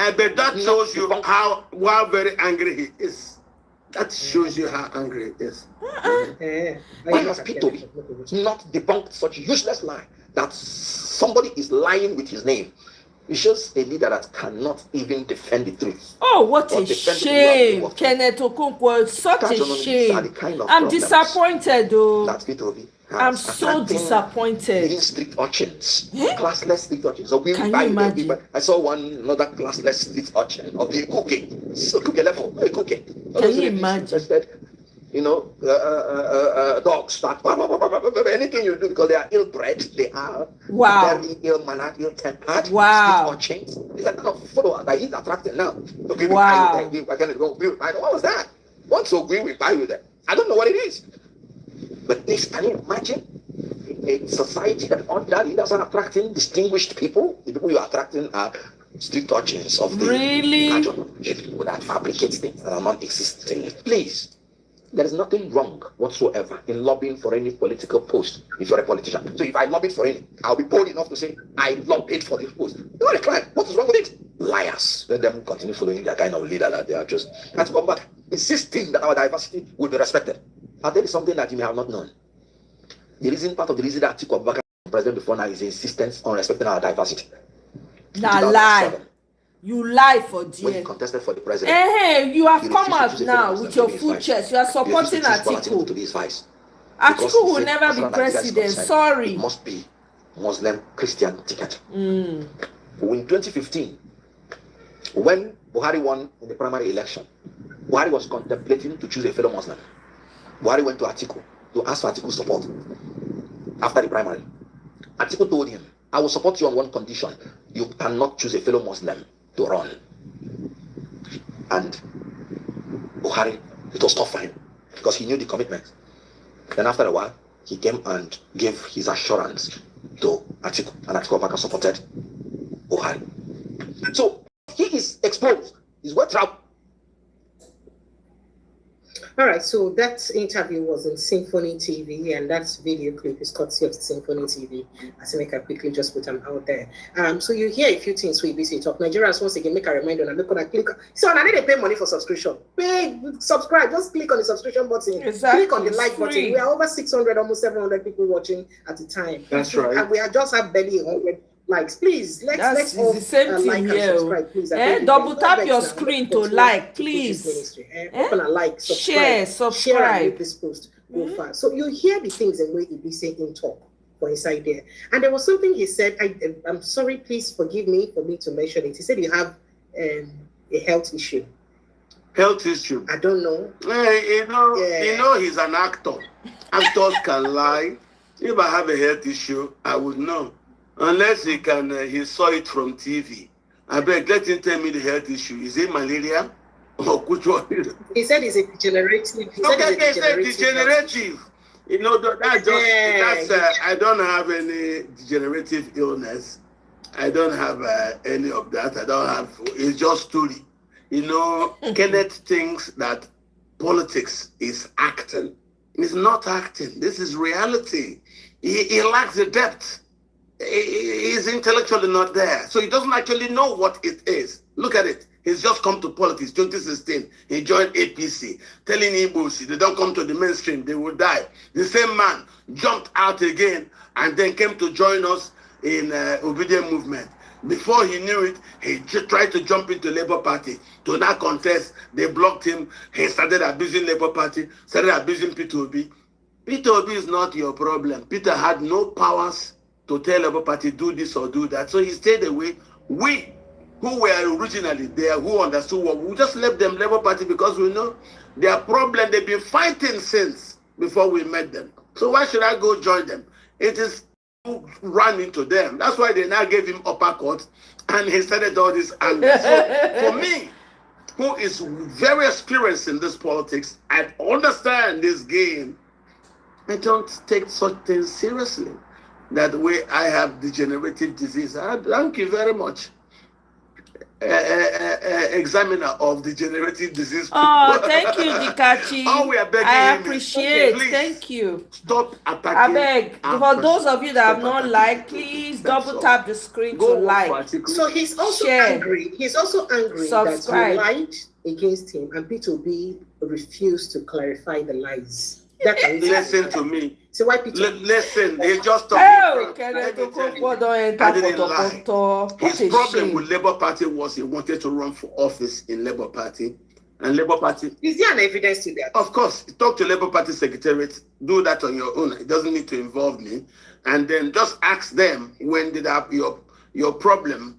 I bet that shows you how very angry he is. That shows you how angry he is. Why has Peter not debunked such useless lie that somebody is lying with his name? It's just a leader that cannot even defend the truth. Oh, what Or a defend the shame. rule of Kenneth Okonkwo, such That's a one of the shame. kind of I'm problems disappointed though. that Peter Obi has. I'm so Attracting disappointed. Living street urchins, classless street urchins. So we Can buy you them, imagine? I saw another classless street urchin of the cooking. So cooking level, cooking. Can you imagine? You know, dogs that anything you do because they are ill-bred, they are very ill-mannered, ill-tempered. Wow. Street urchins. These are kind of followers that he's attracting now. Okay, Wow. What was that? Once so green, we buy with them. I don't know what it is. But please, can you imagine a society that ordinarily doesn't attracting distinguished people? The people you are attracting are street urchins of the people that fabricate things that are not existing. Please. There is nothing wrong whatsoever in lobbying for any political post if you're a politician. So if I lobbied for any, I'll be bold enough to say, I lobbied for this post. You're a client. What is wrong with it? Liars. Let them continue following their kind of leader that they are just. And to come back, insisting that our diversity will be respected. I'll tell you something that you may have not known. Part of the reason that Atiku Abubakar was president before now is the insistence on respecting our diversity. Now lie. You lie for dear. When he contested for the president. Hey, you have come out now with your full chest. You are supporting Atiku. Atiku will never be president. Sorry. It must be Muslim Christian ticket. In 2015, when Buhari won in the primary election, Buhari was contemplating to choose a fellow Muslim. Buhari went to Atiku to ask for Atiku's support after the primary. Atiku told him, I will support you on one condition. You cannot choose a fellow Muslim to run. And Buhari, it was tough for him because he knew the commitment. Then after a while, he came and gave his assurance to Atiku, and Atiku Abubakar supported Buhari. So he is exposed Is what trouble. All right, so that interview was in Symphony TV, and that video clip is courtesy of Symphony TV. I think I can quickly just put them out there. So you hear a few things we busy talk. Nigerians, once again, make a reminder and look on a click. So I need to pay money for subscription. Pay, subscribe, just click on the subscription button. Exactly. Click on the like button. We are over 600, almost 700 people watching at a time. That's right. And we are just have barely 100 likes. Please, let's all the same thing like here. and subscribe, please. Double tap your screen to like, please. Open a like, share, subscribe, and make subscribe. this post go far. So you hear the things the way he say in talk for inside there. And there was something he said. I'm sorry, please forgive me for me to mention it. He said you have a health issue. Health issue. I don't know. You know he's an actor. Actors can lie. If I have a health issue, I would know. Unless he saw it from TV. I beg, let him tell me the health issue. Is it malaria? Or which one? He said it's a degenerative. Degenerative. You know, I don't have any degenerative illness. I don't have any of that. I don't have, it's just story. You know, Kenneth thinks that politics is acting. It's not acting. This is reality. He lacks the depth. He's intellectually not there. So he doesn't actually know what it is. Look at it. He's just come to politics, 2016. He joined APC, telling Igbos if they don't come to the mainstream, they will die. The same man jumped out again and then came to join us in Obedient Movement. Before he knew it, he tried to jump into Labour Party to not contest. They blocked him. He started abusing Labour Party, started abusing Peter Obi. Peter Obi is not your problem. Peter had no powers to tell Labour Party do this or do that. So he stayed away. We, who were originally there, who understood what, we just left them Labour Party because we know their problem. They've been fighting since before we met them. So why should I go join them? It is who ran into them. That's why they now gave him uppercut and he started all this anger. So for me, who is very experienced in this politics, I understand this game. I don't take such things seriously. That way I have degenerative disease. Thank you very much. Examiner of degenerative disease. Oh, thank you, Dikachi. Oh, we are begging I him. appreciate. Please, thank you. Stop attacking. I beg. For those of you that have not liked, please double tap the screen to like. So he's also angry. He's also angry that you lied against him and P2B refused to clarify the lies. Listen to me. So why Peter? Listen, he just told me. I didn't lie. His problem with Labour Party was he wanted to run for office in Labour Party. And Labour Party... Is there an evidence to that? Of course. Talk to Labour Party Secretariat. Do that on your own. It doesn't need to involve me. And then just ask them when did your problem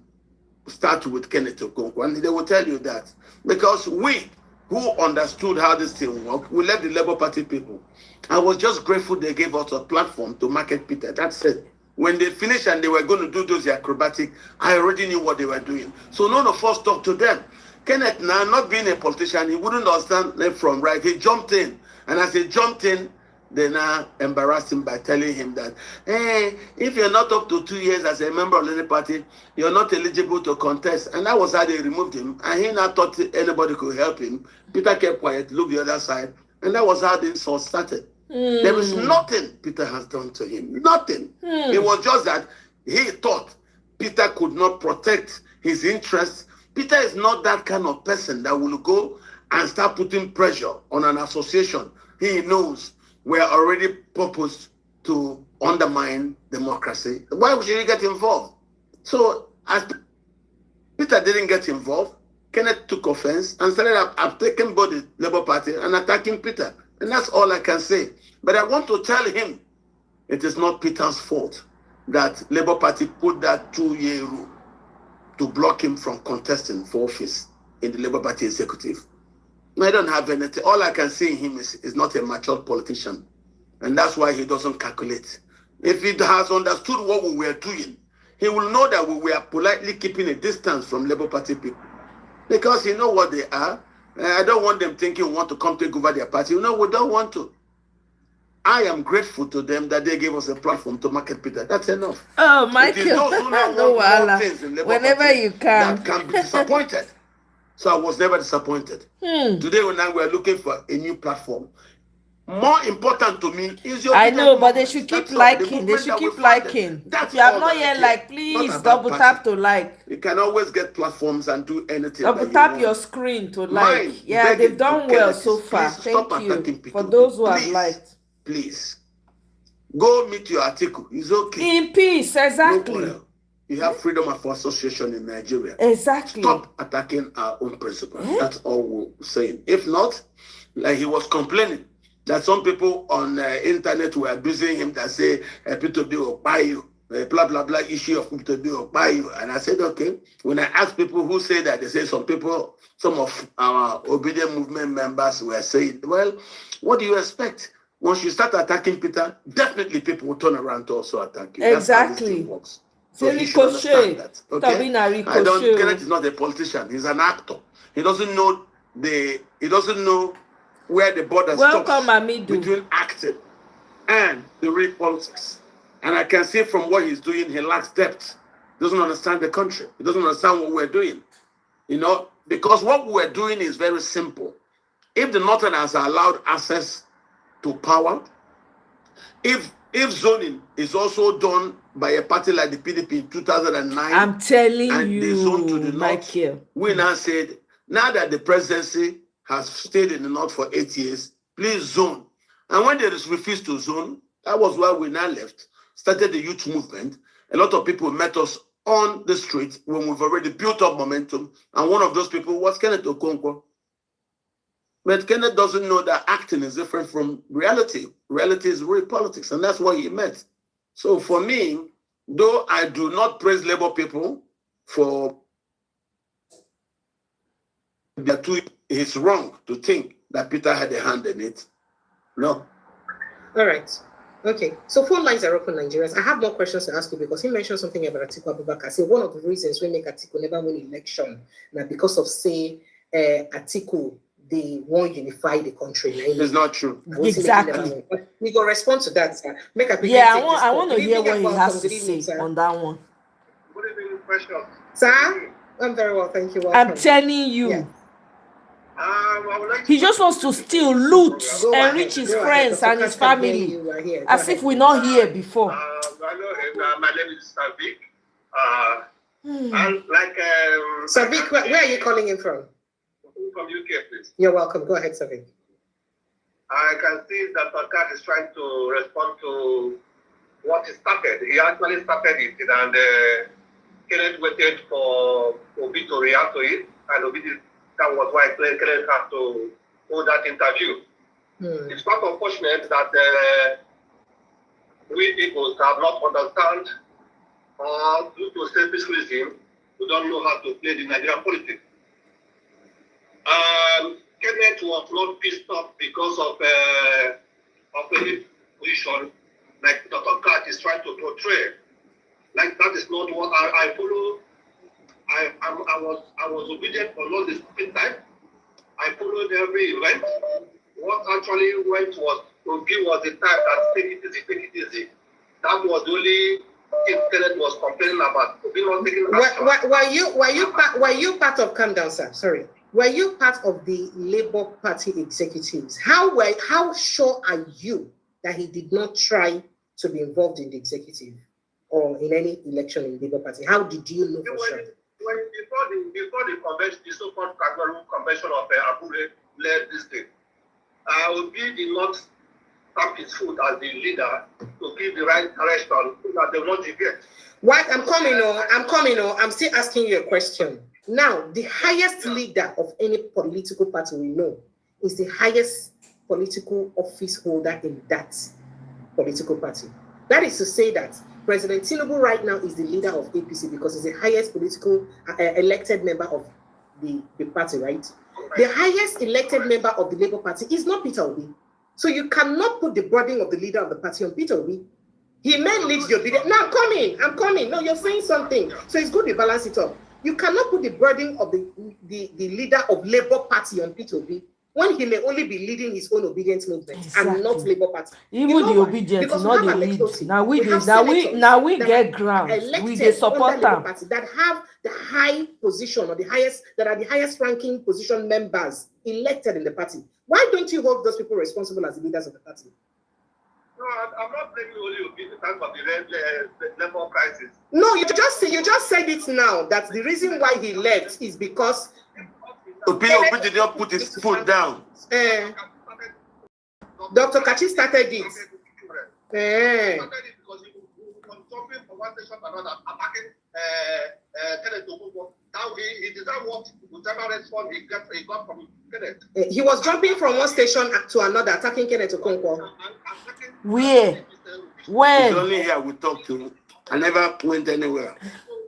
start with Kenneth Okonkwo. And they will tell you that. Because we, who understood how this thing worked, we left the Labour Party people. I was just grateful they gave us a platform to market Peter. That's it. When they finished and they were going to do those acrobatic, I already knew what they were doing. So none of us talked to them. Kenneth, now not being a politician, he wouldn't understand left from right. He jumped in. And as he jumped in, they now embarrassed him by telling him that, hey, if you're not up to 2 years as a member of any party, you're not eligible to contest. And that was how they removed him. And he now thought anybody could help him. Peter kept quiet, looked the other side. And that was how this all started. There is nothing Peter has done to him. Nothing. It was just that he thought Peter could not protect his interests. Peter is not that kind of person that will go and start putting pressure on an association he knows were already purposed to undermine democracy. Why should he get involved? So as Peter didn't get involved, Kenneth took offense and started attacking both the Labour Party and attacking Peter. And that's all I can say. But I want to tell him it is not Peter's fault that Labour Party put that 2-year rule to block him from contesting for office in the Labour Party executive. I don't have anything. All I can see in him is not a mature politician. And that's why he doesn't calculate. If he has understood what we were doing, he will know that we were politely keeping a distance from Labour Party people. Because he knows what they are. I don't want them thinking we want to come take over their party. No, we don't want to. I am grateful to them that they gave us a platform to market Peter. That's enough. Oh, Michael. It is those who now want more things in Labour whenever Party you can. that can be disappointed. So I was never disappointed. Today, when we're looking for a new platform, more important to me is your. I know, but they should keep liking. They should keep liking. That's if you have all not that yet I care. like, please Not about double tap to like. You can always get platforms and do anything. Double tap your screen to like. Yeah, they've done well so far. Thank you for those who have liked. Please go meet your article. It's okay. In peace, exactly. No, you have freedom of association in Nigeria. Exactly. Stop attacking our own principles. That's all we're saying. If not, like he was complaining that some people on internet were abusing him that say P2B will buy you, blah blah blah issue of P2B will buy you. And I said, okay. When I asked people who say that, they say some of our obedient movement members were saying, well, what do you expect? Once you start attacking Peter, definitely people will turn around to also attack you. Exactly. That's how this thing works. So he should understand that. Okay? Kenneth is not a politician. He's an actor. He doesn't know where the border stops between acting and the real politics. And I can see from what he's doing, he lacks depth. He doesn't understand the country. He doesn't understand what we're doing. Because what we're doing is very simple. If the Northerners are allowed access to power, if zoning is also done by a party like the PDP in 2009, I'm telling and you, they zoned to the north, we now said, now that the presidency has stayed in the north for 8 years, please zone. And when they refused to zone, that was why we now left, started the youth movement. A lot of people met us on the street when we've already built up momentum. And one of those people was Kenneth Okonkwo. But Kenneth doesn't know that acting is different from reality. Reality is real politics, and that's what he meant. So for me, though I do not praise Labour people for their two, it's wrong to think that Peter had a hand in it. No. All right. Okay. So phone lines are open, Nigerians. I have more questions to ask you because he mentioned something about Atiku Abubakar. Say one of the reasons we make Atiku never win election now because of Atiku they won't unify the country. It's not true. Exactly. We go respond to that, sir. I want to hear what he has to say on that one. Good evening, Precious. Sir, I'm very well, thank you. Welcome. I'm telling you. Yeah. He just wants to steal, loot, enrich his friends and his family. As if we're not here before. I know my name is Savik. And Savik, where are you calling in from? From UK, please. You're welcome. Go ahead, Savik. I can see that Pakat is trying to respond to what he started. He actually started it, and Kenneth waited for Obi to react to it, and Obi did. That was why Kenneth had to hold that interview. It's quite unfortunate that we people have not understand, or due to selfish reason, we don't know how to play the Nigerian politics. Kenneth was not pissed off because of any position like Dr. Kat is trying to portray. Like that is not what I follow. I was obedient for all this time. I followed every event. What actually went was to give us the time that take it easy. That was the only thing Kenneth was complaining about. Were you part of Calm Down, sir? Sorry. Were you part of the Labour Party executives? How sure are you that he did not try to be involved in the executive or in any election in the Labour Party? How did you know for sure? Before the convention, the so-called Kangaroo Convention of Abure led this thing, Obi did not stamp his foot as the leader to give the right direction so that they will not deviate. What? I'm coming. I'm still asking you a question. Now, the highest leader of any political party we know is the highest political office holder in that political party. That is to say that President Tinubu right now is the leader of APC because he's the highest political elected member of the party, right? The highest elected member of the Labour Party is not Peter Obi. So you cannot put the burden of the leader of the party on Peter Obi. He may lead the obedient. No, I'm coming. No, you're saying something. So it's good to balance it up. You cannot put the burden of the leader of Labour Party on Peter Obi. when he may only be leading his own obedience movement and not Labour Party. Even the obedient, not the lead. Now we get grounds. We they support them that have the high position or the highest ranking position members elected in the party. Why don't you hold those people responsible as the leaders of the party? No, I'm not blaming only obedience for the Labour crisis. No, you just said it now that the reason why he left is because Obi did not put his foot down. Dr. Kachi started it. Because he was jumping from one station to another, attacking Kenneth Okonkwo. Now he did not want whichever response he got from Kenneth. He was jumping from one station to another, attacking Kenneth Okonkwo. Where? When? He's only here we talk to him. I never went anywhere.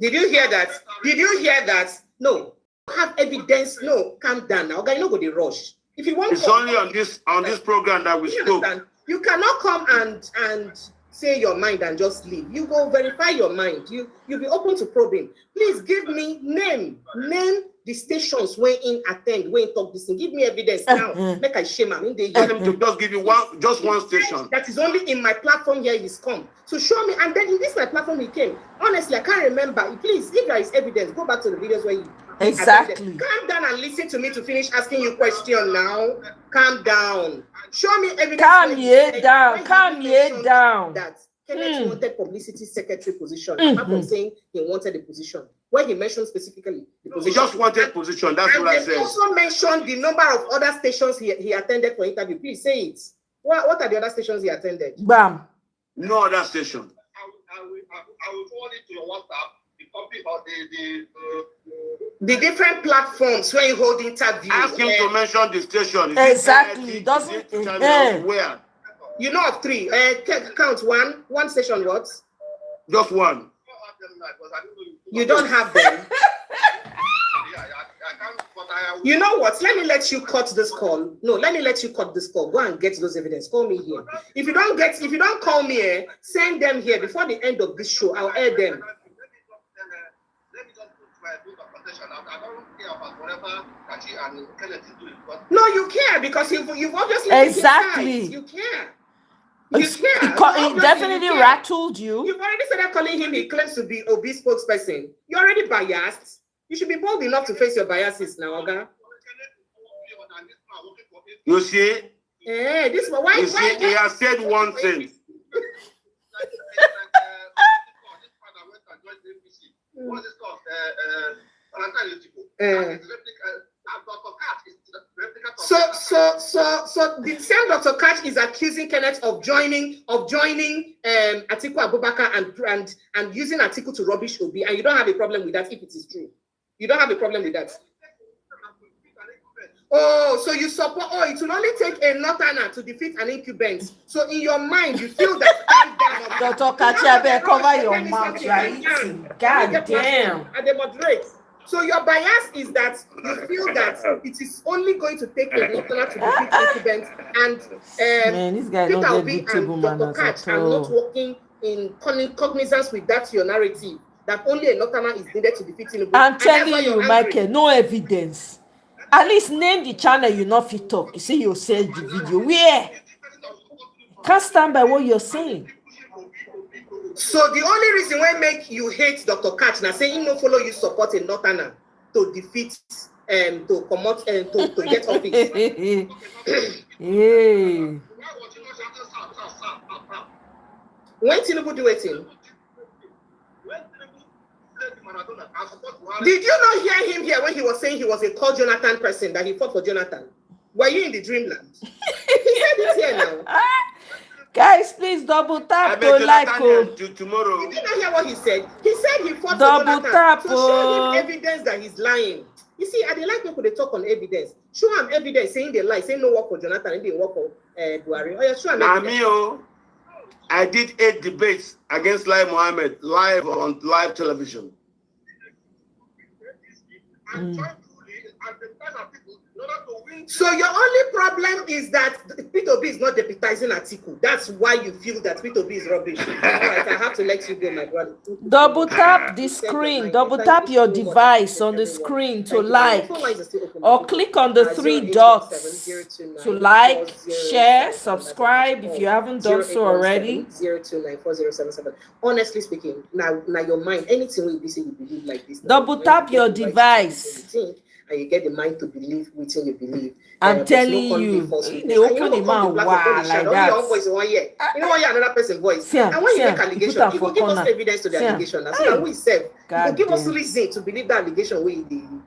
Did you hear that? No. Have evidence. No, calm down now. Okay, no go the rush. If you want, it's only on this program that we spoke. You cannot come and say your mind and just leave. You go verify your mind. You be open to probing. Please give me name the stations where in attend, where in talk this thing. Give me evidence now. Make I shame him. Tell him to just give you just one station. That is only in my platform here he's come. So show me, and then in this my platform he came. Honestly, I can't remember. Please, if there is evidence, go back to the videos where you exactly. Calm down and listen to me to finish asking you question now. Calm down. Show me evidence. Calm down. That Kenneth wanted publicity secretary position. Apart from saying he wanted a position. Where he mentioned specifically the position. He just wanted position. That's what I said. He also mentioned the number of other stations he attended for interview. Please say it. What are the other stations he attended? Bam. No other station. I will forward it to your WhatsApp. The copy of the different platforms where you hold interviews. Ask him to mention the station. Exactly. Doesn't where? You know of three. Count one station. What? Just one. You don't have them. You know what? Let me let you cut this call. No, let me let you cut this call. Go and get those evidence. Call me here. If you don't call me here, send them here before the end of this show. I'll air them. No, you care because you've obviously exactly. You care. It definitely rattled you. You've already started calling him. He claims to be Obi spokesperson. You're already biased. You should be bold enough to face your biases now, okay? You see? This one. Why? He has said one thing. What is called? So the same Dr. Kash is accusing Kenneth of joining Atiku Abubakar and using Atiku to rubbish Obi, and you don't have a problem with that if it is true. You don't have a problem with that. Oh, so you support? Oh, it will only take a northerner to defeat an incumbent. So in your mind, you feel that. Dr. Kachi, cover your mouth, right? God damn. And they moderate. So your bias is that you feel that it is only going to take a northerner to defeat incumbents, and this guy Peter not Obi and Dr. Kachi are not working in cognizance with that your narrative that only a northerner is needed to defeat Tinubu. I'm telling you, Michael, no evidence. At least name the channel you not fit talk. You see, you say the video. Where? Can't stand by what you're saying. So the only reason why make you hate Dr. Kachi now saying no follow you support a northerner to defeat to come out to get office. Yeah. When Tinubu do it in? Did you not hear him here when he was saying he was a called Jonathan person, that he fought for Jonathan? Were you in the dreamland? He said it here now. Guys, please double tap to like tomorrow. Did you not hear what he said? He said he fought double for Jonathan. Tap, so show him evidence that he's lying. You see, I like people they talk on evidence. Show him evidence saying they lie, saying no work for Jonathan and they work for Buhari. Oh yeah, show him evidence. I did 8 debates against Lai Mohammed live on live television. I'm trying to and the kind of people in order to win. So your only problem is that P2B is not deputizing Atiku. That's why you feel that P2B is rubbish. All right, I have to let you go, my brother. Double tap the screen. Double tap your device on the screen to like, or click on the three dots to like, share, subscribe if you haven't done so already. 0294077. Honestly speaking, now your mind, anything will be say you believe like this. Double tap your device. And you get the mind to believe within you believe. I'm telling you, they open the mouth wow like that. Your own voice in 1 year. You know, 1 year another person's voice. And when you make allegation, you will give us evidence to the allegation. So that we say, you will give us reason to believe the allegation we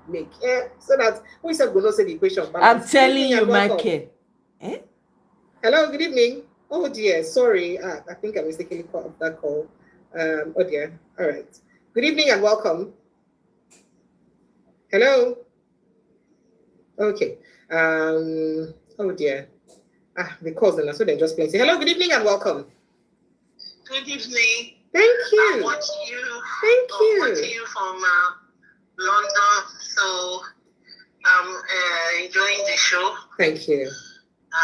make. So that we say we not say the equation. I'm telling you, Michael. Hello, good evening. Oh dear, sorry. I think I mistakenly called that call. Oh dear. All right. Good evening and welcome. Hello. Okay. Oh dear. The calls and so they're just playing. Say hello, good evening and welcome. Good evening. Thank you. I watch you. Thank you. Watching you from London, so I'm enjoying the show. Thank you.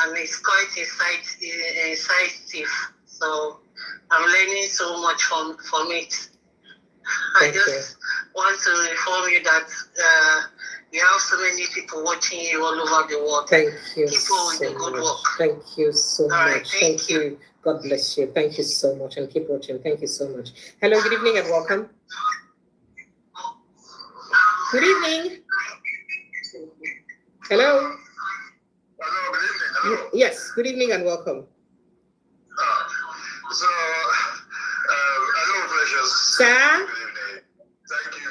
And it's quite insightful. So I'm learning so much from it. I just want to inform you that you have so many people watching you all over the world. Thank you. People with the good work. Thank you so All much. right, thank you. God bless you. Thank you so much and keep watching. Thank you so much. Hello, good evening and welcome. Good evening. Hello. Hello, good evening. Hello. Yes, good evening and welcome. Hello, Precious. Sir? Thank you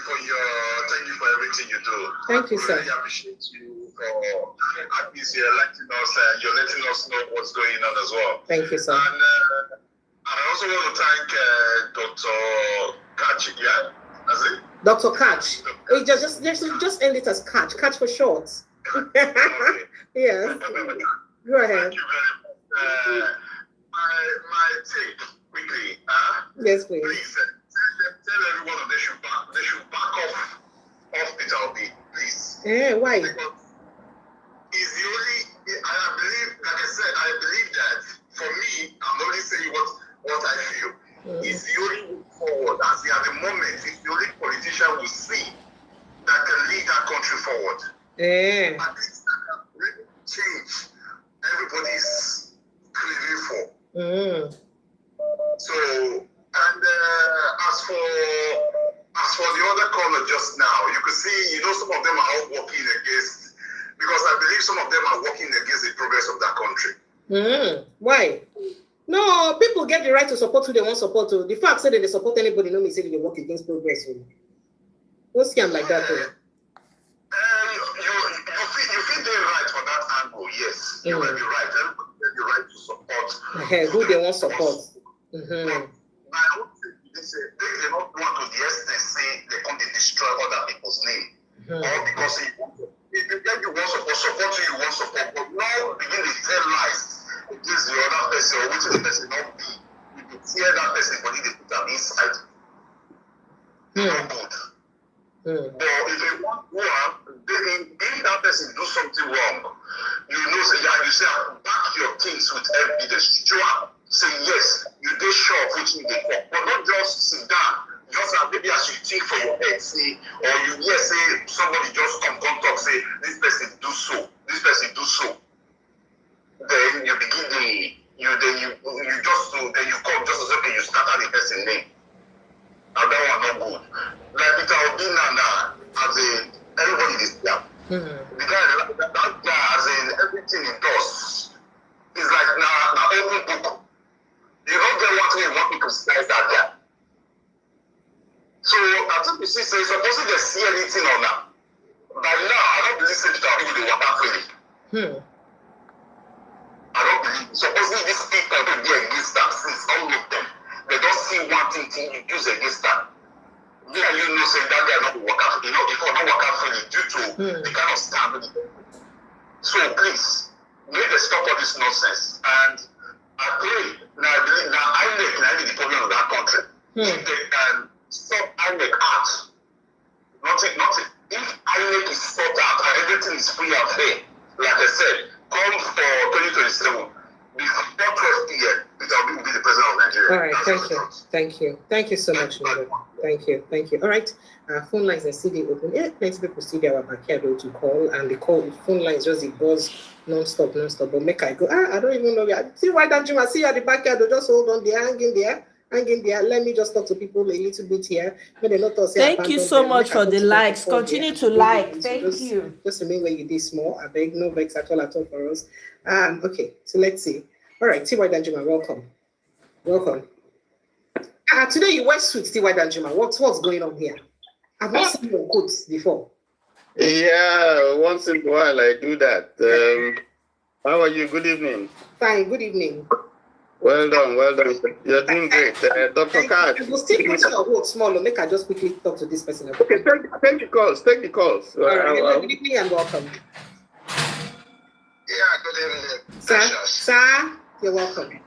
for everything you do. Thank you, sir. I really appreciate you for at least you're letting us know what's going on as well. Thank you, sir. And I also want to thank Dr. Kachi. Yeah, that's it. Dr. Catch. Just end it as Catch. Catch for short. Yes. Go ahead. Thank you very much. My take quickly. Yes, please. Please tell everyone they should back off Hospital B, please. Why? Because it's the only. I believe, like I said, I believe that for me, I'm only saying what I feel. It's the only way forward. At the moment, it's the only politician we see that can lead that country forward. At least that can really change everybody's craving for. So, and as for the other caller just now, you could see, some of them are all working against, because I believe some of them are working against the progress of that country. Why? No, people get the right to support who they want to support. The fact that they support anybody, no mean say they work against progress. Don't scam like that. You feel they're right for that angle, yes. You may be right. Everybody may be right to support who they want support. My own thing is they don't want to the extent say they come to destroy other people's name. All because if you want support who you want support, but now begin to tell lies against the other person or which the person not be. You can tear that person body, they put them inside. Not good. But if they want if that person do something wrong, you say back your things with evidence. Say yes, you did sure of which you did, but not just sit down. Just maybe as you think for your head, say, or you say somebody just come talk, say this person do so, this person do so. Then you begin you come just as okay, you scatter the person's name. Now that one not good. Like Peter Obi as in everybody is there. The guy that guy as in everything he does is like now open book. You don't get what you want to criticize that guy. So I think you see, supposing they see anything on that. By now, I don't believe that people they want that feeling. I don't believe. Supposing these people will be against that since all of them, they don't see one thing you use against that. Me and you know, say that guy not work out. If not work out feeling due to the kind of stand. So please, make them stop all this nonsense. And I pray. Now I believe I need the problem of that country. If they can stop INEC out, nothing. If INEC is stopped out and is free and fair. Like I said, come for 2027. Before 12 years, it will be the president of Nigeria. All right, thank you so much, Mother. Thank you. All right, phone lines are still open. Yeah, plenty people still there our backyard to call, and the phone lines just the buzz non-stop. But make I go. I don't even know. See why don't you see at the backyard? Just hold on there, hang in there. Let me just talk to people a little bit here. Thank you so much for the likes. Continue to like. Thank you. Just remain where you did small. I beg no vex at all for us. Okay, so let's see. All right, T.Y. Danjuma, welcome. Today you wear suits, T.Y. Danjuma. What's going on here? I've not seen your coats before. Yeah, once in a while I do that. How are you? Good evening. Fine, good evening. Well done. You're doing great. Dr. Card. We'll still put your work small, make I just quickly talk to this person. Okay, take the calls. All right, good evening and welcome. Yeah, good evening. Sir, you're welcome.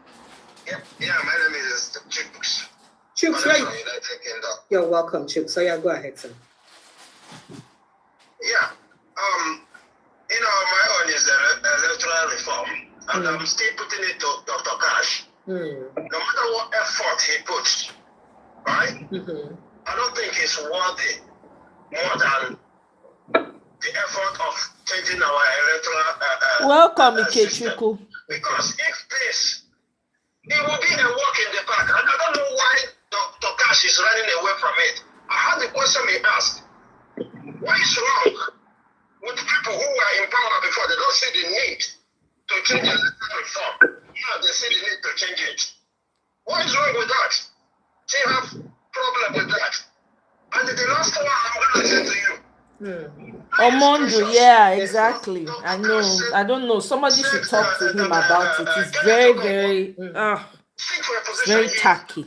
Yeah, my name is Chooks. Chooks, right? You're welcome, Chooks. So yeah, go ahead, sir. Yeah. My own is electoral reform. And I'm still putting it to Dr. Cash. No matter what effort he puts, right? I don't think it's worthy more than the effort of changing our electoral welcome, Ikechuku. Because if this, it will be a walk in the park. And I don't know why Dr. Cash is running away from it. I had the question he asked. What is wrong with the people who were in power before? They don't see the need to change the electoral reform. Now they see the need to change it. What is wrong with that? They have problem with that. And the last one I'm going to say to you. Omondo, yeah, exactly. I know. I don't know. Somebody should talk to him about it. It's very, very, very tacky.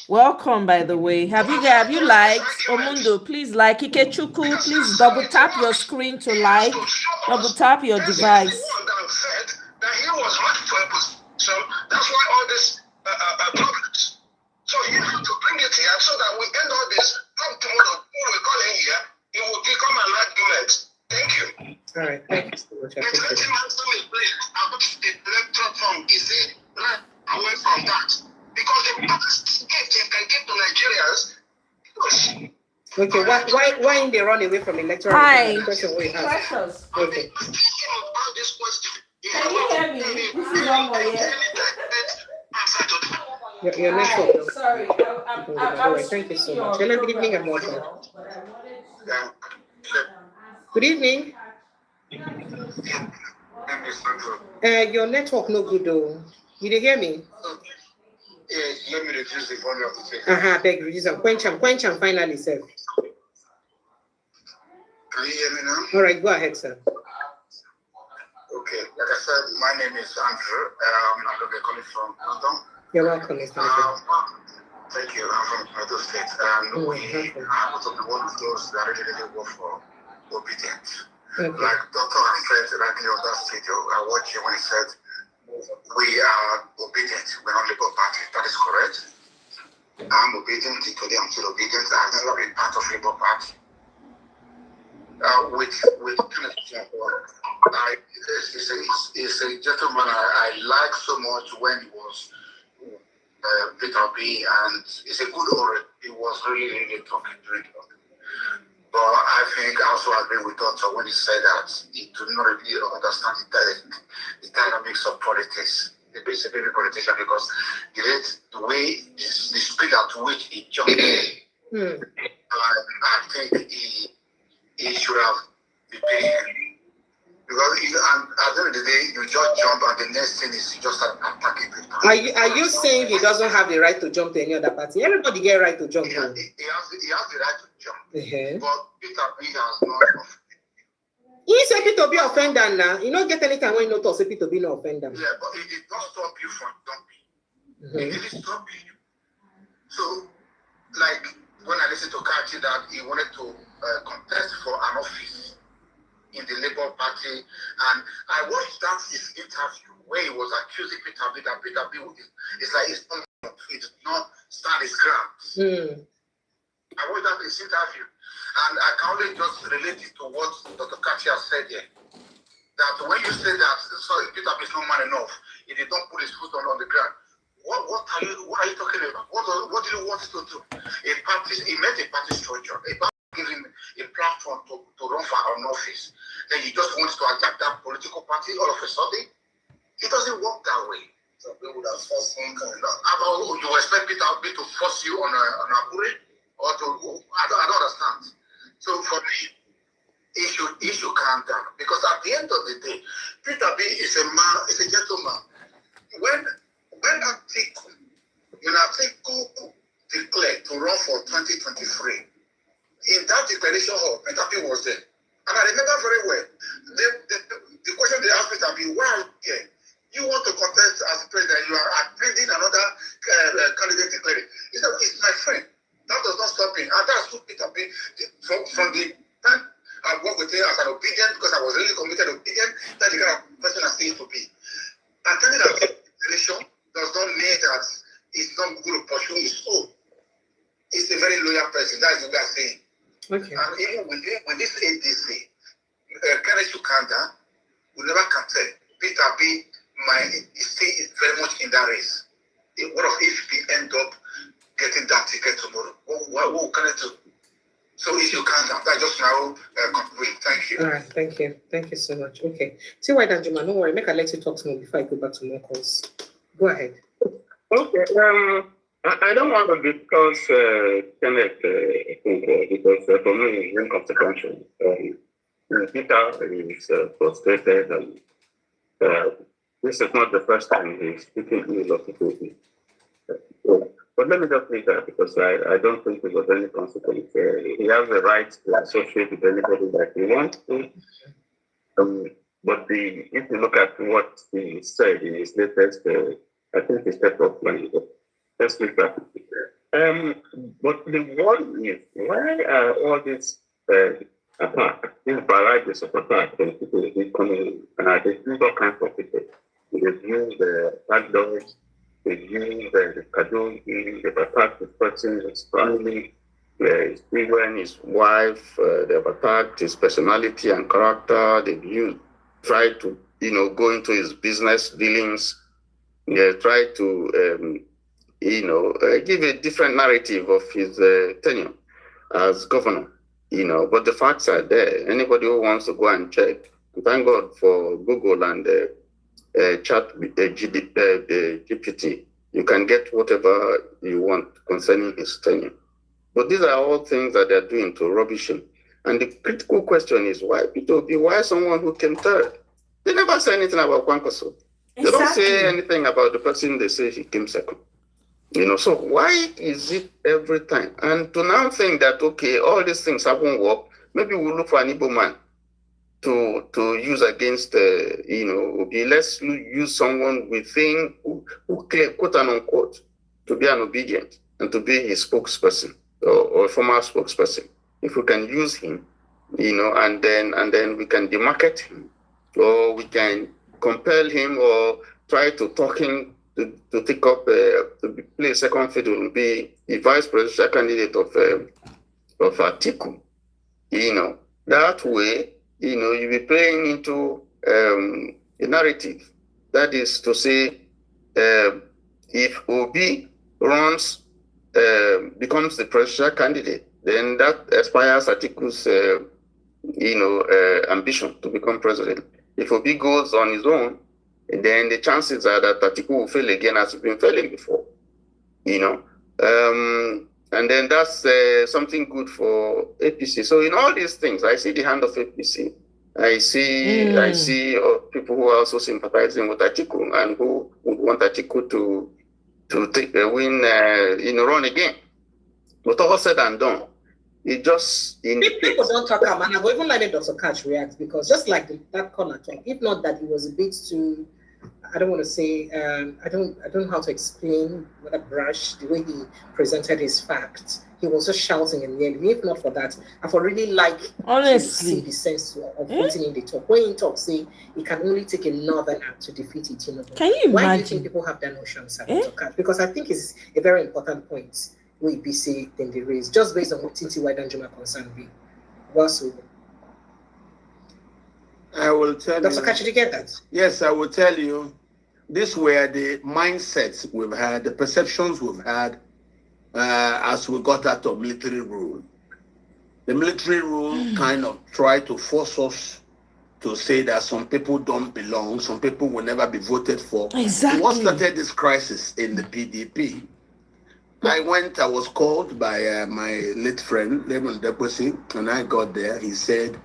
Welcome, by the way. Have you liked Omondo? Please like Ikechuku. Please double tap your screen to like. Double tap your device. That he was running for a position. That's why all this problems. So you have to bring it here so that we end all this. Come tomorrow, when we call in here, it will become an argument. Thank you. All right, thank you so much. The 20 months to me, please, about the electoral form is it right away from that. Because the biggest gift you can give to Nigerians. Okay, why in they run away from electoral? Hi. Question we have. Okay. Can you hear me? This is Omoye. Your network. Sorry, I was thank you so much. Hello, good evening and welcome. Good evening. Your network no good though. You did hear me? Yes, let me reduce the volume of the thing. Beg reduce and quench and finally, sir. Can you hear me now? All right, go ahead, sir. Okay, like I said, my name is Andrew. I'm calling from London. You're welcome, Mr. Thank you. I'm from Edo State. We are also one of those that really work for obedience. Okay. Like Dr. said rightly on that video, I watched him when he said, we are obedient. We're not Labour Party. That is correct. I'm obedient. Today I'm still obedient. I've never been part of Labour Party. With he's a gentleman I like so much when he was Peter B, and it's a good orator. He was really talking during it. But I think I also agree with Doctor when he said that he do not really understand the dynamics of politics. He's basically a politician because the way, the speed at which he jumped, I think he should have been patient. Because at the end of the day, you just jump, and the next thing is you just start attacking people. Are you saying he doesn't have the right to jump to any other party? Everybody get right to jump. He has the right to jump. But Peter B has not. He said Peter B offender now. You don't get anything when you know to say Peter B no offender. Yeah, but it did not stop you from jumping. It didn't stop you. So, like when I listened to Kachi that he wanted to contest for an office in the Labour Party, and I watched that his interview where he was accusing Peter B that Peter B is like he did not stand his ground. I watched that his interview, and I can only just relate it to what Dr. Kachi has said here. That when you say that Peter is not man enough, he did not put his foot on the ground. What are you talking about? What do you want to do? He made a party structure. A party gave him a platform to run for an office. Then he just wants to attack that political party all of a sudden. It doesn't work that way. So they would have forced him. You expect Peter to force you on a bullet? Or to, I don't understand. So for me, he should calm down. Because at the end of the day, Peter B is a man, is a gentleman. When Atiku declared to run for 2023, in that declaration hall, Peter B was there. And I remember very well, the question they asked Peter B, why are you here? You want to contest as president, you are bringing another candidate declaring. He said, it's my friend. That does not stop him. And that's what Peter B, from the time I worked with him as an obedient, because I was really committed obedient, that's the kind of person I see to be. Attending that declaration does not mean that it's not going to pursue his own. He's a very loyal person. That's what we are saying. Okay. And even with this ADC, Kenneth Uganda will never contest. Peter B is very much in that race. What if he end up getting that ticket tomorrow? What can I do? So if you can't, I just now conclude. Thank you. All right, thank you. Thank you so much. Okay. See why Danjuma, don't worry, make I let you talk to me before I go back to more calls. Go ahead. Okay. I don't want to discuss Kenneth because for me it's inconsequential. Peter is frustrated and this is not the first time he's speaking ill of people. But let me just leave that because I don't think it was any consequence. He has the right to associate with anybody that he wants to. But if you look at what he said in his latest, I think he stepped up line. Let's leave that. But the one is, why are all these attacks, these varieties of attacks on people coming, they use all kinds of people. They use the bad dogs, they use the Kadogi, they've attacked his person, his family, his children, his wife, they've attacked his personality and character, they've tried to, go into his business dealings, they tried to, give a different narrative of his tenure as governor, but the facts are there. Anybody who wants to go and check, thank God for Google and chat GPT, you can get whatever you want concerning his tenure. But these are all things that they're doing to rubbish him. And the critical question is why someone who came third? They never say anything about Kwankwaso. They don't say anything about the person they say he came second. So why is it every time? And to now think that, okay, all these things haven't worked, maybe we'll look for an Igbo man to use against, let's use someone within who claim, quote and unquote, to be an obedient and to be his spokesperson or a former spokesperson. If we can use him, and then we can demarket him, or we can compel him or try to talk him to take up, to play second fiddle and be a vice presidential candidate of Atiku. That way, you'll be playing into a narrative. That is to say, if Obi runs, becomes the presidential candidate, then that aspires Atiku's, ambition to become president. If Obi goes on his own, then the chances are that Atiku will fail again as he's been failing before. And then that's something good for APC. So in all these things, I see the hand of APC. I see people who are also sympathizing with Atiku and who would want Atiku to take a win, run again. But all said and done, it just people don't talk about, and I've even let Dr. Catch react because just like that corner talk, if not that it was a bit too, I don't want to say, I don't know how to explain whether brash the way he presented his facts. He was just shouting and yelling. If not for that, I've already honestly to see the sense of putting in the talk. When he talks, say he can only take a northern act to defeat it. Can you imagine? Why do you think people have that notion, Dr. Catch? Because I think it's a very important point. we be see in the race, just based on what Tinti White and Juma concern be. What's over? I will tell Dr. you. Kachi, did you get that? Yes, I will tell you. These were the mindsets we've had, the perceptions we've had as we got out of military rule. The military rule kind of tried to force us to say that some people don't belong, some people will never be voted for. Exactly. What started this crisis in the PDP? I was called by my late friend, Raymond Deposi, and I got there. He said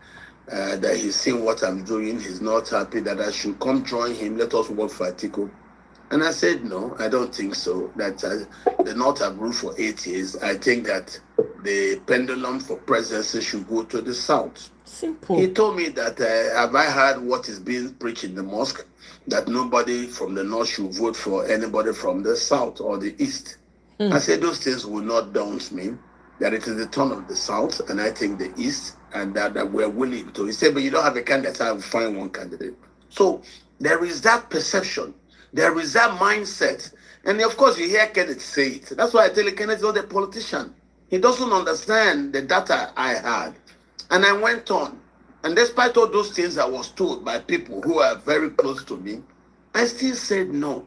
that he's seen what I'm doing. He's not happy, that I should come join him. Let us work for Atiku. And I said, no, I don't think so. That the North have ruled for 8 years. I think that the pendulum for presidency should go to the South. Simple. He told me that, have I heard what is being preached in the mosque, that nobody from the North should vote for anybody from the South or the East. I said, those things will not daunt me, that it is the turn of the South, and I think the East, and that we're willing to. He said, but you don't have a candidate, I will find one candidate. So there is that perception. There is that mindset. And of course, you hear Kenneth say it. That's why I tell you, Kenneth is not a politician. He doesn't understand the data I had. And I went on. And despite all those things I was told by people who are very close to me, I still said no.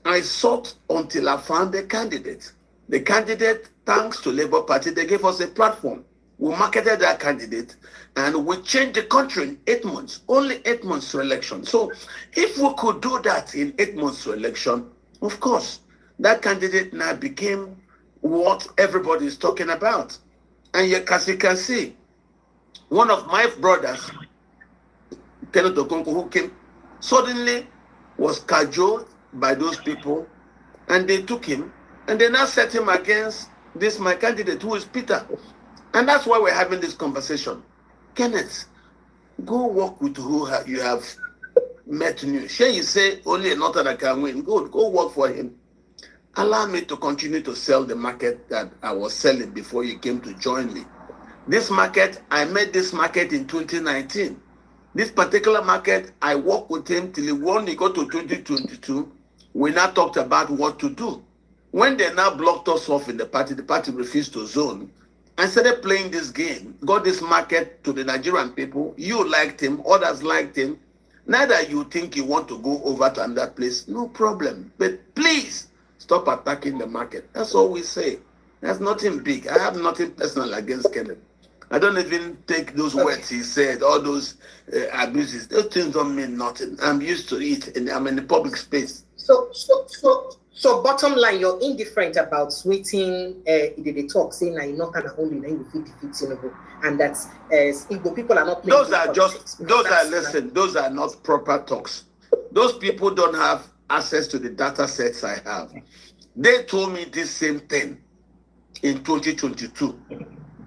I sought until I found a candidate. The candidate, thanks to Labour Party, they gave us a platform. We marketed that candidate and we changed the country in 8 months, only 8 months to election. So if we could do that in 8 months to election, of course, that candidate now became what everybody is talking about. And yet, as you can see, one of my brothers, Kenneth Okonkwo, who came, suddenly was cajoled by those people, and they took him, and they now set him against this, my candidate, who is Peter. And that's why we're having this conversation. Kenneth, go work with who you have met new. Sure, you say only a northerner can win. Good, go work for him. Allow me to continue to sell the market that I was selling before you came to join me. This market, I made this market in 2019. This particular market, I worked with him till he won. He got to 2022. We now talked about what to do. When they now blocked us off in the party refused to zone. I started playing this game, got this market to the Nigerian people. You liked him, others liked him. Neither you think you want to go over to another place, no problem. But please stop attacking the market. That's all we say. That's nothing big. I have nothing personal against Kenneth. I don't even take those words he said, all those abuses. Those things don't mean nothing. I'm used to it, and I'm in the public space. So bottom line, you're indifferent about switching the talk, saying that you're not kind of only now you feel defeat Tinubu, and that's Igbo people are not playing. Those are just those are not proper talks. Those people don't have access to the data sets I have. They told me this same thing in 2022.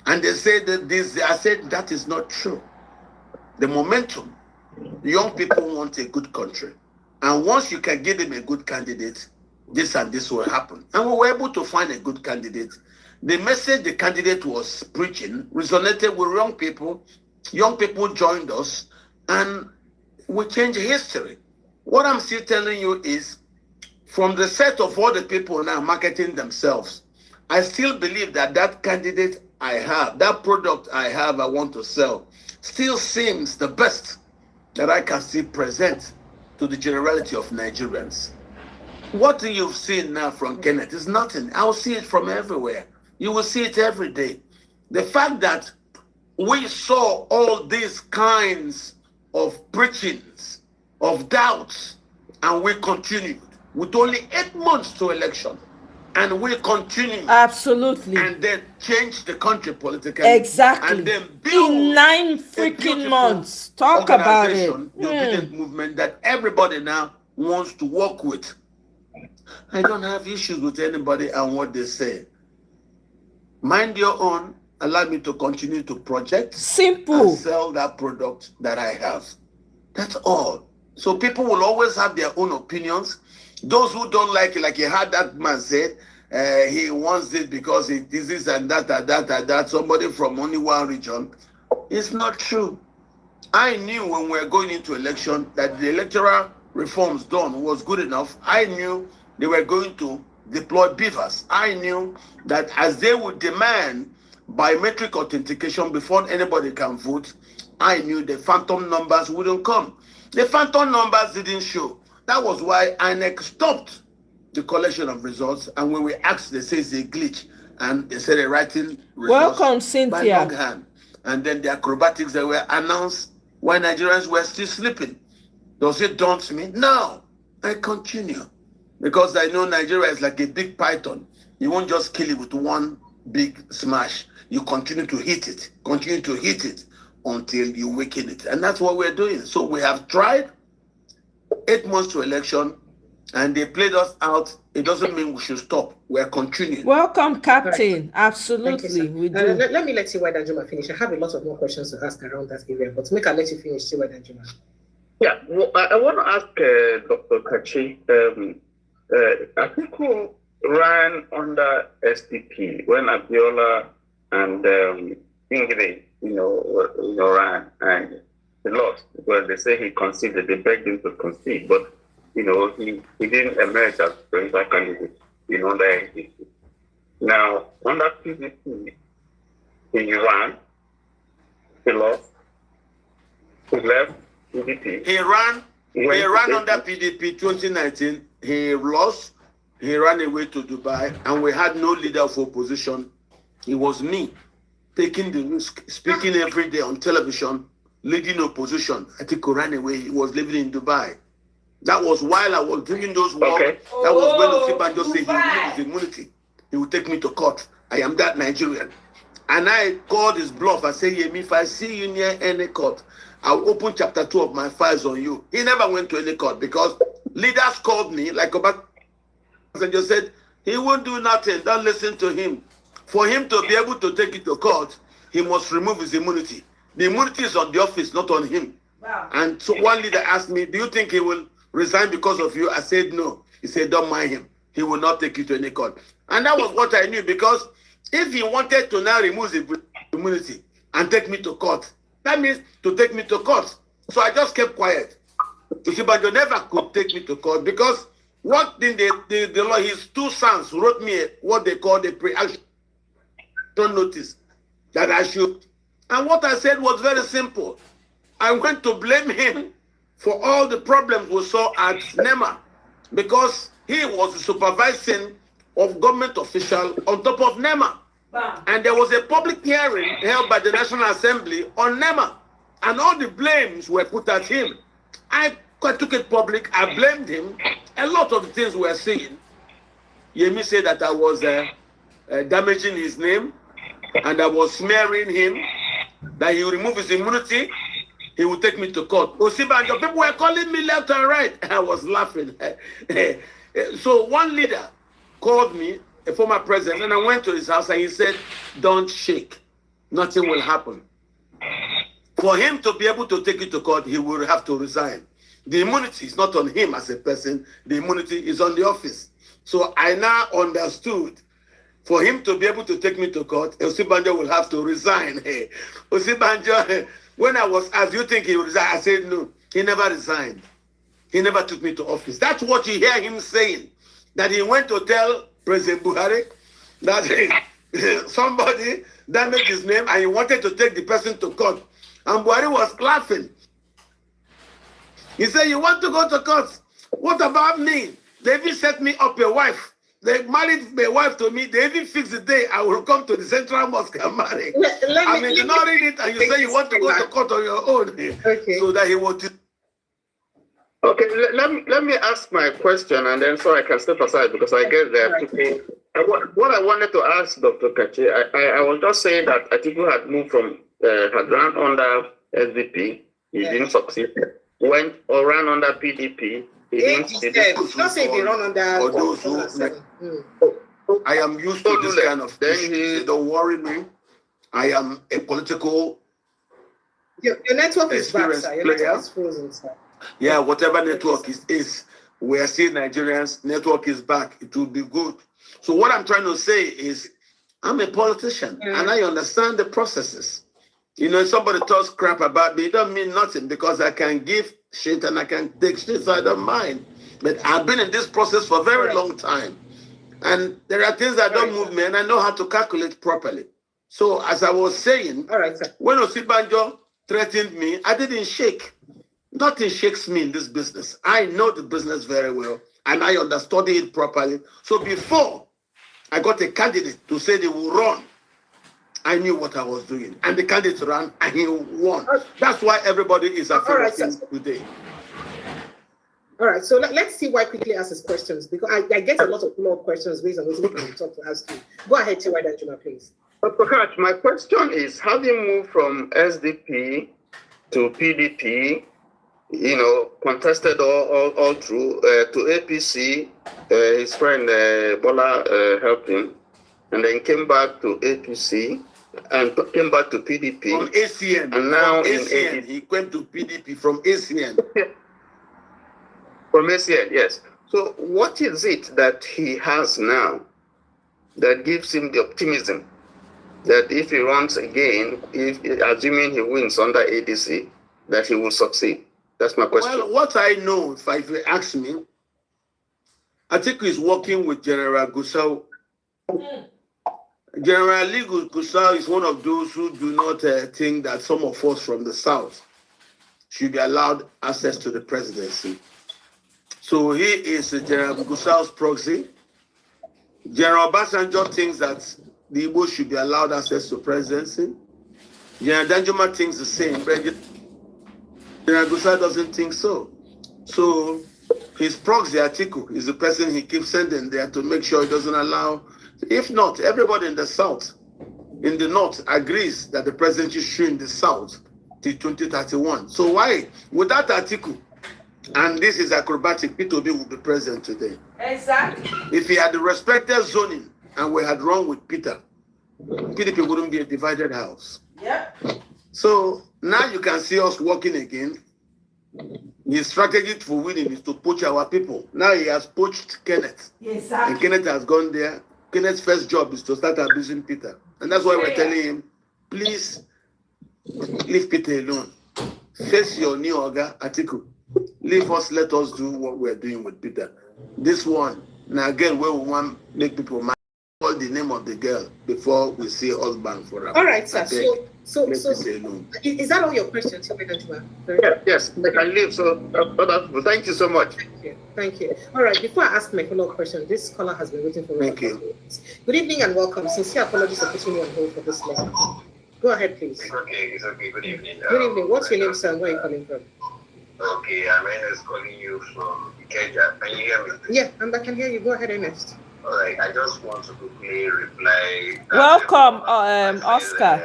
And they said that I said that is not true. The momentum, young people want a good country. And once you can give them a good candidate, this and this will happen. And we were able to find a good candidate. The message the candidate was preaching resonated with young people. Young people joined us, and we changed history. What I'm still telling you is, from the set of all the people now marketing themselves, I still believe that that candidate I have, that product I have, I want to sell, still seems the best that I can still present to the generality of Nigerians. What you've seen now from Kenneth is nothing. I'll see it from everywhere. You will see it every day. The fact that we saw all these kinds of preachings, of doubts, and we continued with only 8 months to election. And we continue. Absolutely. And then change the country politically. Exactly. And then build in 9 freaking months. Talk about it. The obedient movement that everybody now wants to work with. I don't have issues with anybody and what they say. Mind your own. Allow me to continue to project. Simple. And sell that product that I have. That's all. So people will always have their own opinions. Those who don't like it, like you had that man said, he wants it because it is this and that, somebody from only one region. It's not true. I knew when we were going into election that the electoral reforms done was good enough. I knew they were going to deploy beavers. I knew that as they would demand biometric authentication before anybody can vote, I knew the phantom numbers wouldn't come. The phantom numbers didn't show. That was why INEC stopped the collection of results, and when we asked, they say it's a glitch, and they said they're writing results Welcome, by Cynthia. longhand. And then the acrobatics that were announced while Nigerians were still sleeping. Does it daunt me? No, I continue. Because I know Nigeria is like a big python. You won't just kill it with one big smash. You continue to hit it until you weaken it. And that's what we're doing. So we have tried 8 months to election, and they played us out. It doesn't mean we should stop. We're continuing. Welcome, Captain. Right. Absolutely, we do. Let me let Tiwa Danjuma finish. I have a lot of more questions to ask around that area, but make I let you finish, Tiwa Danjuma. Yeah, well, I want to ask Dr. Kachi. I think who ran under SDP when Abiola and Ingrid, ran and he lost. Well, they say he conceded. They begged him to concede, but he didn't emerge as presidential candidate under SDP. Now, under PDP, he ran, he lost, he left PDP. He ran under PDP 2019. He lost. He ran away to Dubai, and we had no leader of opposition. It was me taking the risk, speaking every day on television, leading opposition. I think he ran away. He was living in Dubai. That was while I was doing those work. Okay. That was when Osibanjo said he would lose immunity. He would take me to court. I am that Nigerian. And I called his bluff. I said, Yemi, if I see you near any court, I'll open chapter 2 of my files on you. He never went to any court because leaders called me, like Obasanjo said, he won't do nothing. Don't listen to him. For him to be able to take it to court, he must remove his immunity. The immunity is on the office, not on him. Wow. And so one leader asked me, do you think he will resign because of you? I said, no. He said, don't mind him. He will not take you to any court. And that was what I knew, because if he wanted to now remove his immunity and take me to court, that means to take me to court. So I just kept quiet. Osibanjo never could take me to court because what did the law, his two sons wrote me what they call the pre-action notice that I should. And what I said was very simple. I went to blame him for all the problems we saw at NEMA because he was supervising of government official on top of NEMA. Wow. And there was a public hearing held by the National Assembly on NEMA, and all the blames were put at him. I took it public. I blamed him. A lot of the things we were saying, Yemi said that I was damaging his name and I was smearing him, that he would remove his immunity, he would take me to court. Osibanjo, people were calling me left and right. I was laughing. So one leader called me, a former president, and I went to his house and he said, don't shake. Nothing will happen. For him to be able to take it to court, he will have to resign. The immunity is not on him as a person. The immunity is on the office. So I now understood, for him to be able to take me to court, Osibanjo will have to resign. Hey, Osibanjo, when I was asked, do you think he will resign? I said, no, he never resigned. He never took me to office. That's what you hear him saying, that he went to tell President Buhari that somebody damaged his name and he wanted to take the person to court. And Buhari was laughing. He said, you want to go to court? What about me? They even set me up a wife. They married my wife to me. They even fixed the day I will come to the Central Mosque and marry. I mean, you not read it and you say you want to go to court on your own. Okay. So that he wanted. Okay, let me ask my question, and then so I can step aside because I get there. What I wanted to ask Dr. Kachi, I was just saying that Atiku had moved from, had run under SDP, he didn't succeed. Went or ran under PDP, he didn't succeed. Don't say he ran under. I am used to this kind of thing. Don't worry me. I am a political. Your network is back, sir. Your network is frozen, sir. Yeah, whatever network is, we are seeing Nigerians, network is back. It will be good. So what I'm trying to say is, I'm a politician and I understand the processes. You know, if somebody talks crap about me, it doesn't mean nothing because I can give shit and I can take shit, so I don't mind. But I've been in this process for a very long time. And there are things that don't move me, and I know how to calculate properly. So, as I was saying, all right, sir. When Osibanjo threatened me, I didn't shake. Nothing shakes me in this business. I know the business very well, and I understood it properly. So before I got a candidate to say they will run, I knew what I was doing. And the candidate ran, and he won. That's why everybody is afraid of him today. All right, so let's see why quickly ask his questions, because I get a lot of follow-up questions based on what we talk to ask you. Go ahead, Chiwa Danjuma, please. Perhaps my question is, how do you move from SDP to PDP, contested all through, to APC, his friend Bola helped him, and then came back to APC, and came back to PDP. From ACN. And now from in ACN, he went to PDP from ACN. From ACN, yes. So what is it that he has now that gives him the optimism that if he runs again, assuming he wins under ADC, that he will succeed? That's my question. Well, what I know, if you ask me, I think he's working with General Gusau. General Lee Gusau is one of those who do not think that some of us from the South should be allowed access to the presidency. So he is General Gusau's proxy. General Obasanjo thinks that the Igbo should be allowed access to presidency. General Danjuma thinks the same, but General Gusau doesn't think so. So his proxy, Atiku, is the person he keeps sending there to make sure he doesn't allow. If not, everybody in the South, in the North, agrees that the presidency should in the South till 2031. So why? Without Atiku, and this is acrobatic, P2B would be president today. Exactly. If he had respected zoning and we had run with Peter, PDP wouldn't be a divided house. Yep. So now you can see us working again. His strategy for winning is to poach our people. Now he has poached Kenneth. Exactly. And Kenneth has gone there. Kenneth's first job is to start abusing Peter. And that's why we're telling him, please leave Peter alone. Face your new Oga, Atiku. Leave us, let us do what we're doing with Peter. This one, now again, where we want to make people mad, call the name of the girl before we see husband for her. All right, sir. So is that all your questions? Yes, I can leave. So, thank you so much. Thank you. All right, before I ask my follow-up question, this caller has been waiting for Thank you. Good evening and welcome. Sincere apologies for putting you on hold for this long. Go ahead, please. It's okay. Good evening. Good evening. What's your name, sir, and where are you calling from? Okay, I'm Ernest calling you from Ikeja. Can you hear me? Yeah, I can hear you. Go ahead, Ernest. All right, I just want to quickly reply. Welcome, Oscar.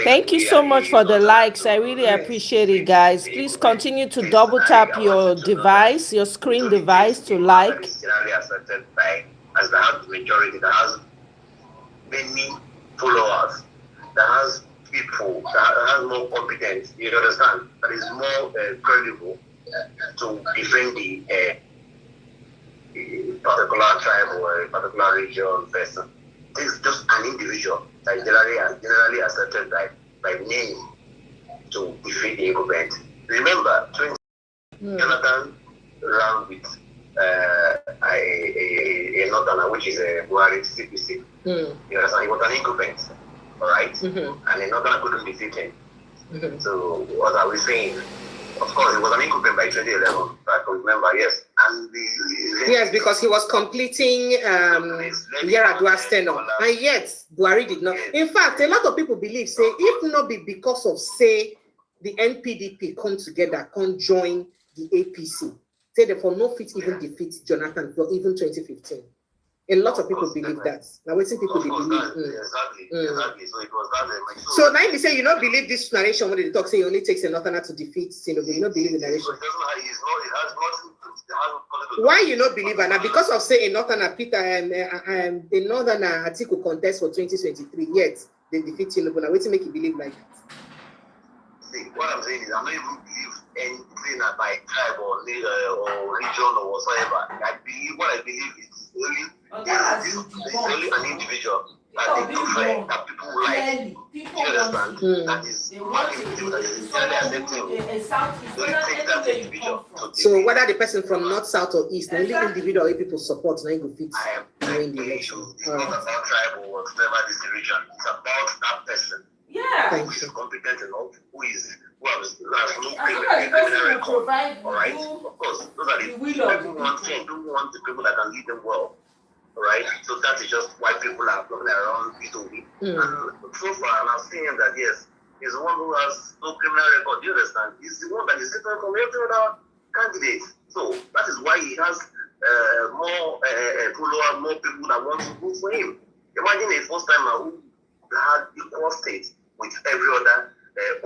Thank you so much for the likes. I really appreciate it, guys. Please continue to double tap your device, your screen device, to like. Generally accepted by as the House majority that has many followers, that has people that has more competence. You understand? That is more credible to defend the particular tribe or a particular region person. This is just an individual that is generally accepted by many to defeat the incumbent. Remember, Jonathan ran with a northerner, which is a Buhari CPC. You understand? He was an incumbent, all right? And a northerner couldn't defeat him. So what are we saying? Of course, he was an incumbent by 2011. I can remember, yes. And yes, because he was completing Yar'Adua's tenure, and yet Buhari did not. In fact, a lot of people believe, say, if not be because of, say, the NPDP come together, come join the APC, say therefore no fit even defeat Jonathan for even 2015. A lot of people believe that. Now, what people believe? Exactly. So it was that. So now you say you don't believe this narration when they talk, say it only takes a northerner to defeat Tinubu. You don't believe the narration. Why you not believe her? Now because of say a northerner Peter and the northerner Atiku contest for 2023, yet they defeat Tinubu. Now, what to make you believe like that? See, what I'm saying is I don't even believe anything by tribe or region or whatsoever. What I believe is only an individual that they prefer, that people like. You understand? That is So whether the person from north, south, or east, the only individual people support, now go fit win the election. It's not about tribal or whatever this region. It's about that person. Yeah. Who is competent enough, who has no criminal record. All right? Of course, those are the people who want the people that can lead them well. All right? So that is just why people are looking around P2B. And so far, I'm seeing that, yes, he's the one who has no criminal record. Do you understand? He's the one that is different from every other candidate. So that is why he has more followers, more people that want to vote for him. Imagine a first timer who had equal state with every other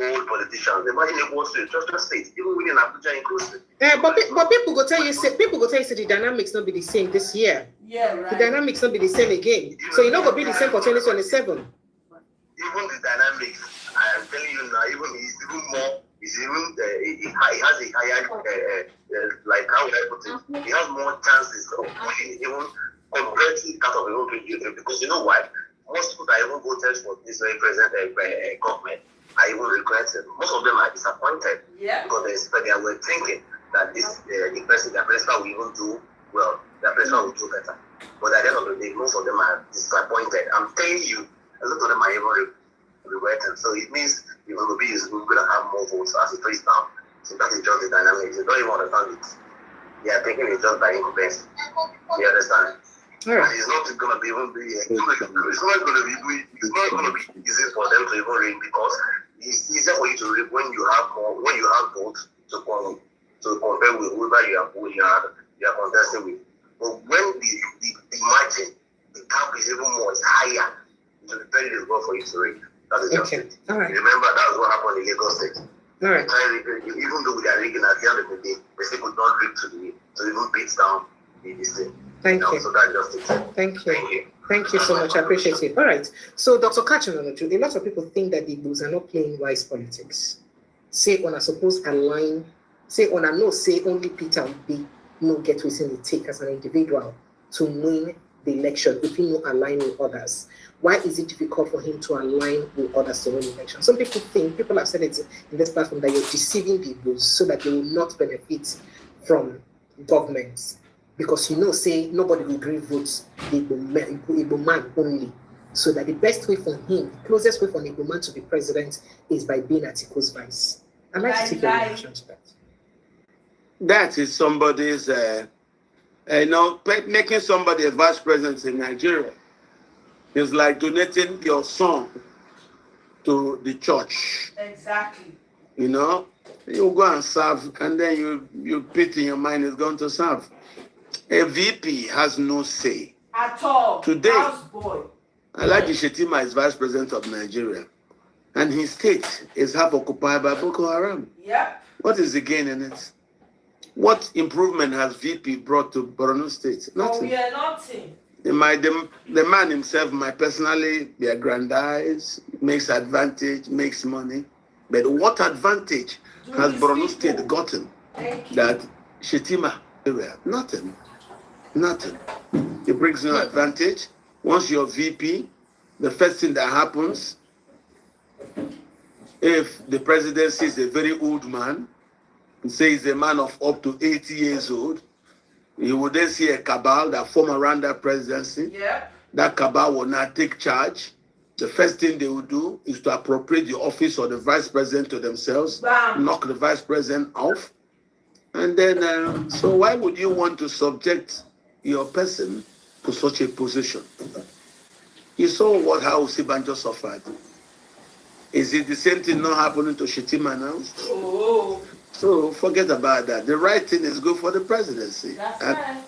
old politicians. Imagine a whole state, just a state, even within Abuja inclusive. But people go tell you, say the dynamics not be the same this year. Yeah, right. The dynamics not be the same again. So you're not gonna be the same for 2027. Even the dynamics, I am telling you now, he has a higher like how would I put it? He has more chances of winning even compared to that of his own because you know why? Most people that even voted for this very present government are even regretting. Most of them are disappointed because they were thinking that the president will even do well, the president will do better. But at the end of the day, most of them are disappointed. I'm telling you, a lot of them are even regretting. So it means we're going to have more votes as it is now. So that is just the dynamics. You don't even understand it. They are taking it just by incompetency. You understand? Right. And it's not going to be easy for them to even read because it's easier for you to read when you have votes to compare with whoever you are contesting with. But when the margin, the gap is even more, it's higher, it will be very difficult for you to read. That is just it. All right. Remember, that was what happened in Lagos State. All right. Even though they are rigging at the end of the day, they still could not rig to even beat down this thing. Thank you. So that's just it. Thank you. Thank you so much. I appreciate it. All right. So, Dr. Kachinonoju, a lot of people think that the Igbos are not playing wise politics. Say on a suppose align, say on a no, say only Peter Obi no get within the take as an individual to win the election if he no align with others. Why is it difficult for him to align with others to win the election? Some people have said it in this platform that you're deceiving the Igbos so that they will not benefit from governments. Because say nobody will agree votes the Igbo man only. So that the best way for him, the closest way for the Igbo man to be president is by being Atiku's vice. I'd like to take your reaction to that. That is somebody's, making somebody a vice president in Nigeria is like donating your son to the church. Exactly. You go and serve, and then you put in your mind is going to serve. A VP has no say. At all. Today, Houseboy. Alhaji Shetima is vice president of Nigeria, and his state is half occupied by Boko Haram. Yep. What is the gain in it? What improvement has VP brought to Borno State? Nothing. Oh, yeah, nothing. The man himself might personally be aggrandized, makes advantage, makes money. But what advantage has Borno State gotten that Shetima area? Nothing. It brings no advantage. Once you're VP, the first thing that happens, if the presidency is a very old man, say he's a man of up to 80 years old, you will then see a cabal that form around that presidency. Yeah. That cabal will not take charge. The first thing they will do is to appropriate the office of the vice president to themselves, knock the vice president off. And then, so why would you want to subject your person to such a position? You saw how Sibanjo suffered. Is it the same thing not happening to Shetima now? Oh. So forget about that. The right thing is good for the presidency. That's right.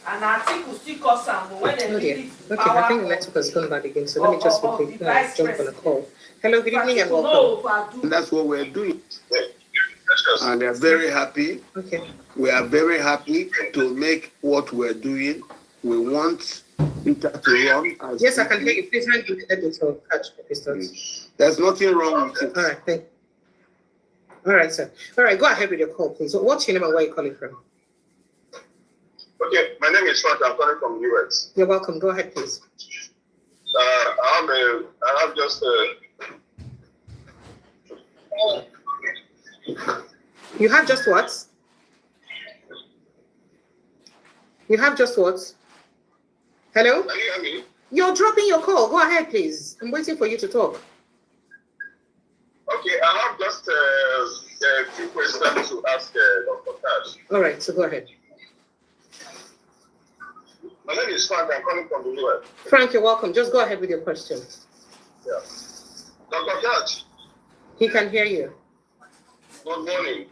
And Atiku still cause some when they Okay, I think the network has gone back again. So let me just quickly jump on a call. Hello, good evening and welcome. And that's what we're doing. And they're very happy. Okay. We are very happy to make what we're doing. We want Peter to run. Yes, I can hear you. Please hand you the editor. There's nothing wrong with it. All right, thank you. All right, sir. All right, go ahead with your call, please. What's your name and where are you calling from? Okay, my name is Frank. I'm calling from US. You're welcome. Go ahead, please. I have just. You have just what? You have just what? Hello? Can you hear me? You're dropping your call. Go ahead, please. I'm waiting for you to talk. Okay, I have just a few questions to ask Dr. Cash. All right, so go ahead. My name is Frank. I'm calling from the US. Frank, you're welcome. Just go ahead with your question. Yeah. Dr. Cash. He can hear you. Good morning.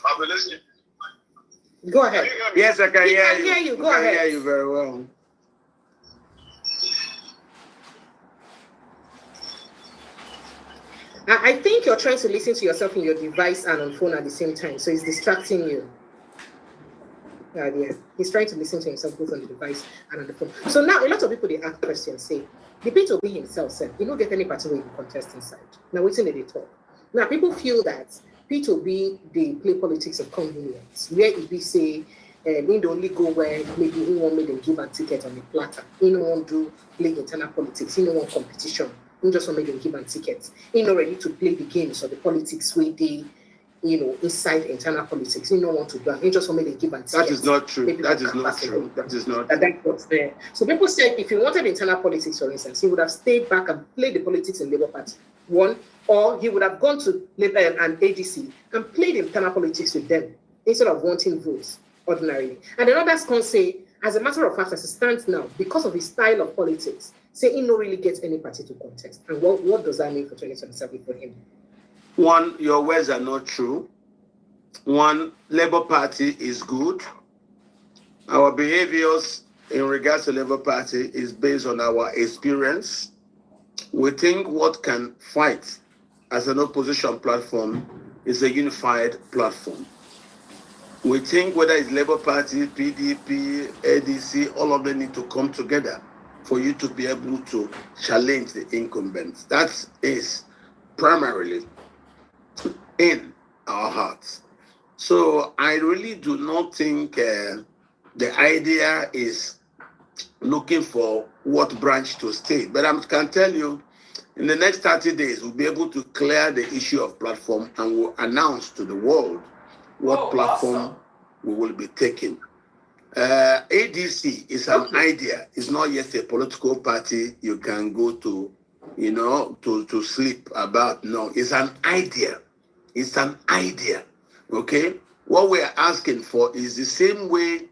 I've been listening. Go ahead. Yes, I can hear you. Hear you. Go I ahead. can hear you very well. I think you're trying to listen to yourself in your device and on phone at the same time, so it's distracting you. Yeah, he's trying to listen to himself both on the device and on the phone. So now a lot of people they ask questions, say the P2B himself said he don't get any party where he contest inside. Now waiting they talk. Now people feel that P2B they play politics of convenience, where it be say we don't only go where maybe he won't make them give a ticket on the platter. He don't want to play internal politics, he don't want competition. He just want to make them give and tickets. He not ready to play the games or the politics where they, inside internal politics. He don't want to do. He just want to make them give and tickets. That is not true. That is not true. That is not true. That's what's there. So people said if he wanted internal politics, for instance, he would have stayed back and played the politics in Labour Party. One, or he would have gone to Labour and ADC and played internal politics with them instead of wanting votes ordinarily. And then others can say, as a matter of fact, as it stands now, because of his style of politics, say he no really gets any party to contest. And what does that mean for 2027 for him? One, your words are not true. One, Labour Party is good. Our behaviors in regards to Labour Party is based on our experience. We think what can fight as an opposition platform is a unified platform. We think whether it's Labour Party, PDP, ADC, all of them need to come together for you to be able to challenge the incumbents. That is primarily in our hearts. So I really do not think the idea is looking for what branch to stay. But I can tell you, in the next 30 days, we'll be able to clear the issue of platform and we'll announce to the world what platform we will be taking. ADC is an idea. It's not yet a political party you can go to, to sleep about. No, it's an idea. It's an idea. Okay? What we are asking for is the same way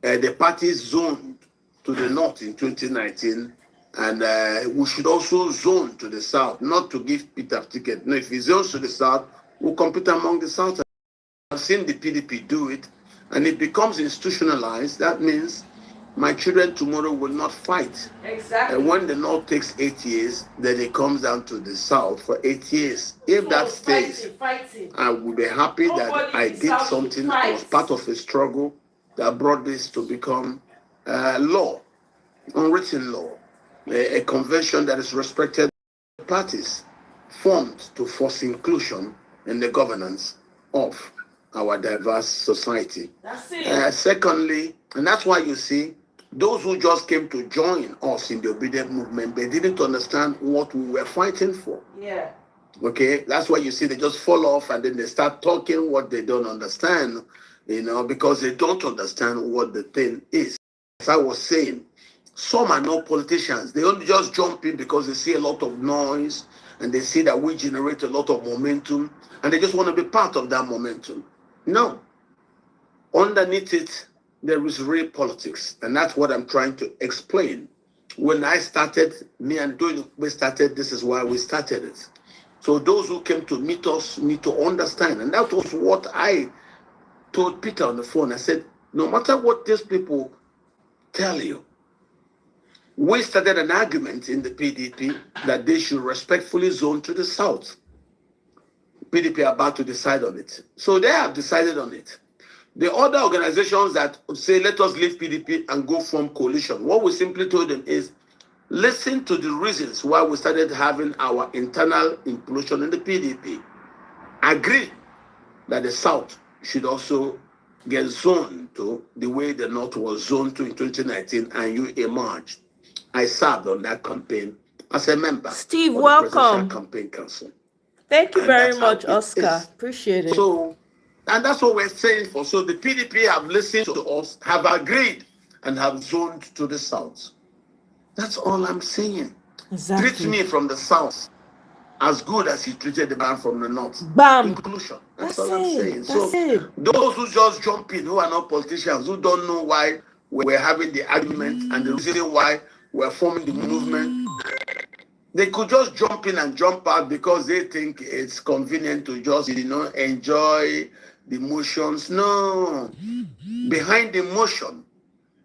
the parties zoned to the north in 2019, and we should also zone to the south, not to give Peter ticket. No, if he zones to the south, we'll compete among the south. I've seen the PDP do it, and it becomes institutionalized. That means my children tomorrow will not fight. Exactly. And when the north takes 8 years, then it comes down to the south for 8 years. If that stays, I will be happy that I did something. I was part of a struggle that brought this to become law, unwritten law, a convention that is respected by parties, formed to force inclusion in the governance of our diverse society. That's it. Secondly, and that's why you see, those who just came to join us in the obedient movement, they didn't understand what we were fighting for. Yeah. Okay, that's why you see they just fall off and then they start talking what they don't understand, because they don't understand what the thing is. As I was saying, some are not politicians. They only just jump in because they see a lot of noise and they see that we generate a lot of momentum and they just want to be part of that momentum. No. Underneath it, there is real politics. And that's what I'm trying to explain. When I started, me and Doyle, we started, this is why we started it. So those who came to meet us need to understand. And that was what I told Peter on the phone. I said, no matter what these people tell you, we started an argument in the PDP that they should respectfully zone to the south. PDP are about to decide on it. So they have decided on it. The other organizations that say, let us leave PDP and go form coalition, what we simply told them is, listen to the reasons why we started having our internal implosion in the PDP. Agree that the South should also get zoned to the way the North was zoned to in 2019 and you emerged. I served on that campaign as a member Steve, of the Presidential welcome. Campaign Council. Thank you And very that's how much, it Oscar. is. Appreciate it. So, and that's what we're saying for. So the PDP have listened to us, have agreed, and have zoned to the South. That's all I'm saying. Exactly. Treat me from the South as good as he treated the man from the North. Bam. Inclusion. That's That's all I'm it. saying. That's So it. those who just jump in, who are not politicians, who don't know why we're having the argument and the reason why we're forming the movement, they could just jump in and jump out because they think it's convenient to just, enjoy the motions. No. Behind the motion,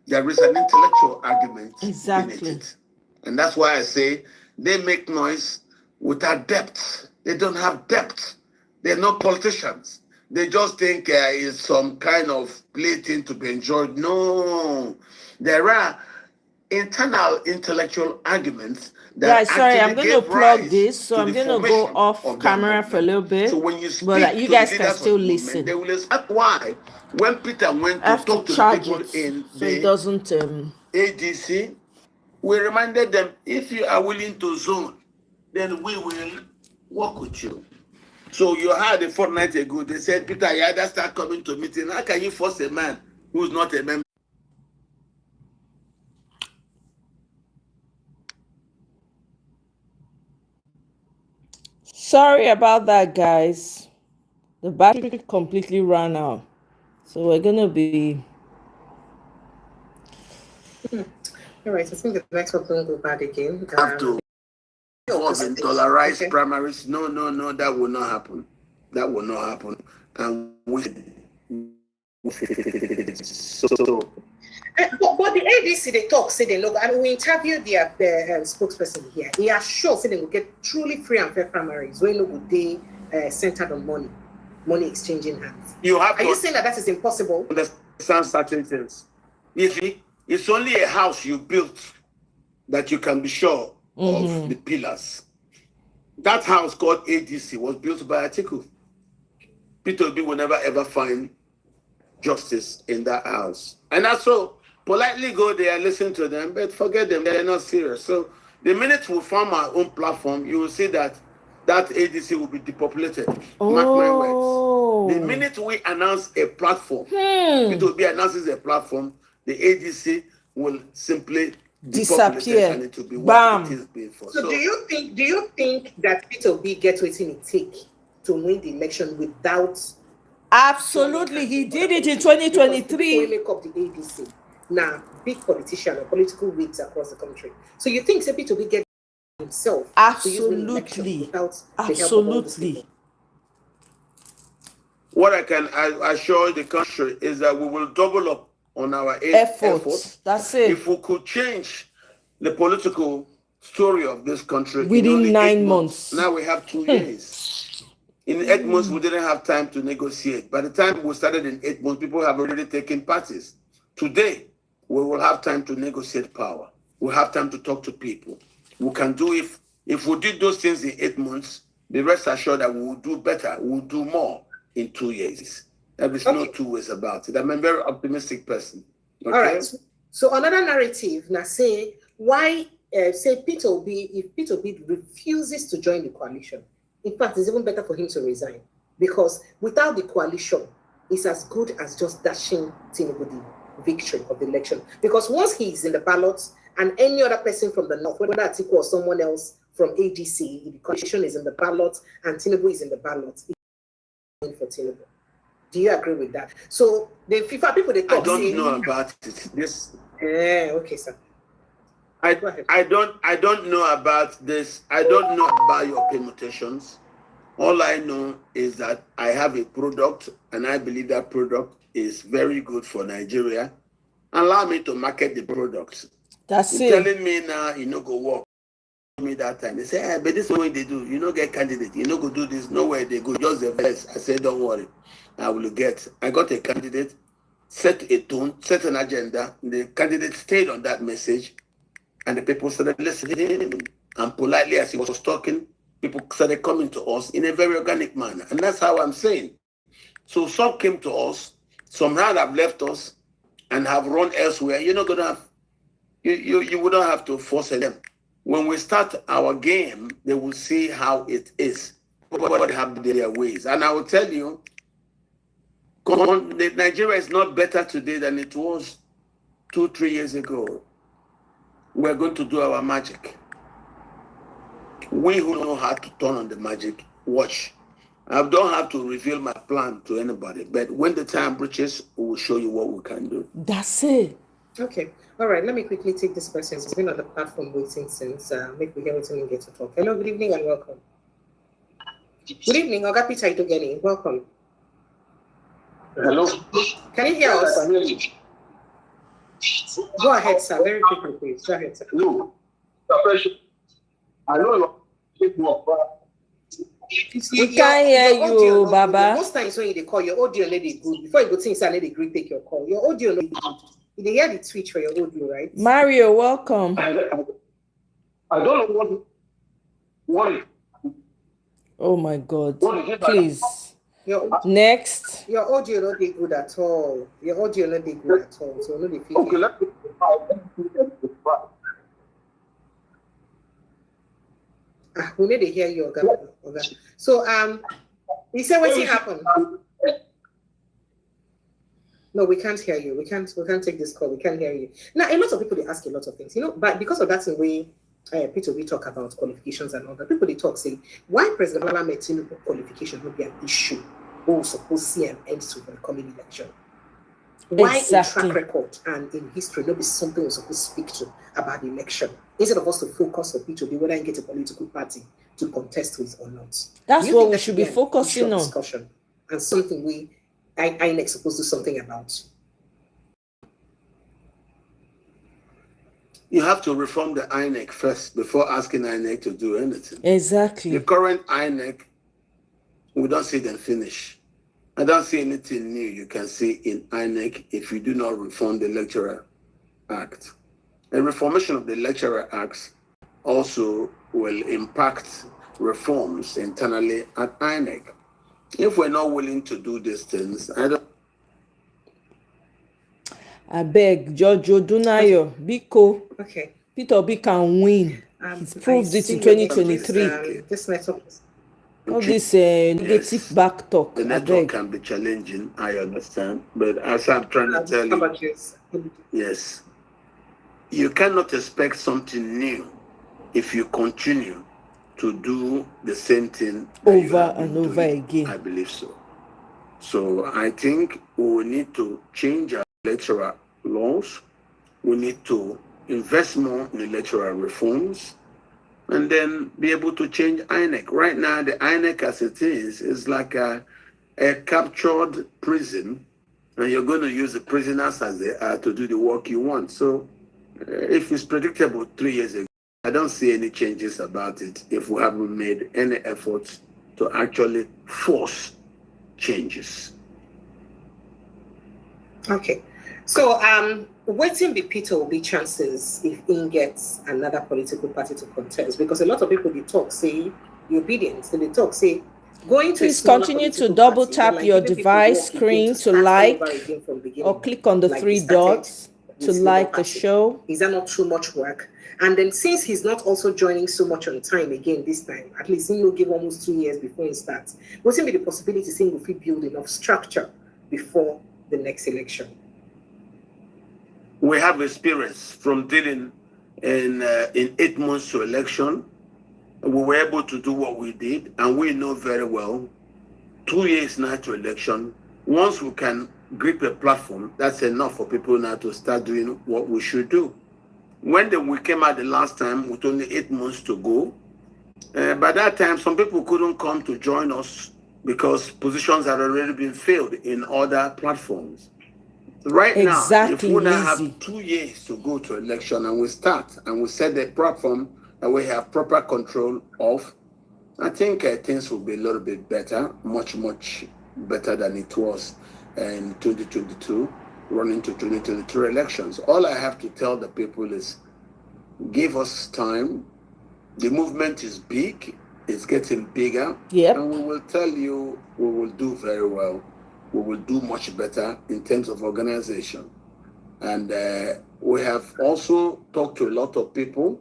there is an intellectual argument Exactly. in it. And that's why I say they make noise without depth. They don't have depth. They're not politicians. They just think it's some kind of plaything to be enjoyed. No. There are internal intellectual arguments that Guys, sorry, I'm actually going to gave plug rise this, so to I'm the going to go formation off of that camera for a movement. little bit. So when you speak But you to guys the can leaders still of the movement, listen. they will explain why when Peter went I to have to talk to the charge people it in so it the doesn't. ADC, we reminded them, if you are willing to zone, then we will work with you. So you had a fortnight ago, they said, Peter, you either start coming to meeting. How can you force a man who's not a member? Sorry about that, guys. The battery completely ran out. So we're going to be... All right, I think the network won't go bad again. Have to involve in dollarized primaries. No, that will not happen. That will not happen. And but the ADC, they talk, say they look, and we interviewed their spokesperson here. He assures say they will get truly free and fair primaries when they centered on money exchanging hands. Are you saying that is impossible? Understand certain things. It's only a house you built that you can be sure of the pillars. That house called ADC was built by Atiku. Peter Obi will never ever find justice in that house. And also, politely go there, listen to them, but forget them, they're not serious. So the minute we form our own platform, you will see that ADC will be depopulated. Mark my words. The minute we announce a platform, Peter Obi announces a platform, the ADC will simply disappear and it will be what it is before. So do you think that Peter Obi gets what it takes to win the election without? Absolutely, he did it in 2023. We make up the ADC now, big politician or political wigs across the country. So you think Peter Obi gets himself? Absolutely, absolutely. What I can assure the country is that we will double up on our efforts. That's it. If we could change the political story of this country within 9 months. Now we have 2 years. In 8 months, we didn't have time to negotiate. By the time we started in 8 months, people have already taken parties. Today, we will have time to negotiate power. We'll have time to talk to people. We can do if we did those things in 8 months, be rest assured that we will do better. We will do more in 2 years. There is no two ways about it. I'm a very optimistic person. Okay? All right. So another narrative now say why say Peter Obi, if Peter Obi refuses to join the coalition, in fact, it's even better for him to resign because without the coalition, it's as good as just dashing Tinubu the victory of the election. Because once he's in the ballot and any other person from the north, whether Atiku or someone else from ADC, the coalition is in the ballot and Tinubu is in the ballot, it's for Tinubu. Do you agree with that? So the FIFA people, they talk. I don't know about it. This. Okay, sir. I don't know about this. I don't know about your permutations. All I know is that I have a product and I believe that product is very good for Nigeria. Allow me to market the product. That's You're it. telling me now, go work. Me that time. They say, but this is what they do. Get candidate. Go do this. Nowhere they go. Just the best. I said, don't worry. I will get. I got a candidate, set a tone, set an agenda. The candidate stayed on that message. And the people started listening, and politely, as he was talking, people started coming to us in a very organic manner. And that's how I'm saying. So some came to us, some have left us and have run elsewhere, you're not gonna have you wouldn't have to force them. When we start our game, they will see how it is. What have their ways. And I will tell you, Nigeria is not better today than it was 2-3 years ago. We're going to do our magic. We who know how to turn on the magic, watch. I don't have to reveal my plan to anybody, but when the time reaches, we will show you what we can do. That's it. Okay. All right. Let me quickly take this person. He's been on the platform waiting since. Make we hear what we get to talk. Hello. Good evening and welcome. Good evening, Oga Peter Idogeni. Welcome. Hello. Can you hear us? I can hear you. Go ahead, sir. Very quickly, please. Go ahead, sir. No. I know you're We can't hear you, Baba. Most times when you call, your audio not good. Before you go to inside, let the Greek take your call. Your audio not good. You hear the twitch for your audio, right? Mario, welcome. I don't know what. Oh my God! Please. Next. Your audio not be good at all. Your audio not be good at all. So no be feel. Okay, let me. We need to hear you, Oga. So he said what happened? No, we can't hear you. We can't take this call. We can't hear you. Now, a lot of people they ask a lot of things, but because of that, the way Peter, we talk about qualifications and all that. People they talk say why President Bola Ahmed Tinubu qualification will be an issue. Who suppose see an end to the coming election? Why in track record and in history not be something we're supposed to speak to about the election instead of us to focus on Peter whether you get a political party to contest with or not? That's what we should be focusing on. Discussion and something we INEC supposed to do something about. You have to reform the INEC first before asking INEC to do anything. Exactly. The current INEC, we don't see them finish. I don't see anything new you can see in INEC if you do not reform the Electoral Act. The reformation of the Electoral Act also will impact reforms internally at INEC. If we're not willing to do these things, I beg Giorgio Dunayo, Biko. Okay. Peter Obi can win. He's proved it in 2023. This network. All this negative back talk. The network can be challenging, I understand. But as I'm trying to tell you, yes, you cannot expect something new if you continue to do the same thing over and over again. I believe so. So I think we will need to change our electoral laws. We need to invest more in electoral reforms and then be able to change INEC. Right now, the INEC as it is like a captured prison, and you're going to use the prisoners as they are to do the work you want. So if it's predictable 3 years ago, I don't see any changes about it if we haven't made any efforts to actually force changes. Okay. So waiting be Peter will be chances if he gets another political party to contest, because a lot of people they talk say the obedience, they talk say going to. Please continue to double tap your device screen to like or click on the three dots to like the show. Is that not too much work? And then since he's not also joining so much on time again this time, at least he will give almost 2 years before he starts. What's going to be the possibility saying if we build enough structure before the next election? We have experience from dealing in 8 months to election. We were able to do what we did, and we know very well 2 years now to election. Once we can grip a platform, that's enough for people now to start doing what we should do. When we came out the last time with only 8 months to go, by that time, some people couldn't come to join us because positions had already been filled in other platforms. Right now, if we now have 2 years to go to election and we start and we set the platform that we have proper control of, I think things will be a little bit better, much, much better than it was in 2022, running to 2023 elections. All I have to tell the people is give us time. The movement is big. It's getting bigger. Yep. And we will tell you we will do very well. we will do much better in terms of organization. And we have also talked to a lot of people.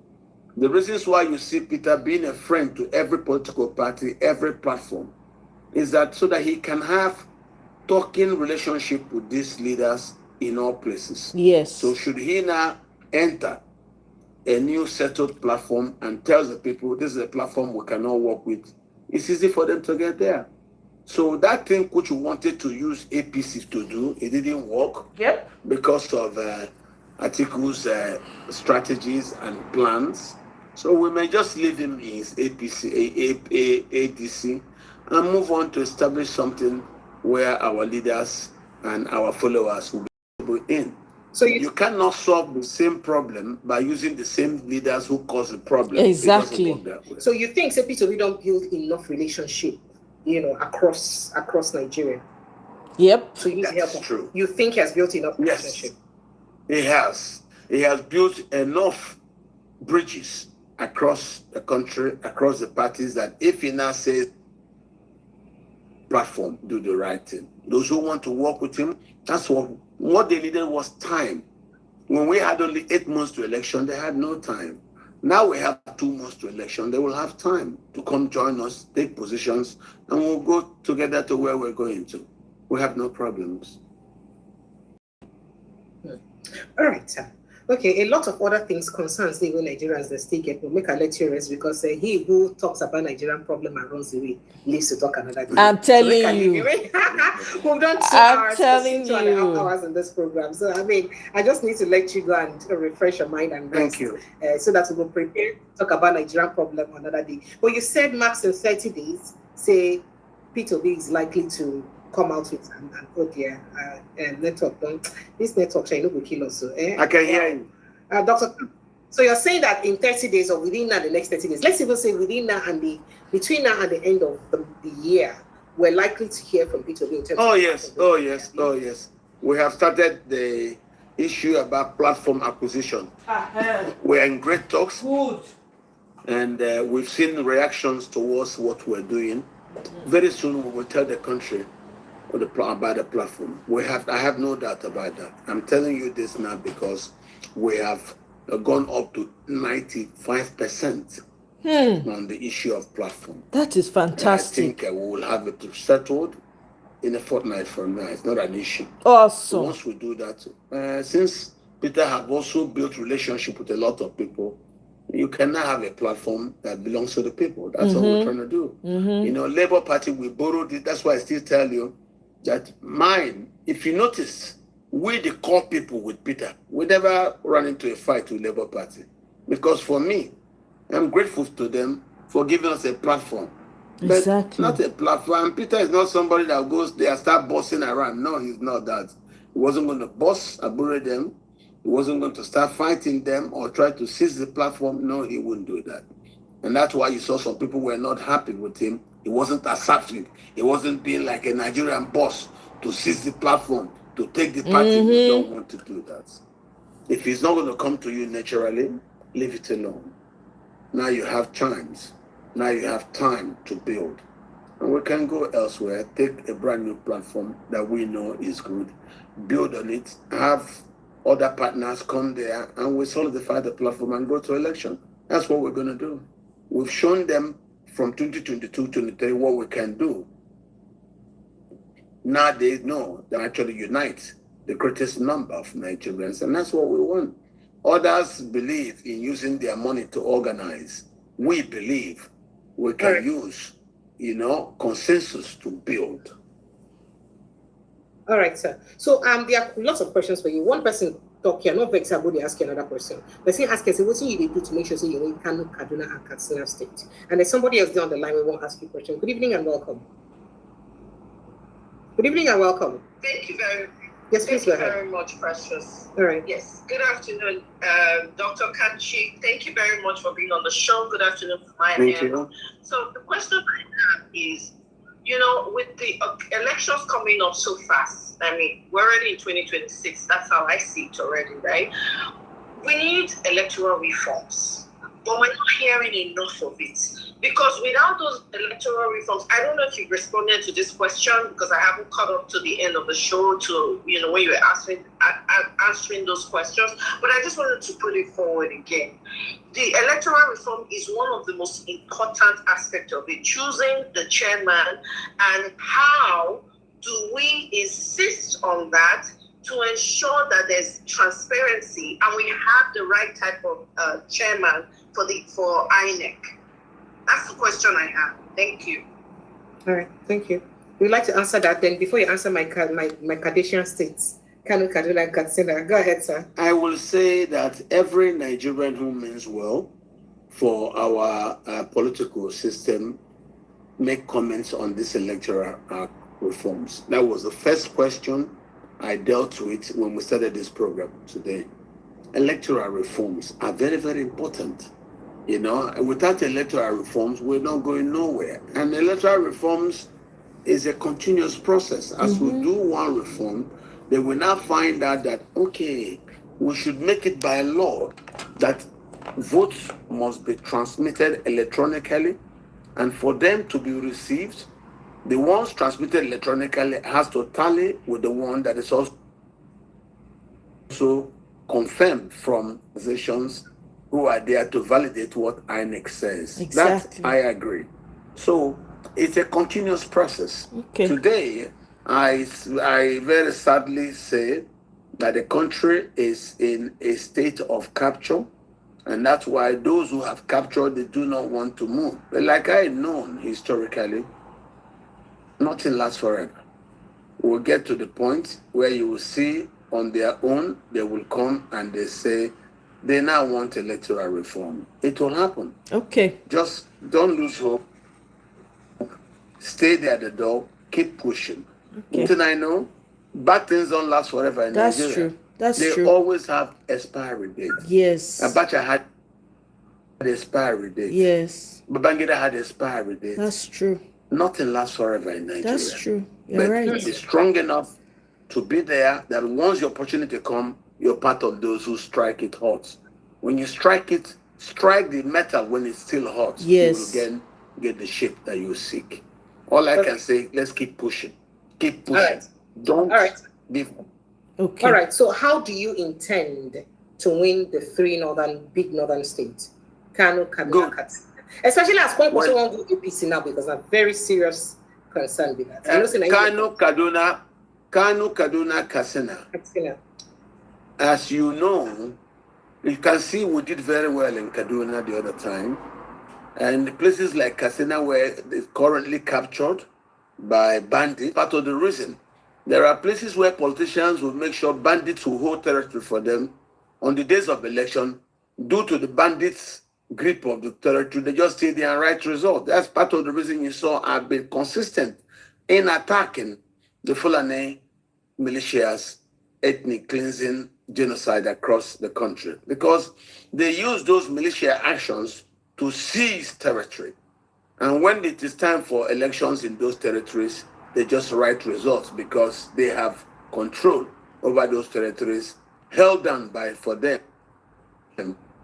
The reasons why you see Peter being a friend to every political party, every platform, is that so that he can have talking relationship with these leaders in all places. Yes. So should he now enter a new settled platform and tells the people this is a platform we cannot work with, it's easy for them to get there. So that thing which we wanted to use APC to do, it didn't work. Yep. Because of Atiku's strategies and plans. So we may just leave him in his ADC and move on to establish something where our leaders and our followers will be able in. So you cannot solve the same problem by using the same leaders who cause the problem. Exactly. So you think we don't build enough relationship, across Nigeria? Yep. So you That's true. You think he has built enough relationship? Yes, he has. He has built enough bridges across the country, across the parties, that if he now says platform, do the right thing. Those who want to work with him, that's what they needed was time. When we had only 8 months to election, they had no time. Now we have 2 months to election, they will have time to come join us, take positions, and we'll go together to where we're going to. We have no problems. All right, sir. Okay, a lot of other things concerns the Nigerians that still get, make a let you rest, because he who talks about Nigerian problem and runs away lives to talk another day. I'm telling you. We've done 2 I'm telling 2.5 hours in this program. So I just need to let you go and refresh your mind and rest. Thank you. So that we will prepare to talk about Nigerian problem another day. But you said max in 30 days, say P2B is likely to come out with and oh dear, network. This network shall not kill us. I can hear you. Doctor, so you're saying that in 30 days or within now the next 30 days, let's even say between now and the end of the year, we're likely to hear from P2B in terms Oh yes. We have started the issue about platform acquisition. We're in great talks. Good. And we've seen reactions towards what we're doing. Very soon we will tell the country about the platform. I have no doubt about that. I'm telling you this now because we have gone up to 95% on the issue of platform. That is fantastic. And I think we will have it settled in a fortnight from now. It's not an issue. Awesome. So once we do that, since Peter have also built relationship with a lot of people, you cannot have a platform that belongs to the people. That's what we're trying to do. Labour Party, we borrowed it. That's why I still tell you that mine, if you notice, we the core people with Peter, we never run into a fight with Labour Party. Because for me, I'm grateful to them for giving us a platform. But not a platform. Peter is not somebody that goes there and start bossing around. No, he's not that. He wasn't going to boss, abuse them. He wasn't going to start fighting them or try to seize the platform. No, he wouldn't do that. And that's why you saw some people were not happy with him. He wasn't assertive. He wasn't being like a Nigerian boss to seize the platform, to take the party. We don't want to do that. If he's not going to come to you naturally, leave it alone. Now you have chance. Now you have time to build. And we can go elsewhere, take a brand new platform that we know is good, build on it, have other partners come there, and we solidify the platform and go to election. That's what we're going to do. We've shown them from 2022-23 what we can do. Now they know that actually unite the greatest number of Nigerians, and that's what we want. Others believe in using their money to organize. We believe we can use, consensus to build. All right, sir. So there are lots of questions for you. One person talk here, not vex about ask you another question. But say ask us, what do you do to make sure so you Kano, Kaduna, and Katsina State? And there's somebody else there on the line. We won't ask you a question. Good evening and welcome. Good evening and welcome. Thank you very much. Yes, please Thank go you ahead. very much, Precious. All right. Yes. Good afternoon, Dr. Kanchi. Thank you very much for being on the show. Good afternoon from my end. Thank you. So the question I have is, with the elections coming up so fast, I mean, we're already in 2026. That's how I see it already, right? We need electoral reforms, but we're not hearing enough of it. Because without those electoral reforms, I don't know if you responded to this question because I haven't caught up to the end of the show to, when you were answering those questions, but I just wanted to put it forward again. The electoral reform is one of the most important aspects of it, choosing the chairman, and how do we insist on that to ensure that there's transparency and we have the right type of chairman for INEC. That's the question I have. Thank you. All right, thank you. We'd like to answer that. Then before you answer my Cardassian states, Kanu, Kaduna, and Katsina. Go ahead, sir. I will say that every Nigerian who means well for our political system make comments on this electoral reforms. That was the first question I dealt with when we started this program today. Electoral reforms are very, very important. Without electoral reforms, we're not going nowhere. And electoral reforms is a continuous process. As we do one reform, they will now find out that, okay, we should make it by law that votes must be transmitted electronically, and for them to be received, the ones transmitted electronically has to tally with the one that is also confirmed from positions who are there to validate what INEC says. Exactly. That I agree. So it's a continuous process. Okay. Today, I very sadly say that the country is in a state of capture, and that's why those who have captured, they do not want to move. But like I known historically, nothing lasts forever. We'll get to the point where you will see on their own, they will come and they say, they now want electoral reform. It will happen. Okay. Just don't lose hope. Stay there at the door. Keep pushing. Okay. Until I know, bad things don't last forever in That's Nigeria. true. That's they true. always have expiry dates. Yes. Abacha had expiry dates. Yes. Babangida had expiry dates. That's true. Nothing lasts forever in Nigeria. That's true. You're right. Be strong enough to be there that once the opportunity comes, you're part of those who strike it hot. When you strike it, strike the metal when it's still hot. Yes. You will again get the shape that you seek. All I can say, let's keep pushing. Keep pushing. All right. Don't be. Okay. All right. So how do you intend to win the three big northern states? Kano, Kaduna, Katsina. Especially as Kwan also won't go APC now because I'm very serious concerned with that. Kano, Kaduna, Katsina. As you know, you can see we did very well in Kaduna the other time. And places like Katsina where it's currently captured by bandits, part of the reason. There are places where politicians will make sure bandits will hold territory for them on the days of election. Due to the bandits' grip of the territory, they just stay there and write results. That's part of the reason you saw I've been consistent in attacking the Fulani militias, ethnic cleansing, genocide across the country, because they use those militia actions to seize territory. And when it is time for elections in those territories, they just write results because they have control over those territories held down for them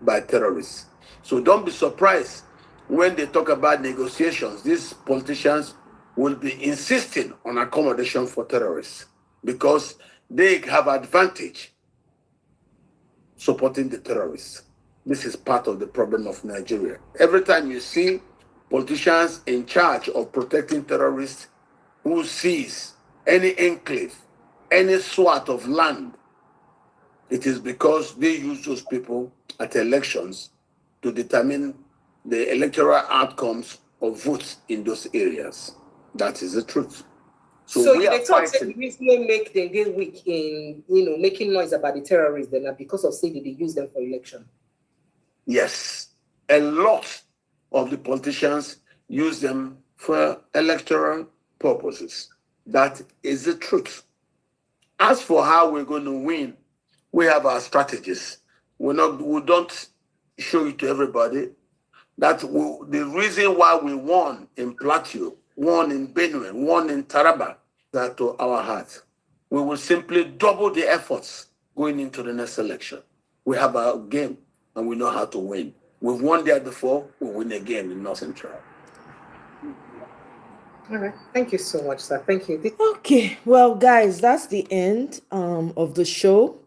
by terrorists. So don't be surprised when they talk about negotiations. These politicians will be insisting on accommodation for terrorists because they have advantage supporting the terrorists. This is part of the problem of Nigeria. Every time you see politicians in charge of protecting terrorists who seize any enclave, any swat of land, it is because they use those people at elections to determine the electoral outcomes of votes in those areas. That is the truth. So we they talk say the reason they make them get weak in making noise about the terrorists then because of say that they use them for election. Yes, a lot of the politicians use them for electoral purposes. That is the truth. As for how we're going to win, we have our strategies. We don't show it to everybody. The reason why we won in Plateau, won in Benue, won in Taraba, that to our heart. We will simply double the efforts going into the next election. We have our game and we know how to win. We've won there before, we'll win again in North Central. All right. Thank you so much, sir. Thank you. Okay, well, guys, that's the end of the show.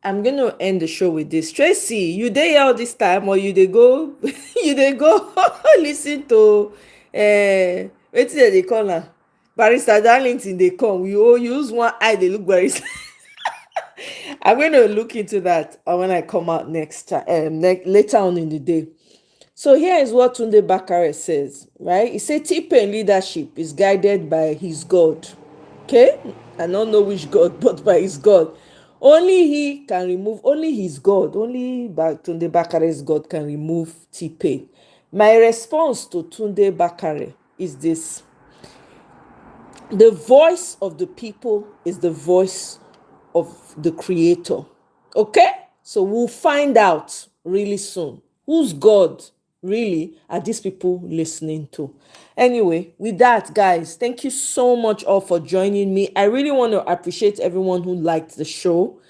I'm gonna end the show with this. Tracy, you dey here all this time, or you dey go you dey go listen to wetin dem dey call am, Barrister Darlington dey come, you use one eye dey look Barrister. I'm going to look into that when I come out next time, later on in the day. So here is what Tunde Bakare says, right? He said T-Pain leadership is guided by his God. Okay? I don't know which God, but by his God. Only he can remove, only his God, only Tunde Bakare's God can remove T-Pain. My response to Tunde Bakare is this. The voice of the people is the voice of the creator. Okay? So we'll find out really soon whose God really are these people listening to. Anyway, with that, guys, thank you so much all for joining me. I really want to appreciate everyone who liked the show.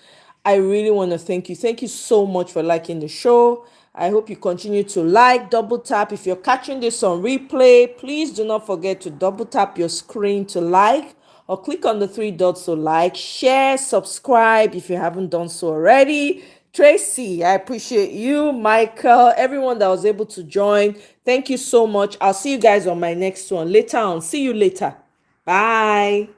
I really want to thank you. Thank you so much for liking the show. I hope you continue to like, double tap. If you're catching this on replay, please do not forget to double tap your screen to like, or click on the three dots to like, share, subscribe if you haven't done so already. Tracy, I appreciate you. Michael, everyone that was able to join. Thank you so much. I'll see you guys on my next one later on. See you later. Bye.